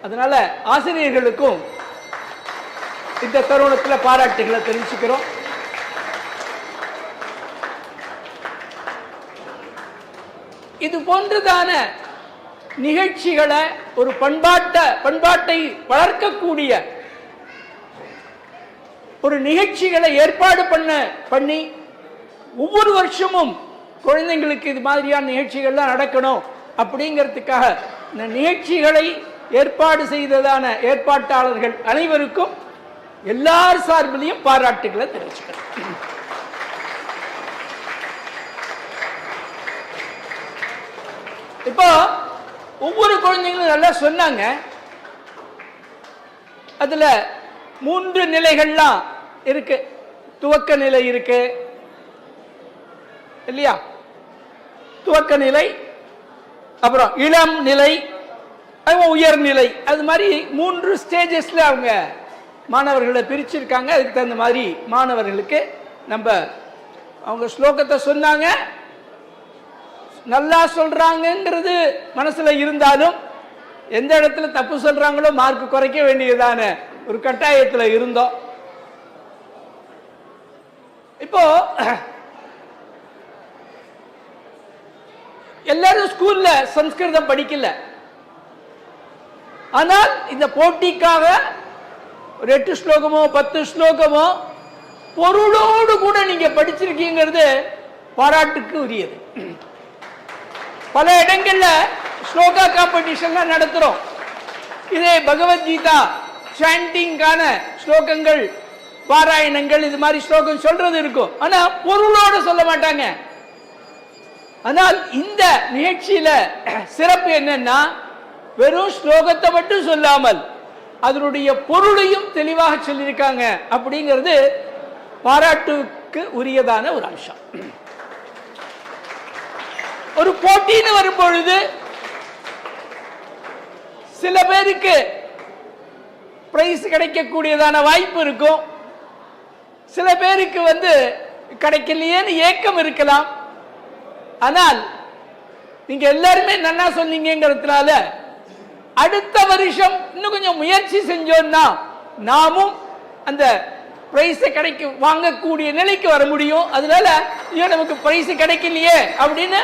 அதனால ஆசிரியர்களுக்கும் இந்த தருணத்தில் பாராட்டுகளை தெரிவிச்சுக்கிறோம். இது போன்றதான நிகழ்ச்சிகளை ஒரு பண்பாட்டை வளர்க்கக்கூடிய ஒரு நிகழ்ச்சிகளை ஏற்பாடு பண்ணி ஒவ்வொரு வருஷமும் குழந்தைங்களுக்கு இது மாதிரியான நிகழ்ச்சிகள்லாம் நடக்கணும் அப்படிங்கிறதுக்காக இந்த நிகழ்ச்சிகளை ஏற்பாடு செய்ததான ஏற்பாட்டாளர்கள் அனைவருக்கும் எல்லார் சார்பிலையும் பாராட்டுகளை தெரிவிச்சுக்கிறேன். இப்போ ஒவ்வொரு குழந்தைங்களும் நல்லா சொன்னாங்க. அதுல 3 நிலைகள்லாம் இருக்கு. துவக்க நிலை இருக்கு இல்லையா? துவக்க நிலை, அப்புறம் இளம் நிலை, உயர்நிலை. அது மாதிரி 3 ஸ்டேஜஸ்ல அவங்க மாணவர்களை பிரிச்சிருக்காங்க. அதுக்கு தகுந்த மாதிரி மாணவர்களுக்கு நம்ம அவங்க ஸ்லோகத்தை சொன்னாங்க. நல்லா சொல்றாங்கிறது மனசுல இருந்தாலும் எந்த இடத்துல தப்பு சொல்றாங்களோ மார்க் குறைக்க வேண்டியதான ஒரு கட்டாயத்துல இருந்தோம். இப்போ எல்லாரும் ஸ்கூல்ல சம்ஸ்கிருதம் படிக்கல. ஆனால் இந்த போட்டிக்காக ஒரு 8 ஸ்லோகமோ 10 ஸ்லோகமோ பொருளோடு கூட நீங்க படிச்சிருக்கீங்கிறது பாராட்டுக்கு உரியது. பல இடங்கள்ல ஸ்லோகா காம்படிஷன் நடத்துறோம். இதே பகவத்கீதா சாண்டிங்கான ஸ்லோகங்கள், பாராயணங்கள், இது மாதிரி ஸ்லோகம் சொல்றது இருக்கும். ஆனா பொருளோடு சொல்ல மாட்டாங்க. ஆனால் இந்த நிகழ்ச்சியில சிறப்பு என்னன்னா, வெறும் ஸ்லோகத்தை மட்டும் சொல்லாமல் அதனுடைய பொருளையும் தெளிவாக சொல்லியிருக்காங்க. அப்படிங்கிறது பாராட்டுக்கு உரியதான ஒரு அம்சம். ஒரு போட்டின்னு வரும் பொழுது சில பேருக்கு பிரைஸ் கிடைக்கக்கூடியதான வாய்ப்பு இருக்கும். சில பேருக்கு கிடைக்கலையேன்னு ஏக்கம் இருக்கலாம். ஆனால் நீங்க எல்லாருமே நன்னா சொன்னீங்கிறதுனால அடுத்த வருஷம் இன்னும் கொஞ்சம் முயற்சி செஞ்சோம்னா நாமும் அந்த பிரைஸ் வாங்கக்கூடிய நிலைக்கு வர முடியும். அதனால ஏன் நமக்கு பிரைஸ் கிடைக்கலையே அப்படின்னு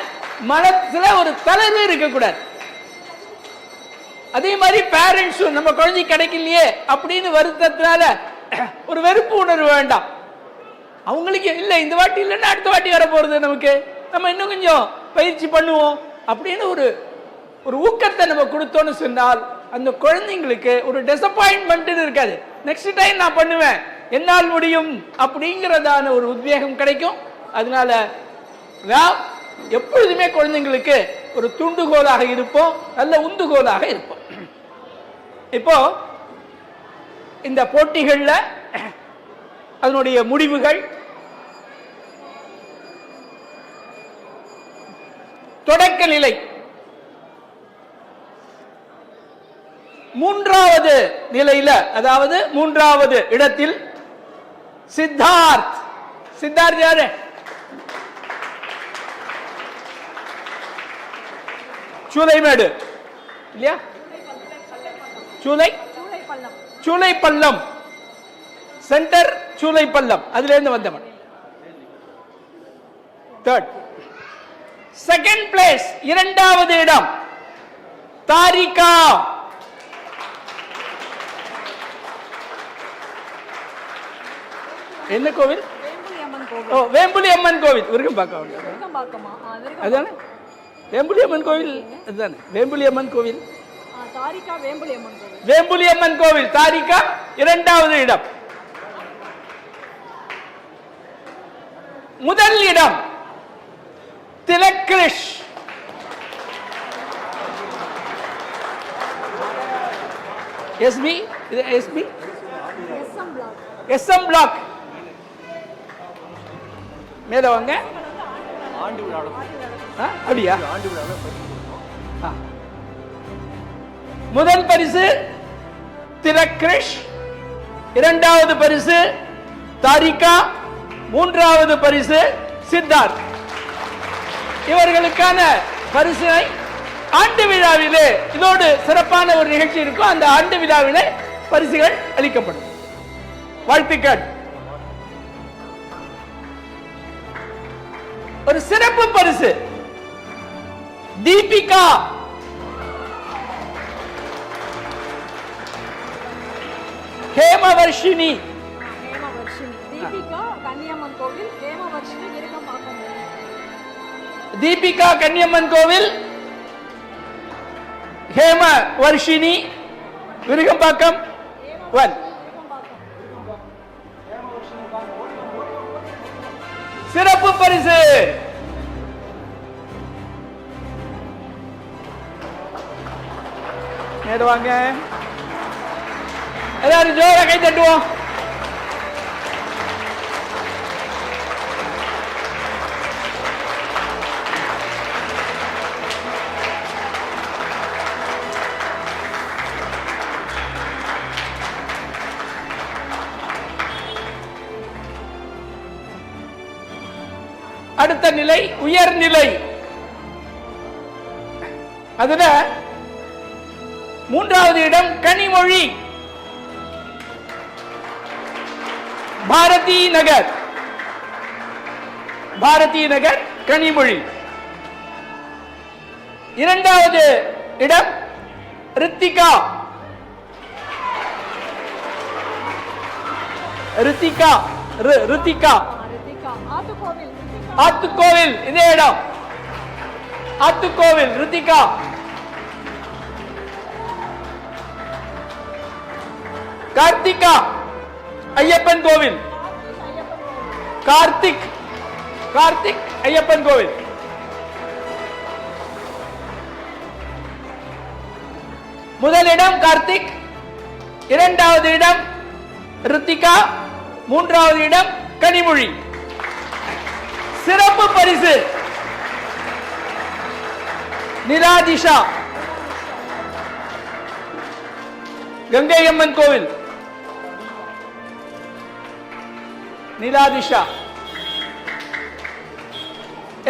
மனசுல ஒரு தளர்வு இருக்கக்கூடாது. அதே மாதிரி பேரண்ட்ஸும் நம்ம குழந்தை கிடைக்கலையே அப்படின்னு வருத்தத்தினால ஒரு வெறுப்பு உணர்வு வேண்டாம். அவங்களுக்கு இல்லை, இந்த வாட்டி இல்லைன்னா அடுத்த வாட்டி வர போறது, நமக்கு நம்ம இன்னும் கொஞ்சம் பயிற்சி பண்ணுவோம் அப்படின்னு ஒரு ஊக்கத்தை நம்ம கொடுத்தோன்னு சொன்னால் அந்த குழந்தைங்களுக்கு ஒரு டிசப்பாயின்மெண்ட் இருக்காது. நெக்ஸ்ட் டைம் நான் பண்ணுவேன், என்னால் முடியும் அப்படிங்கிறதான ஒரு உத்வேகம் கிடைக்கும். அதனால நாம் எப்பொழுதுமே குழந்தைங்களுக்கு ஒரு தூண்டுகோலாக இருப்போம், நல்ல உந்துகோலாக இருப்போம். இப்போ இந்த போட்டிகள்ல அதனுடைய முடிவுகள் தொடக்க நிலை 3வது நிலையில, அதாவது 3வது இடத்தில் சித்தார்த். சித்தார்த் யாரு? சூளைமேடு இல்லையா? சூளைப்பள்ளம் சென்டர், சூளைப்பள்ளம், அதுல இருந்து வந்தவன். தேர்ட். செகண்ட் பிளேஸ், 2வது இடம் தாரிகா. என்ன கோவில்? வேம்புலி அம்மன் கோவில், விருகம்பாக்கம். அதானே வேம்புலி அம்மன் கோவில், அதுதானே வேம்புலி அம்மன் கோவில். வேம்புலி அம்மன் கோவில் தாரிகா 2வது இடம். முதல் இடம் திலக்ரிஷ். SP SM black. மேல வாங்க. அப்படியா? முதல் பரிசு திலக்ரிஷ், 2வது பரிசு தாரிகா, 3வது பரிசு சித்தார்த். இவர்களுக்கான பரிசினை ஆண்டு விழாவிலே, இதோடு சிறப்பான ஒரு நிகழ்ச்சி இருக்கும், அந்த ஆண்டு விழாவிலே பரிசுகள் அளிக்கப்படும். வாழ்த்துக்கள். ஒரு சிறப்பு பரிசு தீபிகா. ஹேமவர்ஷினி. தீபிகா கன்னியம்மன் கோவில், ஹேமவர்ஷினி விருகம்பாக்கம் 1. சிறப்பு பரிசு வாங்க, எல்லாரும் ஜோரா கை தட்டுவோம். அடுத்த நிலை உயர்நிலை. அதுல 3வது இடம் கனிமொழி, பாரதி நகர், பாரதி நகர் கனிமொழி. 2வது இடம் ரித்திகா, ரித்திகா ரித்திகா ஆத்துக்கோவில், இதே இடம் ஆத்துக்கோவில் ரித்திகா. கார்த்திகா ஐயப்பன் கோவில், கார்த்திக் கார்த்திக் ஐயப்பன் கோவில். முதலிடம் கார்த்திக், 2வது இடம் ரித்திகா, 3வது இடம் கனிமொழி. சிறப்பு பரிசு நிராதிஷா, கங்கையம்மன் கோவில், நிலாதிஷா.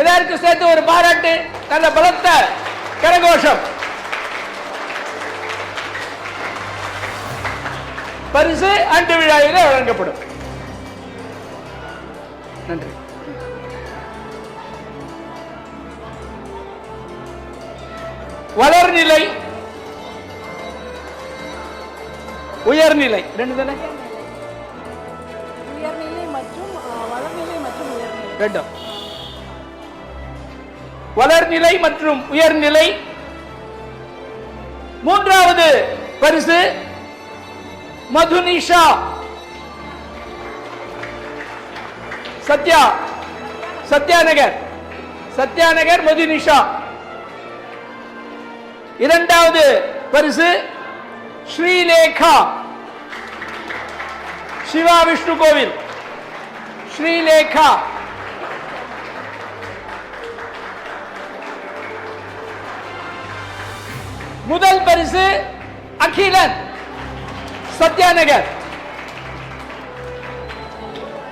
எல்லாருக்கும் சேர்த்து ஒரு பாராட்டு, நல்ல பலத்த கரகோஷம். பரிசு ஆண்டு விழாவிலே வழங்கப்படும். நன்றி. வளர்நிலை உயர்நிலை 2 தானே? உயர்நிலை மற்றும் வளர்நிலை மற்றும் உயர்நிலை 2. வளர்நிலை மற்றும் உயர்நிலை. 3வது பரிசு மதுனிஷா, சத்யா, சத்யாநகர், சத்யாநகர் மதுனிஷா. 2வது பரிசு ஸ்ரீலேகா, சிவா விஷ்ணு கோவில், ஸ்ரீலேகா. முதல் பரிசு அகிலன், சத்யாநகர்.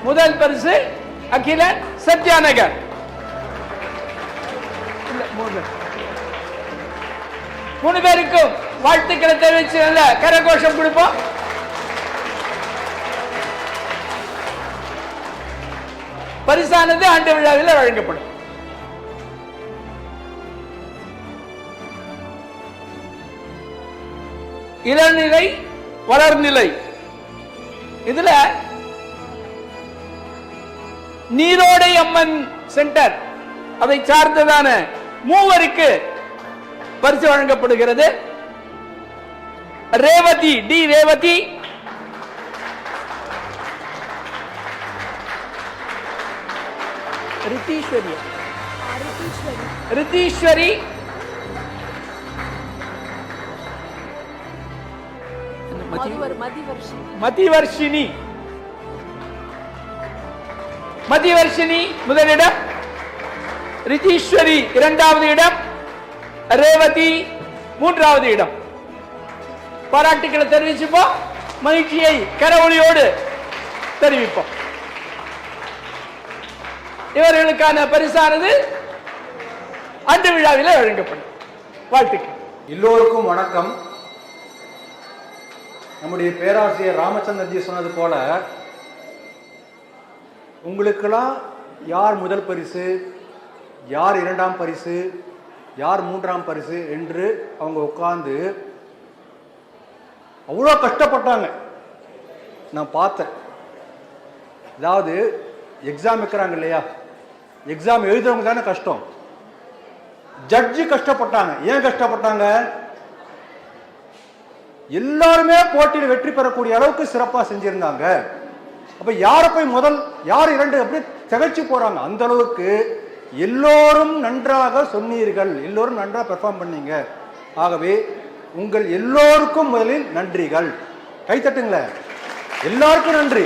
முதல் பரிசு அகிலன், சத்யாநகர். 3 பேருக்கும் வாழ்த்துக்களை தெரிவிச்சு நல்ல கரகோஷம் கொடுப்போம். பரிசானது ஆண்டு விழாவில் வழங்கப்படும். இளநிலை வளர்நிலை. இதுல நீரோடை அம்மன் சென்டர் அதை சார்ந்ததான 3 பரிசு வழங்கப்படுகிறது. ரேவதி, டி ரேவதி, ரித்தீஸ்வரி, ரித்தீஸ்வரி, மதிவர்ஷினி, மதிவர்ஷினி முதலிடம், ரித்தீஸ்வரி 2வது இடம், ரேவதி 3வது இடம். பாராட்டுக்களை தெரிவிச்சுப்போம். மகிழ்ச்சியை கரவொலியோடு தெரிவிப்போம். இவர்களுக்கான பரிசானது ஆண்டு விழாவிலே வழங்கப்படும். வாழ்த்துக்கள். எல்லோருக்கும் வணக்கம். நம்முடைய பேராசிரியர் ராமச்சந்திரஜி சொன்னது போல உங்களுக்கெல்லாம் யார் முதல் பரிசு, யார் 2ஆம் பரிசு, யார் 3ஆம் பரிசு என்று அவங்க உட்கார்ந்து அவ்வளோ கஷ்டப்பட்டாங்க. நான் பார்த்தேன். அதாவது எக்ஸாம் வைக்கிறாங்க இல்லையா, எக்ஸாம் எழுதுறவங்க தானே கஷ்டம். ஜட்ஜு கஷ்டப்பட்டாங்க. ஏன் கஷ்டப்பட்டாங்க? எல்லாருமே போட்டியில் வெற்றி பெறக்கூடிய அளவுக்கு சிறப்பாக செஞ்சிருந்தாங்க. அப்ப யாரை போய் முதல் யார் இரண்டு அப்படி திகழ்ச்சி போறாங்க. அந்த அளவுக்கு எல்லோரும் நன்றாக சொன்னீர்கள், எல்லோரும் நன்றாக பெர்ஃபார்ம் பண்ணீங்க. ஆகவே உங்கள் எல்லோருக்கும் முதலில் நன்றிகள். கைத்தட்டுங்களேன், எல்லாருக்கும் நன்றி.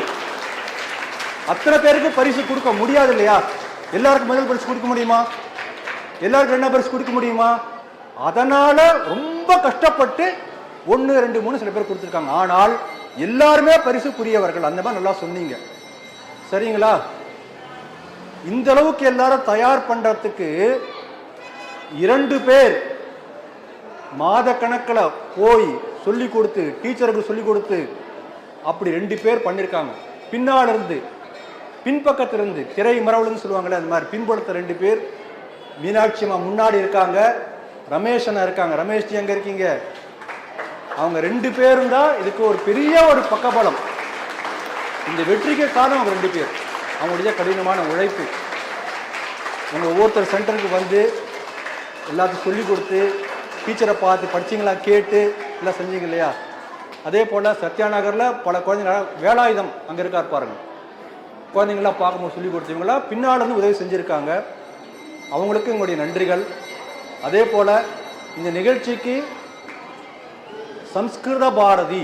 அத்தனை பேருக்கு பரிசு கொடுக்க முடியாது இல்லையா? எல்லாருக்கும் முதல் பரிசு கொடுக்க முடியுமா? எல்லாருக்கும் ரெண்டாம் பரிசு கொடுக்க முடியுமா? அதனால ரொம்ப கஷ்டப்பட்டு 1, 2, 3 சில பேர் கொடுத்துருக்காங்க. ஆனால் எல்லாருமே பரிசுக்குரியவர்கள். அந்த மாதிரி நல்லா சொன்னீங்க. சரிங்களா? இந்த அளவுக்கு எல்லாரும் தயார் பண்றதுக்கு 2 பேர் மாத கணக்கில் போய் சொல்லி கொடுத்து, டீச்சருக்கு சொல்லி கொடுத்து, அப்படி 2 பேர் பண்ணிருக்காங்க. பின்னால் இருந்து பின்பக்கத்திலிருந்து திரை மரவுன்னு சொல்லுவாங்களே, அந்த மாதிரி பின்புலத்தை 2 பேர். மீனாட்சி அம்மா முன்னாடி இருக்காங்க, ரமேஷ் அண்ணா இருக்காங்க. ரமேஷ்ஜி எங்க இருக்கீங்க? அவங்க 2 பேரும் தான் இதுக்கு ஒரு பெரிய ஒரு பக்கபலம். இந்த வெற்றிக்கு காரணம் அவங்க 2 பேர், அவங்களுடைய கடினமான உழைப்பு. அவங்க ஒவ்வொருத்தர் சென்டருக்கு வந்து எல்லாத்தையும் சொல்லி கொடுத்து, டீச்சரை பார்த்து படிச்சிங்களா கேட்டு எல்லாம் செஞ்சீங்க இல்லையா? அதே போல் சத்யா நகரில் பல குழந்தைங்க, வேலாயுதம் அங்கே இருக்கார் பாருங்க, குழந்தைங்களாம் பார்க்கும்போது சொல்லி கொடுத்தவங்களாம் பின்னால் இருந்து உதவி செஞ்சுருக்காங்க. அவங்களுக்கு எங்களுடைய நன்றிகள். அதே போல் இந்த நிகழ்ச்சிக்கு சம்ஸ்கிருத பாரதி,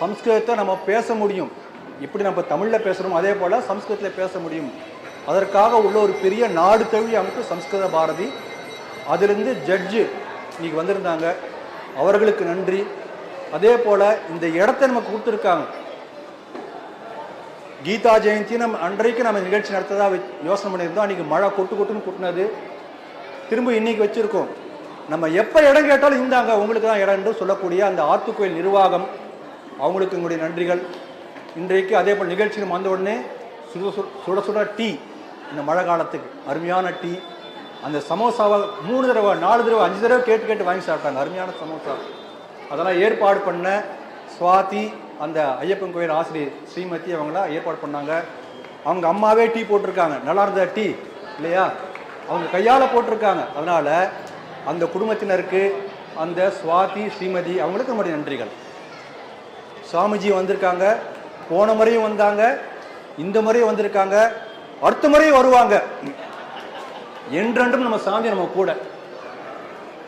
சம்ஸ்கிருதத்தை நம்ம பேச முடியும், இப்படி நம்ம தமிழில் பேசுகிறோம் அதே போல் சம்ஸ்கிருதத்தில் பேச முடியும். அதற்காக உள்ள ஒரு பெரிய நாடு தழுவிய அமைப்பு சம்ஸ்கிருத பாரதி. அதிலிருந்து ஜட்ஜு இன்னைக்கு வந்திருந்தாங்க, அவர்களுக்கு நன்றி. அதே போல் இந்த இடத்தை நமக்கு கொடுத்துருக்காங்க. கீதா ஜெயந்தி நம்ம அன்றைக்கு நம்ம நிகழ்ச்சி நடத்ததாக யோசனை பண்ணியிருந்தோம். அன்றைக்கி மழை கொட்டுன்னு கொட்டினது, திரும்ப இன்னைக்கு வச்சுருக்கோம். நம்ம எப்போ இடம் கேட்டாலும் இந்தாங்க உங்களுக்கு தான் இடம் என்று சொல்லக்கூடிய அந்த ஆத்துக்கோயில் நிர்வாகம், அவங்களுக்கு எங்களுடைய நன்றிகள். இன்றைக்கு அதே போல் நிகழ்ச்சியில் வந்த உடனே சுட சுட டீ, இந்த மழை காலத்துக்கு அருமையான டீ. அந்த சமோசாவை 3 தடவை 4 தடவை 5 தடவை கேட்டு வாங்கி சாப்பிட்டாங்க, அருமையான சமோசா. அதெல்லாம் ஏற்பாடு பண்ண சுவாதி, அந்த ஐயப்பன் கோயில் ஆசிரியர் ஸ்ரீமதி, அவங்களாம் ஏற்பாடு பண்ணாங்க. அவங்க அம்மாவே டீ போட்டிருக்காங்க, நல்லா இருந்த டீ இல்லையா, அவங்க கையால் போட்டிருக்காங்க. அதனால் அந்த குடும்பத்தினருக்கு, அந்த சுவாதி ஸ்ரீமதி, அவங்களுக்கு நம்முடைய நன்றிகள். சுவாமிஜி வந்திருக்காங்க, போன முறையும் வந்தாங்க, இந்த முறையும் வந்திருக்காங்க, அடுத்த முறையும் வருவாங்க. என்றென்றும் நம்ம சாமி நம்ம கூட.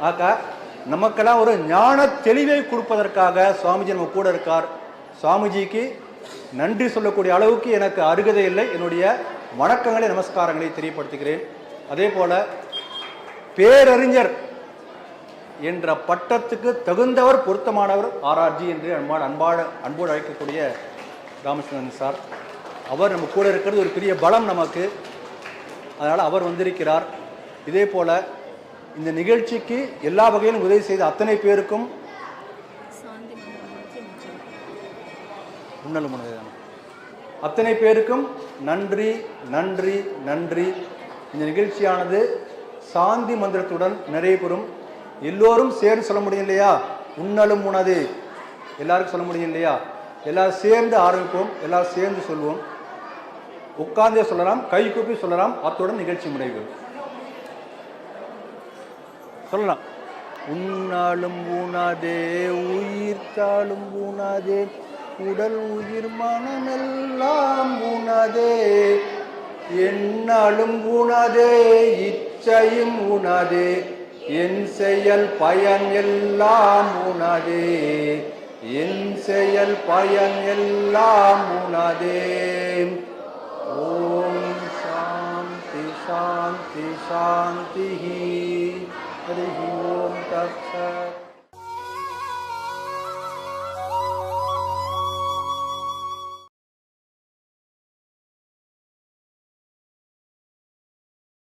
ஆக்கா நமக்கெல்லாம் ஒரு ஞான தெளிவை கொடுப்பதற்காக சுவாமிஜி நம்ம கூட இருக்கார். சுவாமிஜிக்கு நன்றி சொல்லக்கூடிய அளவுக்கு எனக்கு அருகதை இல்லை. என்னுடைய வணக்கங்களை நமஸ்காரங்களை தெரியப்படுத்துகிறேன். அதே போல பேரறிஞர் என்ற பட்டத்துக்கு தகுந்தவர், பொருத்தமானவர் ஆர்ஆர்ஜி என்று அன்போடு அழைக்கக்கூடிய ராமச்சந்திரன் சார். அவர் நம்ம கூட இருக்கிறது ஒரு பெரிய பலம் நமக்கு. அதனால் அவர் வந்திருக்கிறார். இதே போல் இந்த நிகழ்ச்சிக்கு எல்லா வகையிலும் உதவி செய்த அத்தனை பேருக்கும் அத்தனை பேருக்கும் நன்றி நன்றி நன்றி. இந்த நிகழ்ச்சியானது சாந்தி மந்திரத்துடன் நிறைவுறும். எல்லோரும் சேர்ந்து சொல்ல முடியும் இல்லையா? உன்னலும் உனது எல்லாருக்கும் சொல்ல முடியும் இல்லையா? எல்லாரும் சேர்ந்து ஆரம்பிப்போம், எல்லாரும் சேர்ந்து சொல்வோம். உட்கார்ந்தே சொல்லலாம், கை கூப்பி சொல்லலாம். அத்துடன் நிகழ்ச்சி முடிவு சொல்லலாம். உன்னாலும் உணாதே, உயிர்த்தாலும் உணாதே, உடல் உயிர் மனமெல்லாம் உணாதே, என்னாலும் உணாதே, இச்சையும் உணாதே, என் செயல் பயன் எல்லாம் உணாதே, என் செயல் பயன் எல்லாம் உணாதே. ஓம் சாந்தி சாந்தி சாந்தி. ஹரி ஓம் தத்சத்.